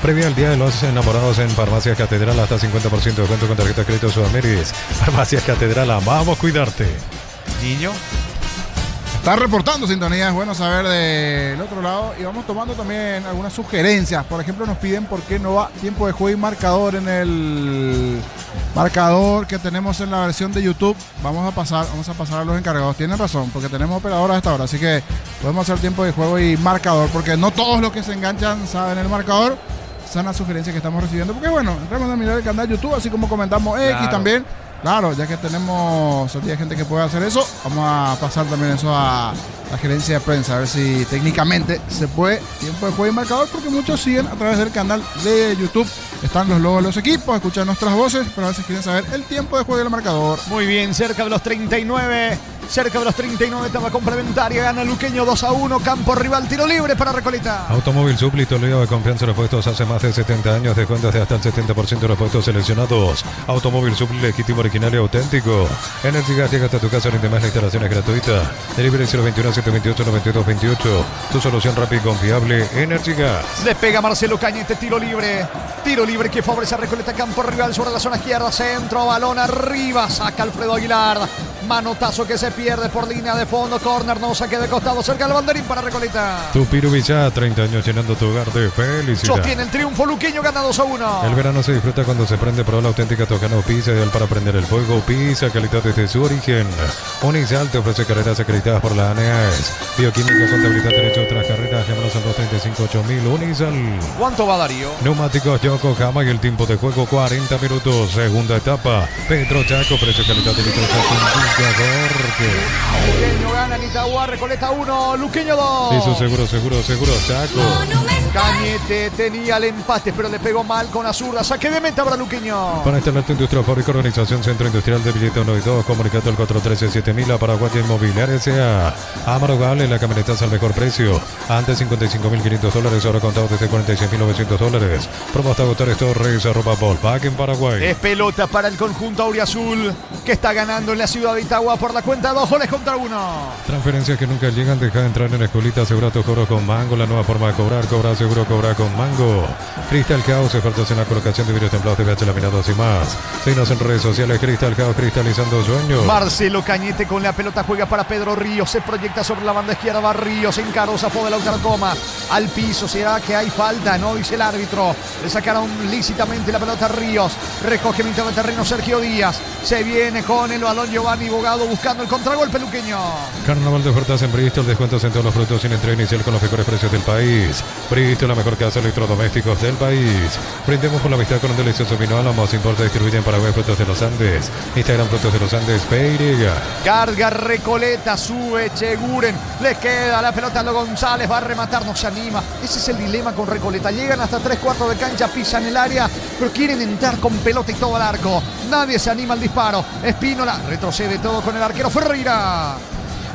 Previa al Día de los Enamorados en Farmacias Catedral. Hasta 50% de descuento con tarjeta de crédito Sudameris. Farmacias Catedral. Amamos cuidarte. Niño. Está reportando sintonía, es bueno saber del otro lado. Y vamos tomando también algunas sugerencias. Por ejemplo, nos piden por qué no va tiempo de juego y marcador en el marcador que tenemos en la versión de YouTube. Vamos a pasar a los encargados. Tienen razón, porque tenemos operadores a esta hora. Así que podemos hacer tiempo de juego y marcador, porque no todos los que se enganchan saben el marcador. Son las sugerencias que estamos recibiendo. Porque bueno, entramos a mirar el canal YouTube, así como comentamos X también. Claro, ya que tenemos hay gente que puede hacer eso, vamos a pasar también eso a la gerencia de prensa, a ver si técnicamente se puede tiempo de juego y marcador, porque muchos siguen a través del canal de YouTube. Están los logos de los equipos, escuchan nuestras voces, pero a veces quieren saber el tiempo de juego y el marcador. Muy bien, cerca de los 39. Cerca de los 39, etapa complementaria, gana Luqueño 2-1, campo rival, tiro libre para Recoleta. Automóvil Súplito, líder de confianza en repuestos hace más de 70 años, descuentos de hasta el 70% de repuestos seleccionados. Automóvil Súplito, legítimo, original y auténtico. Energy Gas llega hasta tu casa, rinde más, la instalación es gratuita. Delivery 021 477-28-92-28. Tu solución rápida y confiable, Energy Gas. Le pega Marcelo Cañete, tiro libre. Tiro libre que favorece a Recoleta, campo rival sobre la zona izquierda. Centro, balón arriba, saca Alfredo Aguilar. Manotazo que se pierde por línea de fondo. Corner, no saque de costado, cerca del banderín para Recoleta. Tupiru Villá, 30 años llenando tu hogar de felicidad. Sostiene el triunfo, Luqueño gana 2-1. El verano se disfruta cuando se prende por la auténtica Tocano Pizza, ideal para prender el fuego. Pizza, calidad desde su origen. Unisal te ofrece carreras acreditadas por la ANEAS. Bioquímica, contabilidad, derecho, otras carreras. Llámanos al 235-8000. Unisal. ¿Cuánto va Darío? Neumáticos Yokohama y el tiempo de juego 40 minutos. Segunda etapa. Petro Chaco, precio, calidad de litros. Luqueño gana, Nitagua, Recoleta 1, Luqueño 2. Eso seguro, Chaco. Cañete tenía el empate, pero le pegó mal con la zurda. Saque de meta para Luqueño. Para instalar tu industria fábrica, organización Centro Industrial de Billete 1 y 2, comunicado al 413-7000 a Paraguaya Inmobiliaria S.A. Amaro Gale, la camioneta al mejor precio. Antes $55.500, ahora contado desde $46.900. Promo hasta agotar Torres, @Volpac en Paraguay. Es pelota para el conjunto auriazul, que está ganando en la ciudad de Itagua por la cuenta 2 goles contra 1. Transferencias que nunca llegan, deja de entrar en Escolita, asegura tu cobro con Mango, la nueva forma de cobrar seguro, cobrar con Mango. Crystal House, ofertas en la colocación de vidrios templados, TVH laminados y más. Síguenos en redes sociales, Crystal House, cristalizando sueños. Marcelo Cañete con la pelota juega para Pedro Ríos, se proyecta sobre la banda izquierda, va Ríos, encaró, zafó de Lautaro Coma, al piso, será que hay falta, no dice el árbitro, le sacaron lícitamente la pelota a Ríos, recoge mitad de terreno Sergio Díaz, se viene con el balón Giovanni Bogado buscando el contragolpe luqueño. Carnaval de ofertas en Bristol, descuentos en todos los productos sin entrega inicial con los mejores precios del país. Bristol, la mejor casa de electrodomésticos del país. Brindemos por la amistad con un delicioso vino Álamos, importa y distribuye en Paraguay Frutos de los Andes. Instagram Frutos de los Andes, PY. Carga Recoleta, sube Cheguren, le queda la pelota a Lo González, va a rematar, no se anima. Ese es el dilema con Recoleta, llegan hasta 3/4 de cancha, pisan el área, pero quieren entrar con pelota y todo al arco. Nadie se anima al disparo. Espínola retrocede todo con el arquero Ferreira.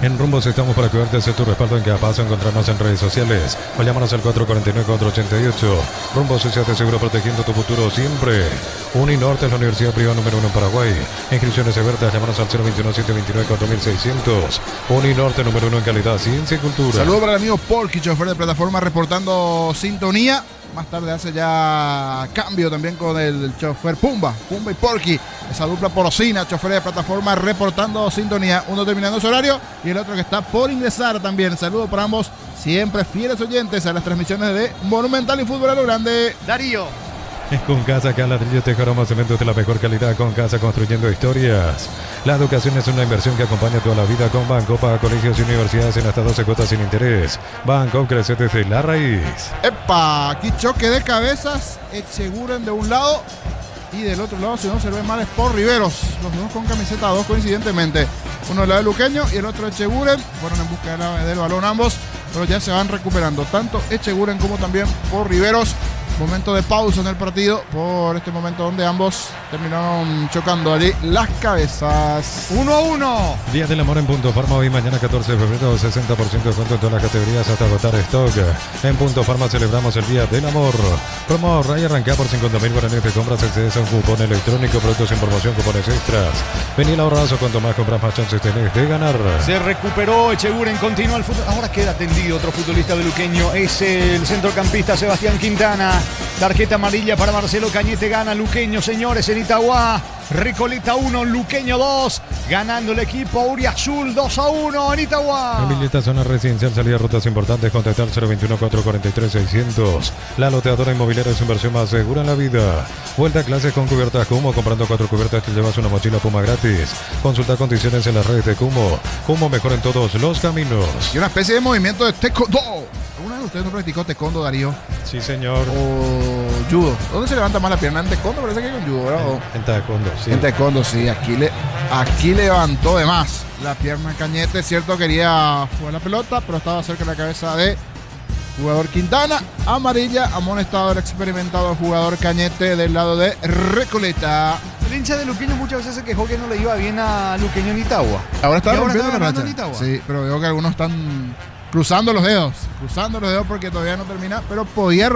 En Rumbos estamos para cuidarte, hacer tu respaldo en cada paso. Encontrarnos en redes sociales o llámanos al 449-488. Rumbos, sociedad de seguro, protegiendo tu futuro siempre. Uninorte es la universidad privada número 1 en Paraguay. Inscripciones abiertas, llámanos al 021-729-4600. Uninorte, número 1 en calidad, ciencia y cultura. Saludos para el amigo Porky, chofer de plataforma, reportando sintonía. Más tarde hace ya cambio también con el chofer Pumba y Porky. Esa dupla porcina, chofer de plataforma reportando sintonía. Uno terminando su horario y el otro que está por ingresar también. Saludos para ambos, siempre fieles oyentes a las transmisiones de Monumental y Fútbol a lo Grande. Darío. Es con Casa, acá ladrillos, tejaromas, cementos de la mejor calidad. Con Casa, construyendo historias. La educación es una inversión que acompaña toda la vida. Con Banco, paga colegios y universidades en hasta 12 cuotas sin interés. Banco, crece desde la raíz. ¡Epa! Aquí choque de cabezas. Echeguren de un lado y del otro lado, si no se ve mal, es por Riveros. Los dos con camiseta 2 coincidentemente. Uno del lado de Luqueño y el otro de Echeguren. Fueron en busca del balón ambos, pero ya se van recuperando. Tanto Echeguren como también por Riveros. Momento de pausa en el partido por este momento donde ambos terminaron chocando allí las cabezas. 1-1. Día del Amor en Punto Farma, hoy mañana 14 de febrero, 60% de descuento en todas las categorías hasta agotar stock. En Punto Farma celebramos el Día del Amor. Promo ahorra y arranca por 50.000 guaraníes de compras, accedes a un cupón electrónico, productos en promoción, cupones extras. Vení al ahorrazo, cuanto más compras más chances tenés de ganar. Se recuperó Echeguren, continúa el fútbol. Ahora queda tendido otro futbolista de Luqueño, es el centrocampista Sebastián Quintana. Tarjeta amarilla para Marcelo Cañete, gana Luqueño, señores, en Itagua. Recoleta 1, Luqueño 2, ganando el equipo Auriazul 2-1 en Itagua. En zona residencial, salida rutas importantes, contactar 021-443-600. La loteadora inmobiliaria es su inversión más segura en la vida. Vuelta a clases con cubiertas Cumo, comprando 4 cubiertas te llevas una mochila Puma gratis. Consulta condiciones en las redes de Cumo. Cumo, mejor en todos los caminos. Y una especie de movimiento de taekwondo. ¿Alguna de ustedes no practicó taekwondo, Darío? Sí, señor. O judo. ¿Dónde se levanta más la pierna? En taekwondo, parece que hay un judo, ¿verdad? En taekwondo, sí. En taekwondo, sí. Aquí levantó de más la pierna Cañete. Cierto, quería jugar la pelota, pero estaba cerca de la cabeza de jugador Quintana. Amarilla, amonestado el experimentado jugador Cañete del lado de Recoleta. El hincha de Luqueño muchas veces se quejó que no le iba bien a Luqueño en Itagua. Ahora está rompiendo la ganando racha. en Itagua. Sí, pero veo que algunos están cruzando los dedos porque todavía no termina, pero podría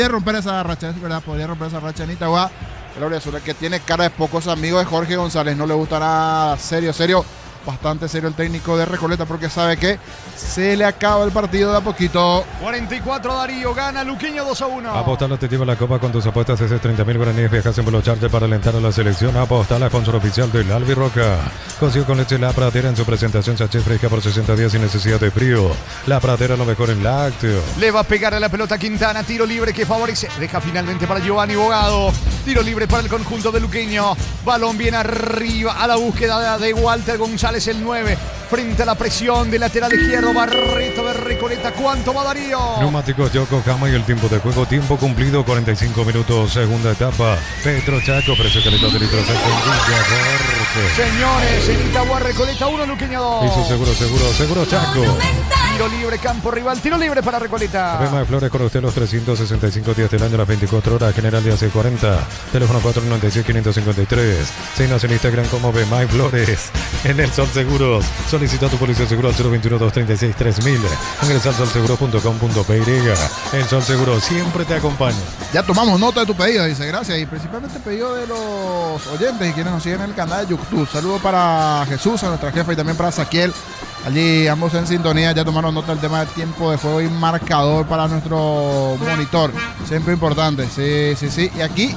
romper esa racha, es verdad, podría romper esa racha en Itagua. El Auriazul, que tiene cara de pocos amigos de Jorge González, no le gusta nada, serio. bastante serio el técnico de Recoleta porque sabe que se le acaba el partido de a poquito. 44 Darío, gana Luqueño 2-1. Apostar la te la copa con tus apuestas desde 30.000 guaraníes. Viajas en Velocharte para alentar a la selección. Apostar la sponsor oficial del Albirroca. Consigo con leche La Pradera en su presentación sachet fresca por 60 días sin necesidad de frío. La Pradera lo mejor en lácteo. Le va a pegar a la pelota Quintana, tiro libre que favorece. Deja finalmente para Giovanni Bogado. Tiro libre para el conjunto de Luqueño. Balón bien arriba a la búsqueda de Walter González, el 9. Frente a la presión del lateral izquierdo, Barreto de Recoleta. ¿Cuánto va Darío? Neumáticos Yokohama y el tiempo de juego. Tiempo cumplido, 45 minutos. Segunda etapa. Petro Chaco, precio calidad de litros. Señores, en Itagua, Recoleta 1, Luqueño 2. Hizo seguro Chaco. Tiro libre, campo rival. Tiro libre para Recoleta. Rema de Flores, corre usted los 365 días del año, las 24 horas. General de hace 40. Teléfono 496-553. Síguenos en Instagram como Bemay Flores. En el Sol Seguros. Solicita tu póliza de seguro al 021-236-3000. Ingresa al solseguro.com.py. El Sol Seguro siempre te acompaña. Ya tomamos nota de tu pedido, dice, gracias. Y principalmente pedido de los oyentes y quienes nos siguen en el canal de YouTube. Saludos para Jesús, a nuestra jefa, y también para Saquiel. Allí ambos en sintonía, ya tomaron nota del tema del tiempo de juego y marcador para nuestro monitor. Siempre importante, sí. Y aquí,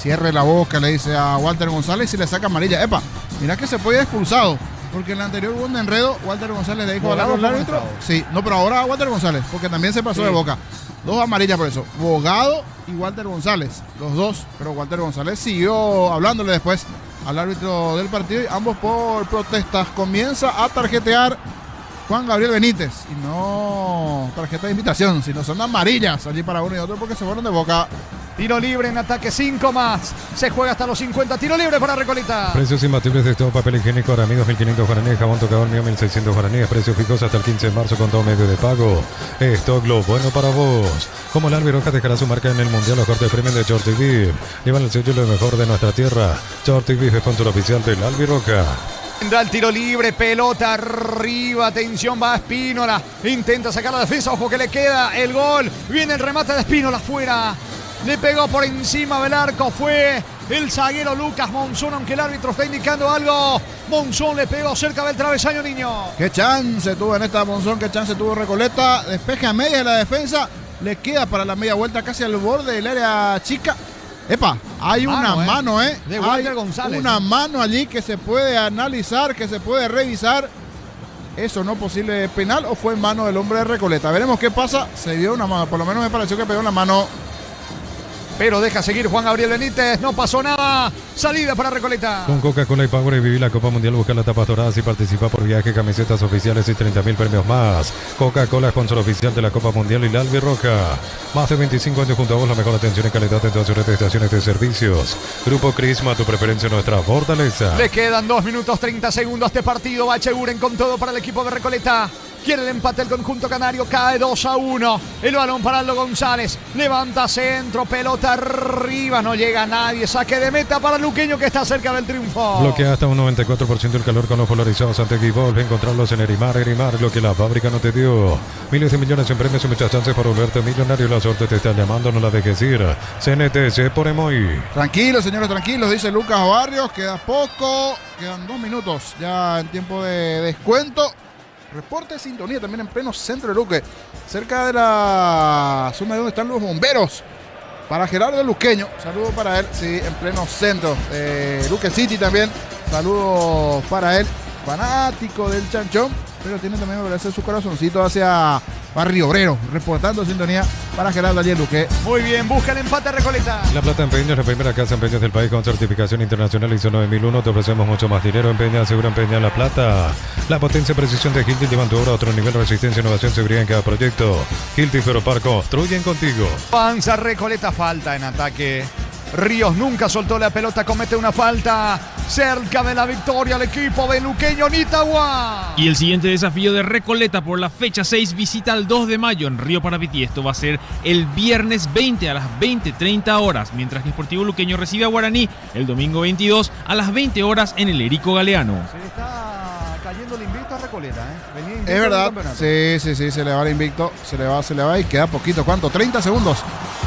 cierre la boca, le dice a Walter González y le saca amarilla. Epa, mira que se puede ir expulsado. Porque en el anterior hubo un enredo, Walter González le dijo al árbitro. Sí, no, pero ahora Walter González, porque también se pasó de boca. 2 amarillas por eso. Bogado y Walter González, los dos. Pero Walter González siguió hablándole después al árbitro del partido y ambos por protestas. Comienza a tarjetear Juan Gabriel Benítez. Y no tarjeta de invitación, sino son amarillas allí para uno y otro porque se fueron de boca. Tiro libre en ataque, 5 más. Se juega hasta los 50. Tiro libre para Recoleta. Precios imbatibles de todo papel higiénico. Aramidos 1.500 guaraníes. Jabón tocador mío 1.600 guaraníes. Precios fijos hasta el 15 de marzo con todo medio de pago. Stock lo bueno para vos. Como el Albirroca dejará su marca en el Mundial, los cortes premium de Shorty Beef. Llevan el sello lo mejor de nuestra tierra. Shorty Beef es sponsor oficial del Albirroca. Da el tiro libre, pelota arriba, atención, va Espínola, intenta sacar la defensa, ojo que le queda el gol, viene el remate de Espínola afuera, le pegó por encima del arco, fue el zaguero Lucas Monzón, aunque el árbitro está indicando algo. Monzón le pegó cerca del travesaño, niño. Qué chance tuvo en esta Monzón, qué chance tuvo Recoleta, despeje a media de la defensa, le queda para la media vuelta casi al borde del área chica. Epa, hay una mano, de Walter González. Una mano allí que se puede analizar, que se puede revisar. ¿Eso no posible penal o fue en mano del hombre de Recoleta? Veremos qué pasa. Se vio una mano, por lo menos me pareció que pegó una mano. Pero deja seguir Juan Gabriel Benítez, no pasó nada. Salida para Recoleta. Con Coca-Cola y Power viví la Copa Mundial, busca las tapas doradas y participa por viaje, camisetas oficiales y 30.000 premios más. Coca-Cola, sponsor oficial de la Copa Mundial y la Albirroca. Más de 25 años junto a vos, la mejor atención y calidad en todas sus estaciones de servicios. Grupo Crisma, tu preferencia, nuestra fortaleza. Le quedan 2 minutos 30 segundos a este partido. Va Echeguren con todo para el equipo de Recoleta. Quiere el empate el conjunto canario, cae 2-1. El balón para Aldo González. Levanta centro, pelota arriba, no llega nadie. Saque de meta para Luqueño que está cerca del triunfo. Bloquea hasta un 94% el calor con los polarizados ante Guibol. Encontrarlos en Erimar, lo que la fábrica no te dio. Miles de millones en premios y muchas chances para volverte millonario. La suerte te está llamando, no la dejes ir. CNTC por Emoy. Tranquilos, señores, tranquilos, dice Lucas Barrios. Queda poco, quedan 2 minutos ya en tiempo de descuento. Reporte de sintonía también en pleno centro de Luque, cerca de la zona donde están los bomberos. Para Gerardo Luqueño, saludos para él, sí, en pleno centro de Luque City también. Saludos para él, fanático del chanchón, pero tiene también, me parece, su corazoncito hacia Barrio Obrero, reportando sintonía para Gerardo allí en Luque. Muy bien, busca el empate Recoleta. La Plata Empeños, la primera casa empeños del país con certificación internacional ISO 9001. Te ofrecemos mucho más dinero. Empeña, seguro empeña La Plata. La potencia y precisión de Hilti llevan tu obra a otro nivel. Resistencia, innovación, seguridad en cada proyecto. Hilti Ferropar construyen contigo. Avanza Recoleta, falta en ataque. Ríos nunca soltó la pelota, comete una falta. Cerca de la victoria el equipo de Luqueño Nitagua. Y el siguiente desafío de Recoleta por la fecha 6 visita el 2 de mayo en Río Parapití. Esto va a ser el viernes 20 a las 20:30 horas, mientras que Sportivo Luqueño recibe a Guaraní el domingo 22 a las 20 horas en el Erico Galeano. Se le está cayendo el invicto a Recoleta, Venía invicto es verdad, sí, se le va el invicto, se le va y queda poquito. ¿Cuánto? 30 segundos.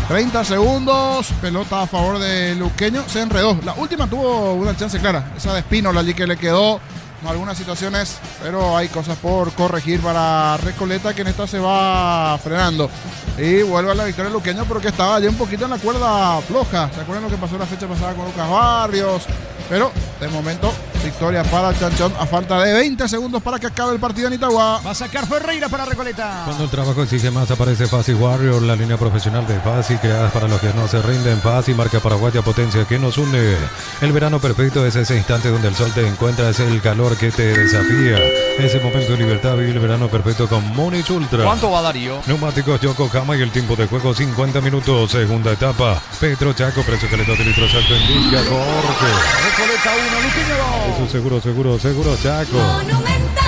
30 segundos, pelota a favor de Luqueño, se enredó. La última tuvo una chance clara, esa de Espínola allí que le quedó, algunas situaciones, pero hay cosas por corregir para Recoleta, que en esta se va frenando. Y vuelve a la victoria Luqueño, porque estaba ya un poquito en la cuerda floja. ¿Se acuerdan lo que pasó la fecha pasada con Lucas Barrios? Pero de momento, victoria para el Chanchón a falta de 20 segundos para que acabe el partido en Itagua. Va a sacar Ferreira para Recoleta. Cuando el trabajo exige más, aparece Fasi Warrior, la línea profesional de Fasi, creada para los que no se rinden. Fasi, marca paraguaya, potencia que nos une. El verano perfecto es ese instante donde el sol te encuentra, es el calor que te desafía. Ese momento de libertad, vive el verano perfecto con Múnich Ultra. ¿Cuánto va Darío? Neumáticos Yokohama y el tiempo de juego 50 minutos. Segunda etapa. Petro Chaco, precio que le da de litro salto en Villa Jorge. Recoleta 1, Luqueño 2. Eso seguro, Chaco.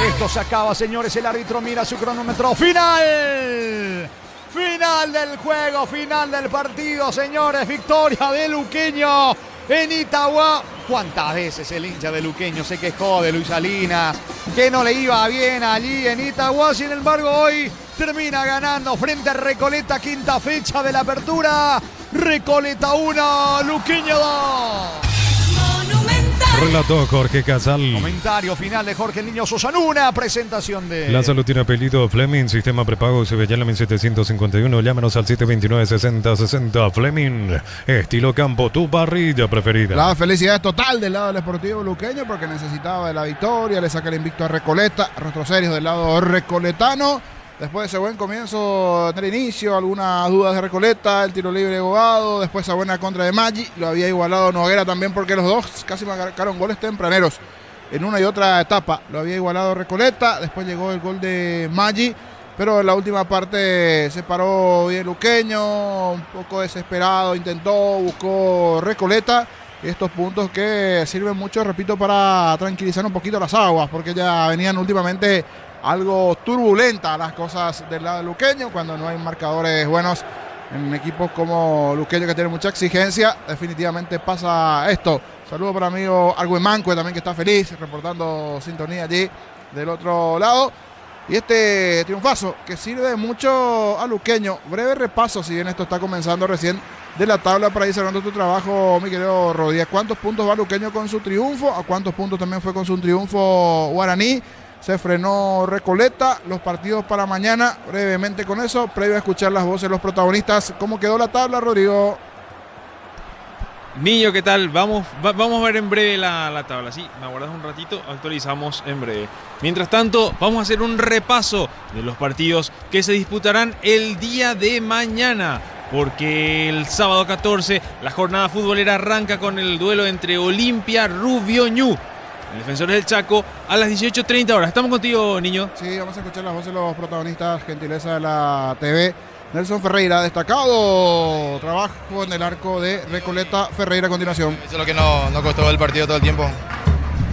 Esto se acaba, señores. El árbitro mira su cronómetro. ¡Final! Final del juego, final del partido, señores. Victoria de Luqueño en Itagua. ¿Cuántas veces el hincha de Luqueño se quejó de Luis Salinas, que no le iba bien allí en Itagua? Sin embargo, hoy termina ganando frente a Recoleta, quinta fecha de la apertura. Recoleta 1, Luqueño 2. Relató Jorge Casal. Comentario final de Jorge Niño Sosa. Una presentación de... La salud tiene apellido Fleming, sistema prepago Sevillana 1751. Llámenos al 729-6060. Fleming, estilo campo, tu parrilla preferida. La felicidad es total del lado del Sportivo Luqueño, porque necesitaba de la victoria. Le saca el invicto a Recoleta. Rostros serios del lado recoletano. Después de ese buen comienzo en el inicio, algunas dudas de Recoleta, el tiro libre de Bogado, después esa buena contra de Maggi, lo había igualado Noguera también, porque los dos casi marcaron goles tempraneros en una y otra etapa. Lo había igualado Recoleta, después llegó el gol de Maggi, pero en la última parte se paró bien Luqueño, un poco desesperado, intentó, buscó Recoleta. Y estos puntos que sirven mucho, repito, para tranquilizar un poquito las aguas, porque ya venían últimamente algo turbulentas las cosas del lado de Luqueño, cuando no hay marcadores buenos en equipos como Luqueño, que tiene mucha exigencia. Definitivamente pasa esto. Saludo para mi amigo Argüen Manque también, que está feliz, reportando sintonía allí del otro lado. Y este triunfazo que sirve mucho a Luqueño. Breve repaso, si bien esto está comenzando recién, de la tabla para ir cerrando tu trabajo, mi querido Rodríguez. ¿Cuántos puntos va Luqueño con su triunfo? ¿A cuántos puntos también fue con su triunfo Guaraní? Se frenó Recoleta. Los partidos para mañana, brevemente con eso, previo a escuchar las voces de los protagonistas. ¿Cómo quedó la tabla, Rodrigo? Niño, ¿qué tal? Vamos a ver en breve la tabla. Sí, me aguardas un ratito, actualizamos en breve. Mientras tanto, vamos a hacer un repaso de los partidos que se disputarán el día de mañana. Porque el sábado 14, la jornada futbolera arranca con el duelo entre Olimpia Rubio Ñu, el Defensores del Chaco, a las 18:30 horas. ¿Estamos contigo, Niño? Sí, vamos a escuchar las voces de los protagonistas, gentileza de la TV. Nelson Ferreira, destacado trabajo en el arco de Recoleta. Ferreira a continuación. Eso es lo que nos costó el partido todo el tiempo.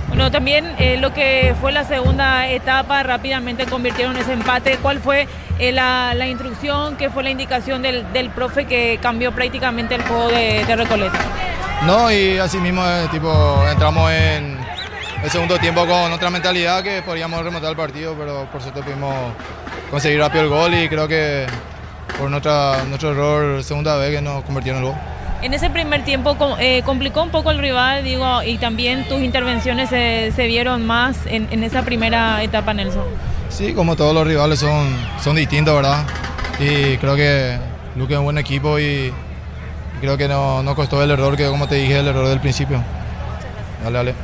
Bueno, también lo que fue la segunda etapa, rápidamente convirtieron ese empate. ¿Cuál fue la instrucción, qué fue la indicación del profe que cambió prácticamente el juego de Recoleta? No, y así mismo entramos en el segundo tiempo con otra mentalidad, que podríamos remontar el partido, pero por suerte pudimos conseguir rápido el gol, y creo que por nuestro error segunda vez que nos convirtieron en el gol. En ese primer tiempo complicó un poco el rival, digo, y también tus intervenciones se vieron más en esa primera etapa, Nelson. Sí, como todos los rivales son distintos, ¿verdad? Y creo que Luque es un buen equipo, y creo que no costó el error, que como te dije, el error del principio. Dale.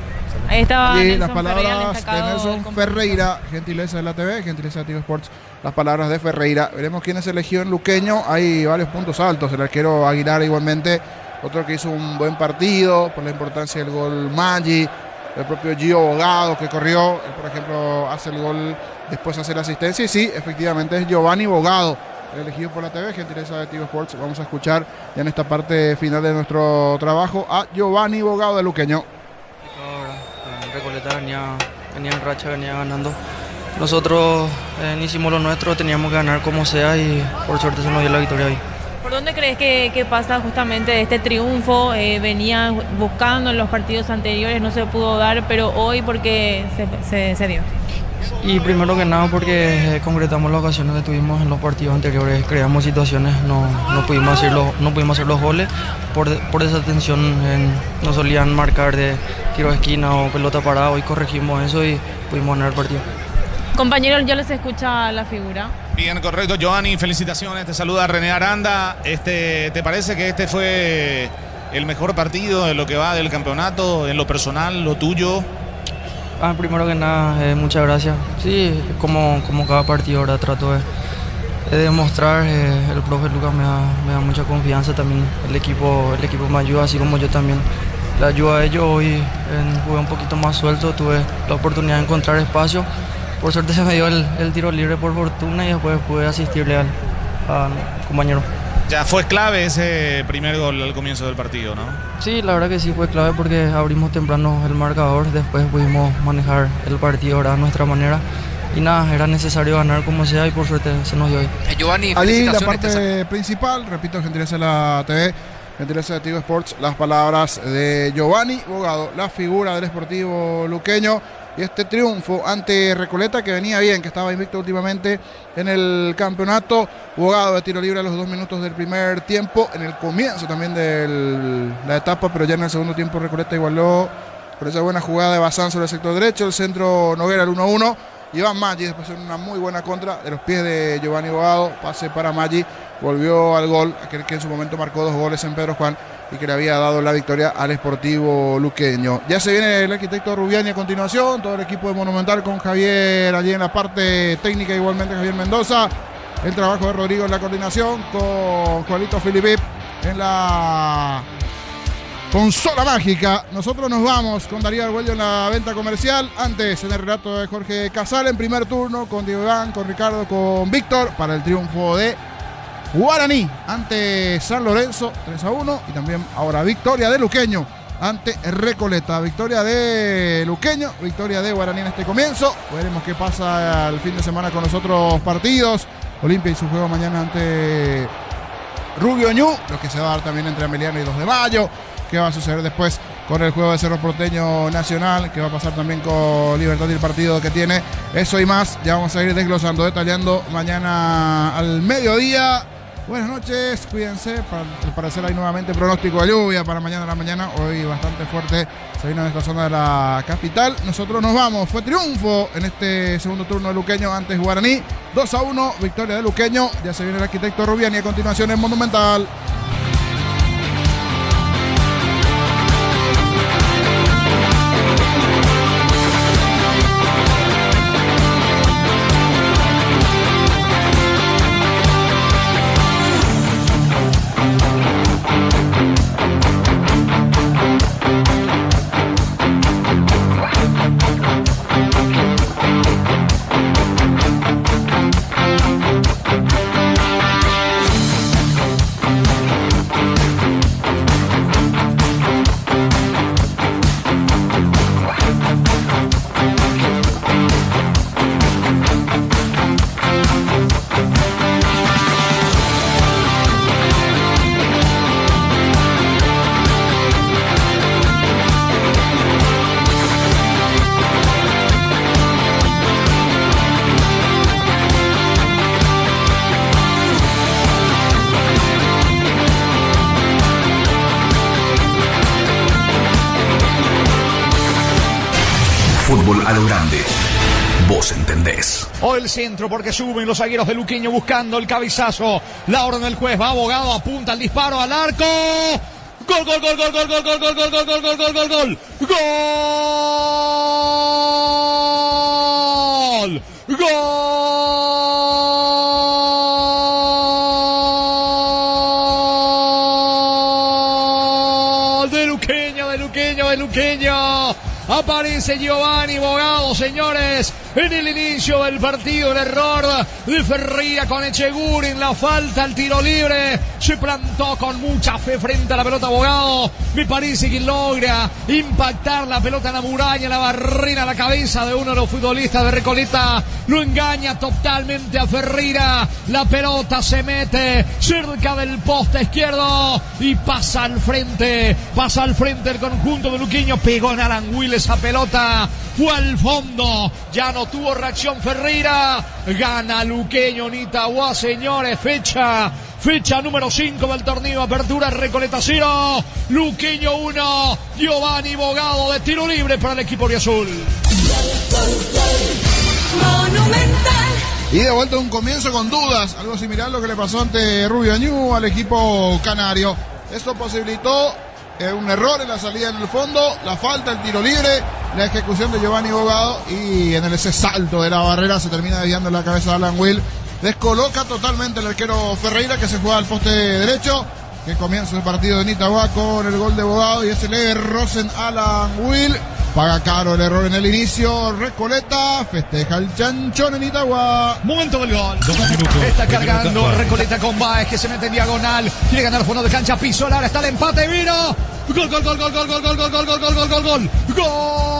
Ahí estaba y las palabras de Nelson Ferreira, gentileza de la TV, gentileza de Tigo Sports, las palabras de Ferreira. Veremos quién es elegido en Luqueño. Hay varios puntos altos. El arquero Aguilar igualmente, otro que hizo un buen partido por la importancia del gol Maggi, el propio Gio Bogado que corrió, él, por ejemplo, hace el gol, después hace la asistencia, y sí, efectivamente es Giovanni Bogado, el elegido por la TV, gentileza de Tigo Sports. Vamos a escuchar ya en esta parte final de nuestro trabajo a Giovanni Bogado de Luqueño. Recoleta venía en racha, venía ganando. Nosotros hicimos lo nuestro, teníamos que ganar como sea, y por suerte se nos dio la victoria hoy. ¿Por dónde crees que pasa justamente este triunfo? Venía buscando en los partidos anteriores, no se pudo dar, pero hoy, ¿por qué se dio? Y primero que nada porque concretamos las ocasiones que tuvimos en los partidos anteriores, creamos situaciones, no pudimos hacer los goles por desatención, no solían marcar de tiro de esquina o pelota parada. Hoy corregimos eso y pudimos ganar el partido. Compañero, ya les escucha la figura. Bien, correcto, Giovanni, felicitaciones, te saluda René Aranda. ¿Te parece que este fue el mejor partido de lo que va del campeonato, en lo personal, lo tuyo? Primero que nada, muchas gracias. Sí, como cada partido ahora trato de demostrar, el profe Lucas me da mucha confianza también, el equipo me ayuda, así como yo también le ayudo a ellos. Hoy jugué un poquito más suelto, tuve la oportunidad de encontrar espacio. Por suerte se me dio el tiro libre por fortuna y después pude asistirle al compañero. Ya fue clave ese primer gol al comienzo del partido, ¿no? Sí, la verdad que sí fue clave porque abrimos temprano el marcador, después pudimos manejar el partido ahora a nuestra manera. Y nada, era necesario ganar como sea y por suerte se nos dio hoy. Giovanni, allí la parte principal, repito, gentileza de la TV, gentileza de Tigo Sports, las palabras de Giovanni Bogado, la figura del Sportivo luqueño. Y este triunfo ante Recoleta, que venía bien, que estaba invicto últimamente en el campeonato. Bogado de tiro libre a los 2 minutos del primer tiempo, en el comienzo también de la etapa, pero ya en el segundo tiempo Recoleta igualó por esa buena jugada de Bazán sobre el sector derecho, el centro Noguera, el 1-1. Iván Maggi después en una muy buena contra de los pies de Giovanni Bogado, pase para Maggi, volvió al gol, aquel que en su momento marcó 2 goles en Pedro Juan y que le había dado la victoria al Sportivo luqueño. Ya se viene el arquitecto Rubiani a continuación, todo el equipo de Monumental con Javier allí en la parte técnica, igualmente Javier Mendoza, el trabajo de Rodrigo en la coordinación, con Juanito Filipip en la consola mágica. Nosotros nos vamos con Darío Arguello en la venta comercial. Antes, en el relato de Jorge Casal, en primer turno, con Diego Iván, con Ricardo, con Víctor, para el triunfo de Guaraní ante San Lorenzo, 3-1. Y también ahora victoria de Luqueño ante Recoleta. Victoria de Luqueño, victoria de Guaraní en este comienzo. Veremos qué pasa el fin de semana con los otros partidos. Olimpia y su juego mañana ante Rubio Ñu, lo que se va a dar también entre Ameliano y 2 de Mayo. ¿Qué va a suceder después con el juego de Cerro Porteño Nacional? ¿Qué va a pasar también con Libertad y el partido que tiene? Eso y más ya vamos a ir desglosando, detallando mañana al mediodía. Buenas noches, cuídense. Al parecer hay nuevamente pronóstico de lluvia para mañana a la mañana. Hoy bastante fuerte se vino en esta zona de la capital. Nosotros nos vamos. Fue triunfo en este segundo turno de Luqueño antes Guaraní. 2-1, victoria de Luqueño. Ya se viene el arquitecto Rubiani a continuación en Monumental. Fútbol a lo grande. Vos entendés. O el centro porque suben los zagueros de Luqueño buscando el cabezazo. La orden del juez, va Abogado, apunta el disparo al arco. Gol, gol, gol, gol, gol, gol, gol, gol, gol, gol, gol, gol, gol, gol, gol. Gol. Gol de Luqueño, de Luqueño, de Luqueño. Aparece Giovanni Bogado, señores, en el inicio del partido. El error de Ferreira con Echeguren, la falta, el tiro libre. Se plantó con mucha fe frente a la pelota Bogado. Me parece que logra impactar la pelota en la muralla, en la barrera, la cabeza de uno de los futbolistas de Recoleta. Lo engaña totalmente a Ferreira. La pelota se mete cerca del poste izquierdo y pasa al frente. Pasa al frente el conjunto de Luqueño. Pegó en Aranguil esa pelota. Fue al fondo. Ya no tuvo reacción Ferreira. Gana Luqueño en Itagua, señores. Fecha Fecha número 5 del torneo. Apertura Recoleta 0. Luqueño 1. Giovanni Bogado de tiro libre para el equipo azul. Monumental. Y de vuelta un comienzo con dudas. Algo similar a lo que le pasó ante Rubio Añú al equipo canario. Esto posibilitó un error en la salida en el fondo, la falta, el tiro libre, la ejecución de Giovanni Bogado y en ese salto de la barrera se termina desviando en la cabeza de Alan Will. Descoloca totalmente el arquero Ferreira que se juega al poste derecho. Que comienza el partido de Nitagua con el gol de Bogado y ese le Rosen Alan Will. Paga caro el error en el inicio. Recoleta festeja el chanchón en Itagua. Momento del gol. 2 minutos. Está cargando Recoleta con Báez que se mete en diagonal. Quiere ganar fondo de cancha. Piso Lara. Está el empate. Vino. Gol. Gol.